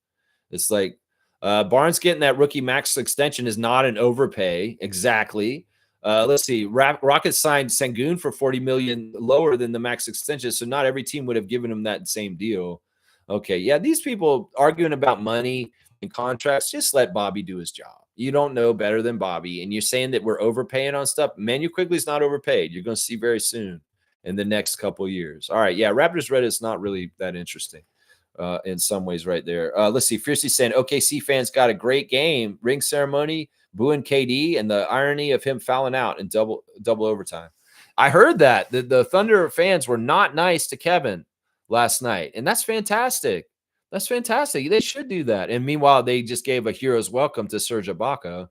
It's like Barnes getting that rookie max extension is not an overpay. Exactly. Let's see. Rockets signed Sengun for $40 million lower than the max extension, so not every team would have given him that same deal. Okay, yeah, these people arguing about money and contracts, just let Bobby do his job. You don't know better than Bobby, and you're saying that we're overpaying on stuff. Manu Quigley's not overpaid. You're going to see very soon in the next couple of years. All right, yeah, Raptors Reddit's not really that interesting. In some ways right there. Let's see. Fiercely saying OKC fans got a great game. Ring ceremony, booing KD, and the irony of him fouling out in double overtime. I heard that. The Thunder fans were not nice to Kevin last night, and that's fantastic. That's fantastic. They should do that. And meanwhile, they just gave a hero's welcome to Serge Ibaka.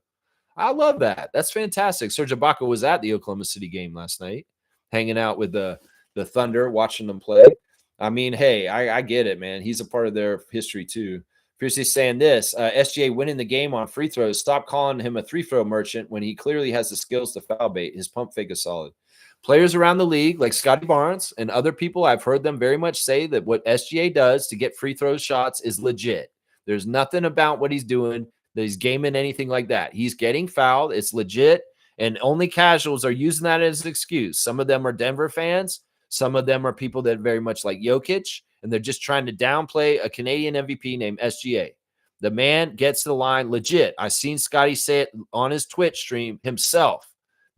I love that. That's fantastic. Serge Ibaka was at the Oklahoma City game last night, hanging out with the Thunder, watching them play. I mean, hey, I get it, man. He's a part of their history too. Fiercely saying this, SGA winning the game on free throws. Stop calling him a three-throw merchant when he clearly has the skills to foul bait. His pump fake is solid. Players around the league, like Scotty Barnes and other people, I've heard them very much say that what SGA does to get free throw shots is legit. There's nothing about what he's doing that he's gaming anything like that. He's getting fouled. It's legit, and only casuals are using that as an excuse. Some of them are Denver fans. Some of them are people that very much like Jokic, and they're just trying to downplay a Canadian MVP named SGA. The man gets to the line legit. I've seen Scotty say it on his Twitch stream himself.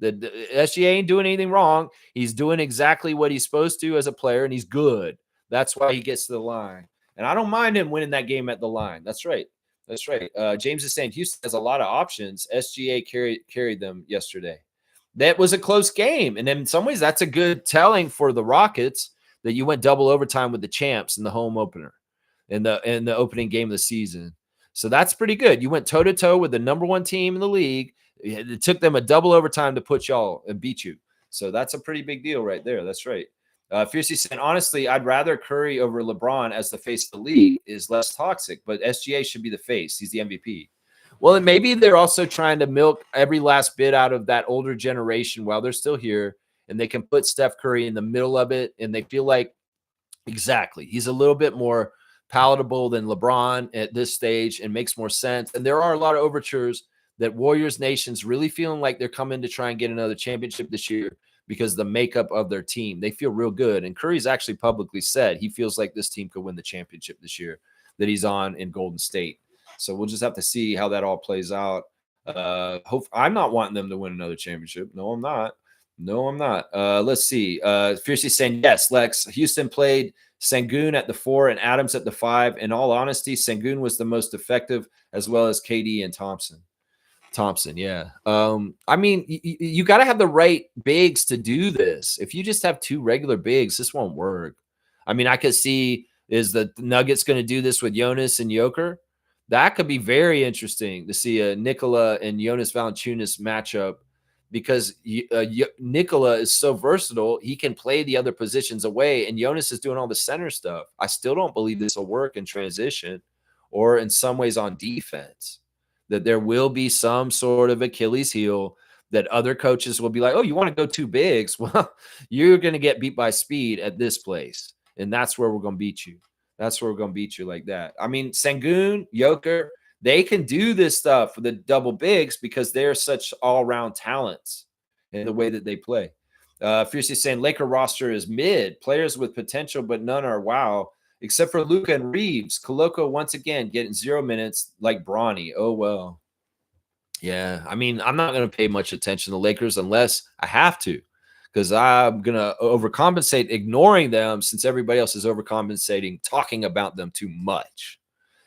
The SGA ain't doing anything wrong. He's doing exactly what he's supposed to as a player, and he's good. That's why he gets to the line. And I don't mind him winning that game at the line. That's right. That's right. James is saying Houston has a lot of options. SGA carried them yesterday. That was a close game. And in some ways, that's a good telling for the Rockets that you went double overtime with the champs in the home opener in the opening game of the season. So that's pretty good. You went toe-to-toe with the number one team in the league. It took them a double overtime to put y'all and beat you. So that's a pretty big deal right there. That's right. Fiercely saying, honestly, I'd rather Curry over LeBron as the face of the league is less toxic, but SGA should be the face. He's the MVP. Well, and maybe they're also trying to milk every last bit out of that older generation while they're still here, and they can put Steph Curry in the middle of it, and they feel like, exactly, he's a little bit more palatable than LeBron at this stage and makes more sense. And there are a lot of overtures that Warriors Nation's really feeling like they're coming to try and get another championship this year because the makeup of their team. They feel real good. And Curry's actually publicly said he feels like this team could win the championship this year that he's on in Golden State. So we'll just have to see how that all plays out. I'm not wanting them to win another championship. No, I'm not. No, I'm not. Let's see. Fiercely saying, yes, Lex. Houston played Sengun at the 4 and Adams at the 5. In all honesty, Sengun was the most effective, as well as KD and Thompson. Yeah. I mean, you got to have the right bigs to do this. If you just have two regular bigs, this won't work. I mean, I could see, is the Nuggets going to do this with Jonas and Joker? That could be very interesting to see a Nikola and Jonas Valanciunas matchup, because Nikola is so versatile. He can play the other positions away, and Jonas is doing all the center stuff. I still don't believe this will work in transition or in some ways on defense, that there will be some sort of Achilles heel that other coaches will be like, oh, you want to go two bigs? Well, you're going to get beat by speed at this place, and that's where we're going to beat you. That's where we're going to beat you like that. I mean, Sengun, Joker, they can do this stuff with the double bigs because they're such all-around talents in the way that they play. Fiercely saying Laker roster is mid. Players with potential, but none are wow, except for Luka and Reeves. Koloko once again getting 0 minutes like Bronny. Oh, well. Yeah, I mean, I'm not going to pay much attention to the Lakers unless I have to, because I'm going to overcompensate ignoring them since everybody else is overcompensating, talking about them too much.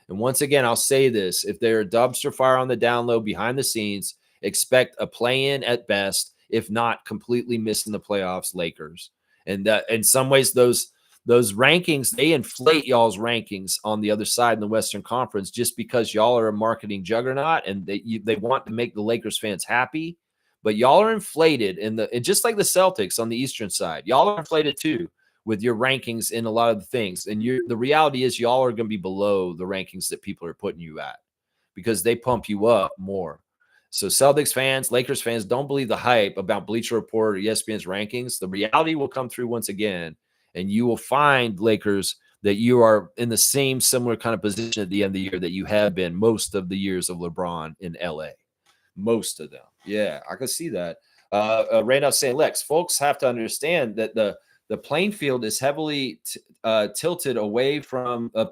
And once again, I'll say this: if they're a dumpster fire on the down low behind the scenes, expect a play-in at best, if not completely missing the playoffs, Lakers. And in some ways, those rankings, they inflate y'all's rankings on the other side in the Western Conference just because y'all are a marketing juggernaut and they want to make the Lakers fans happy. But y'all are inflated and just like the Celtics on the Eastern side, y'all are inflated too with your rankings in a lot of the things. And the reality is y'all are going to be below the rankings that people are putting you at because they pump you up more. So Celtics fans, Lakers fans, don't believe the hype about Bleacher Report or ESPN's rankings. The reality will come through once again, and you will find, Lakers, that you are in the same similar kind of position at the end of the year that you have been most of the years of LeBron in LA. Most of them. Yeah, I can see that. Randolph saying, Lex, folks have to understand that the playing field is heavily tilted away from the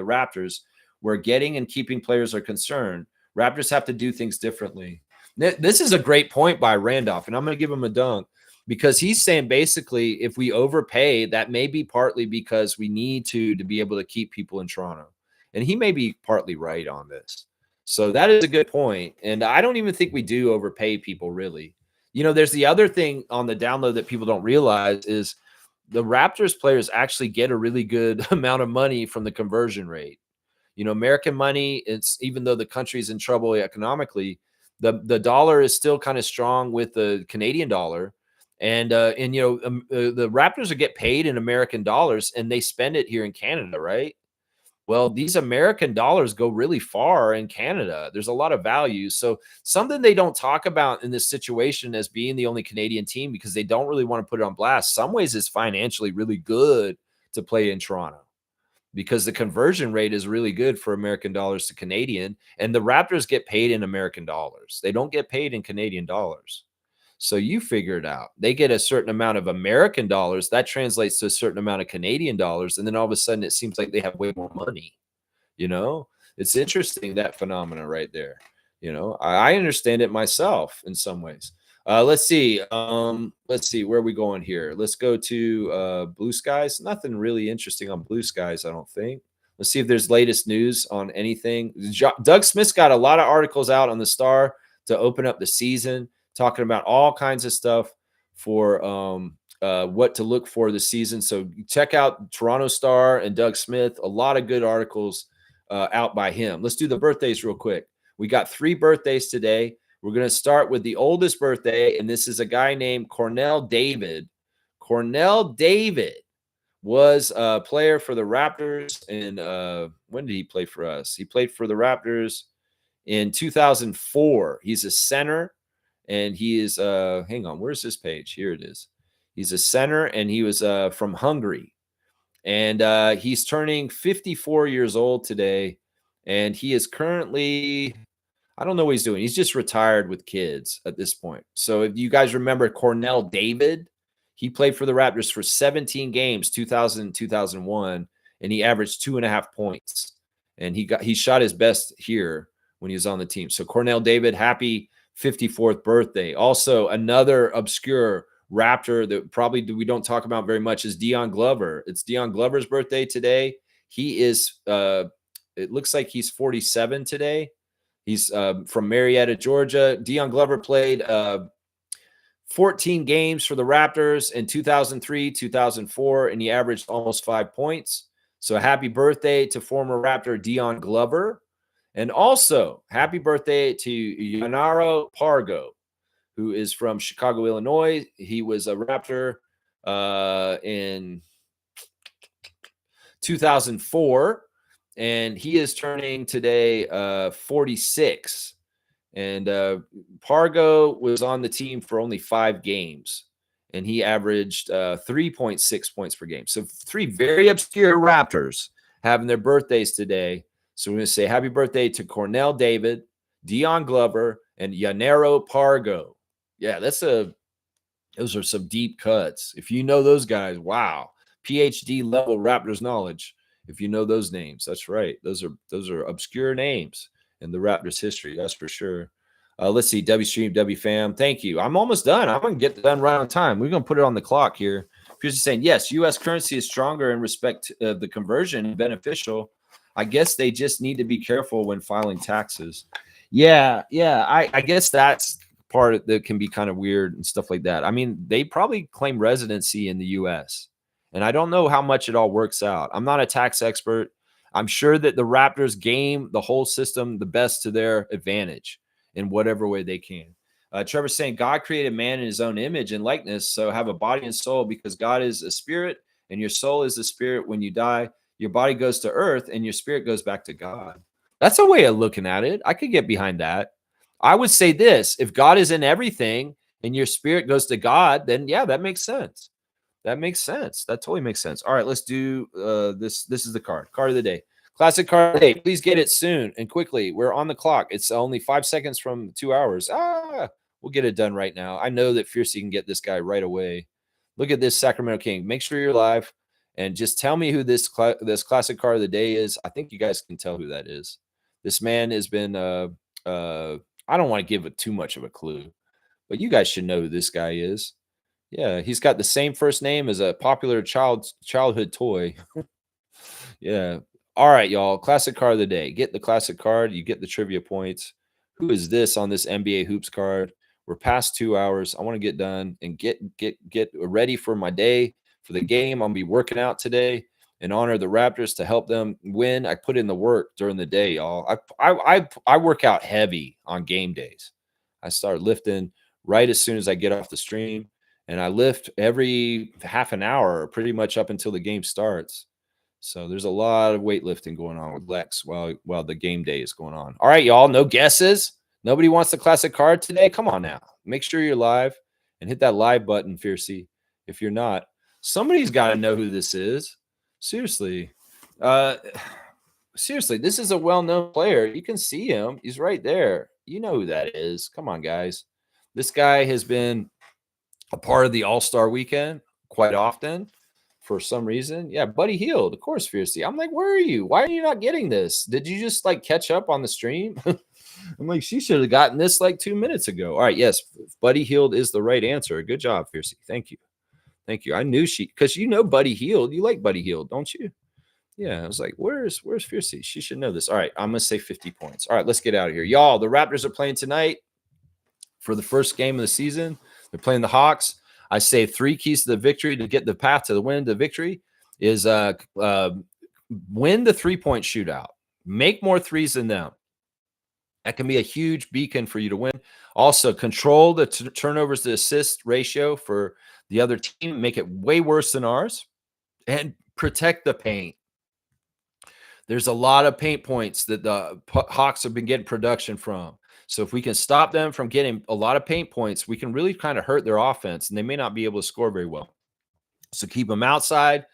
Raptors, where getting and keeping players are concerned. Raptors have to do things differently. This is a great point by Randolph, and I'm going to give him a dunk because he's saying basically if we overpay, that may be partly because we need to be able to keep people in Toronto. And he may be partly right on this. So that is a good point. And I don't even think we do overpay people, really. There's the other thing on the download that people don't realize is the Raptors players actually get a really good amount of money from the conversion rate. American money, it's even though the country's in trouble economically, the dollar is still kind of strong with the Canadian dollar. And the Raptors will get paid in American dollars and they spend it here in Canada, right? Well, these American dollars go really far in Canada. There's a lot of value. So something they don't talk about in this situation as being the only Canadian team because they don't really want to put it on blast. Some ways it's financially really good to play in Toronto because the conversion rate is really good for American dollars to Canadian, and the Raptors get paid in American dollars. They don't get paid in Canadian dollars. So you figure it out. They get a certain amount of American dollars. That translates to a certain amount of Canadian dollars. And then all of a sudden it seems like they have way more money. It's interesting, that phenomena right there. I understand it myself in some ways. Let's see. Where are we going here? Let's go to Blue Skies. Nothing really interesting on Blue Skies, I don't think. Let's see if there's latest news on anything. Doug Smith's got a lot of articles out on the Star to open up the season, talking about all kinds of stuff for what to look for this season. So check out Toronto Star and Doug Smith. A lot of good articles out by him. Let's do the birthdays real quick. We got 3 birthdays today. We're going to start with the oldest birthday, and this is a guy named Cornell David. Cornell David was a player for the Raptors. And when did he play for us? He played for the Raptors in 2004. He's a center. And he is, hang on, where's this page? Here it is. He's a center, and he was from Hungary. And he's turning 54 years old today. And he is currently, I don't know what he's doing. He's just retired with kids at this point. So if you guys remember Cornell David, he played for the Raptors for 17 games, 2000, 2001, and he averaged 2.5 points. And he shot his best here when he was on the team. So Cornell David, happy 54th birthday. Also, another obscure Raptor that probably we don't talk about very much is Dion Glover. It's Dion Glover's birthday today. He is, it looks like he's 47 today. He's from Marietta, Georgia. Dion Glover played 14 games for the Raptors in 2003, 2004, and he averaged almost 5 points. So happy birthday to former Raptor Dion Glover. And also, happy birthday to Yanaro Pargo, who is from Chicago, Illinois. He was a Raptor in 2004, and he is turning today 46. And Pargo was on the team for only 5 games, and he averaged 3.6 points per game. So 3 very obscure Raptors having their birthdays today. So we're going to say happy birthday to Cornell David, Dion Glover, and Yanero Pargo. Yeah, those are some deep cuts. If you know those guys, wow. PhD level Raptors knowledge. If you know those names, that's right. Those are obscure names in the Raptors history, that's for sure. Let's see. W stream, W fam. Thank you. I'm almost done. I'm going to get done right on time. We're going to put it on the clock here. Pierce is saying, yes, U.S. currency is stronger in respect of the conversion and beneficial. I guess they just need to be careful when filing taxes. Yeah. I guess that's part that can be kind of weird and stuff like that. I mean, they probably claim residency in the U.S., and I don't know how much it all works out. I'm not a tax expert. I'm sure that the Raptors game the whole system the best to their advantage in whatever way they can. Trevor's saying God created man in his own image and likeness, so have a body and soul because God is a spirit and your soul is the spirit. When you die, your body goes to earth and your spirit goes back to God. That's a way of looking at it. I could get behind that. I would say this: if God is in everything and your spirit goes to God, then yeah, that makes sense. That makes sense. That totally makes sense. All right, let's do this. This is the card of the day. Classic card of the day. Please get it soon and quickly. We're on the clock. It's only 5 seconds from 2 hours. We'll get it done right now. I know that Fiercey can get this guy right away. Look at this Sacramento King. Make sure you're live and just tell me who this classic card of the day is. I think you guys can tell who that is. This man has been I don't want to give it too much of a clue, but you guys should know who this guy is. Yeah, he's got the same first name as a popular childhood toy. Yeah. All right, y'all. Classic card of the day. Get the classic card. You get the trivia points. Who is this on this NBA Hoops card? We're past 2 hours. I want to get done and get ready for my day, for the game. I'm going to be working out today and honor the Raptors to help them win. I put in the work during the day, y'all. I work out heavy on game days. I start lifting right as soon as I get off the stream. And I lift every half an hour, pretty much up until the game starts. So there's a lot of weightlifting going on with Lex while the game day is going on. All right, y'all, no guesses? Nobody wants the classic card today? Come on now. Make sure you're live and hit that live button, Fiercey. If you're not, somebody's got to know who this is. Seriously. Seriously, this is a well-known player. You can see him. He's right there. You know who that is. Come on, guys. This guy has been a part of the All-Star weekend quite often for some reason. Yeah, Buddy Hield, of course, Fiercey. I'm like, where are you? Why are you not getting this? Did you just like catch up on the stream? I'm like, she should have gotten this like 2 minutes ago. All right, yes, Buddy Hield is the right answer. Good job, Fiercey. Thank you. Thank you. I knew because you know Buddy Hield. You like Buddy Hield, don't you? Yeah, I was like, where's Fiercey? She should know this. All right, I'm going to say 50 points. All right, let's get out of here. Y'all, the Raptors are playing tonight for the first game of the season. They're playing the Hawks. I say 3 keys to the victory to get the path to the win to victory is win the 3-point shootout. Make more threes than them. That can be a huge beacon for you to win. Also, control the turnovers to assist ratio for the other team. Make it way worse than ours. And protect the paint. There's a lot of paint points that the Hawks have been getting production from. So if we can stop them from getting a lot of paint points, we can really kind of hurt their offense, and they may not be able to score very well. So keep them outside,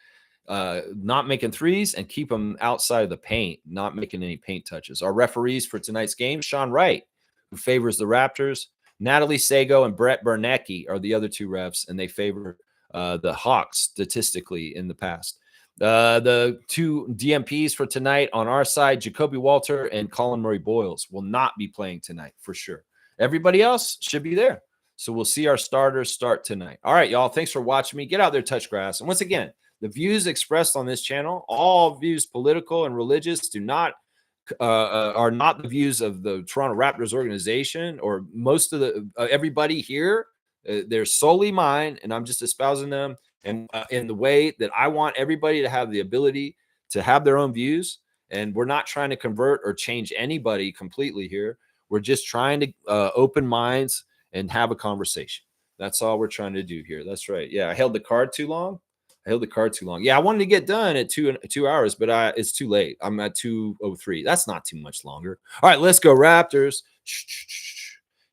not making threes, and keep them outside of the paint, not making any paint touches. Our referees for tonight's game, Sean Wright, who favors the Raptors. Natalie Sago and Brett Bernecki are the other 2 refs, and they favor the Hawks statistically in the past. The 2 DMPs for tonight on our side, Jacoby Walter and Colin Murray Boyles, will not be playing tonight for sure. Everybody else should be there. So we'll see our starters start tonight. All right, y'all. Thanks for watching me. Get out there, touch grass. And once again, the views expressed on this channel, all views political and religious, are not the views of the Toronto Raptors organization or most of the everybody here. They're solely mine, and I'm just espousing them and in the way that I want everybody to have the ability to have their own views. And we're not trying to convert or change anybody completely here. We're just trying to open minds and have a conversation. That's all we're trying to do here. That's right. Yeah, I held the card too long. Yeah, I wanted to get done at 2 hours, but it's too late. I'm at 2:03. That's not too much longer. All right, let's go Raptors.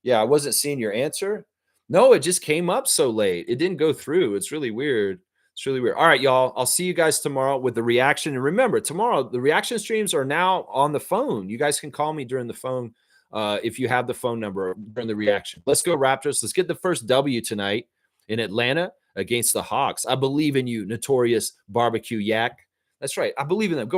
Yeah, I wasn't seeing your answer. No, it just came up so late. It didn't go through. It's really weird. All right, y'all. I'll see you guys tomorrow with the reaction. And remember, tomorrow, the reaction streams are now on the phone. You guys can call me during the phone if you have the phone number during the reaction. Let's go, Raptors. Let's get the first W tonight in Atlanta against the Hawks. I believe in you, Notorious BBQ Yak. That's right. I believe in them. Go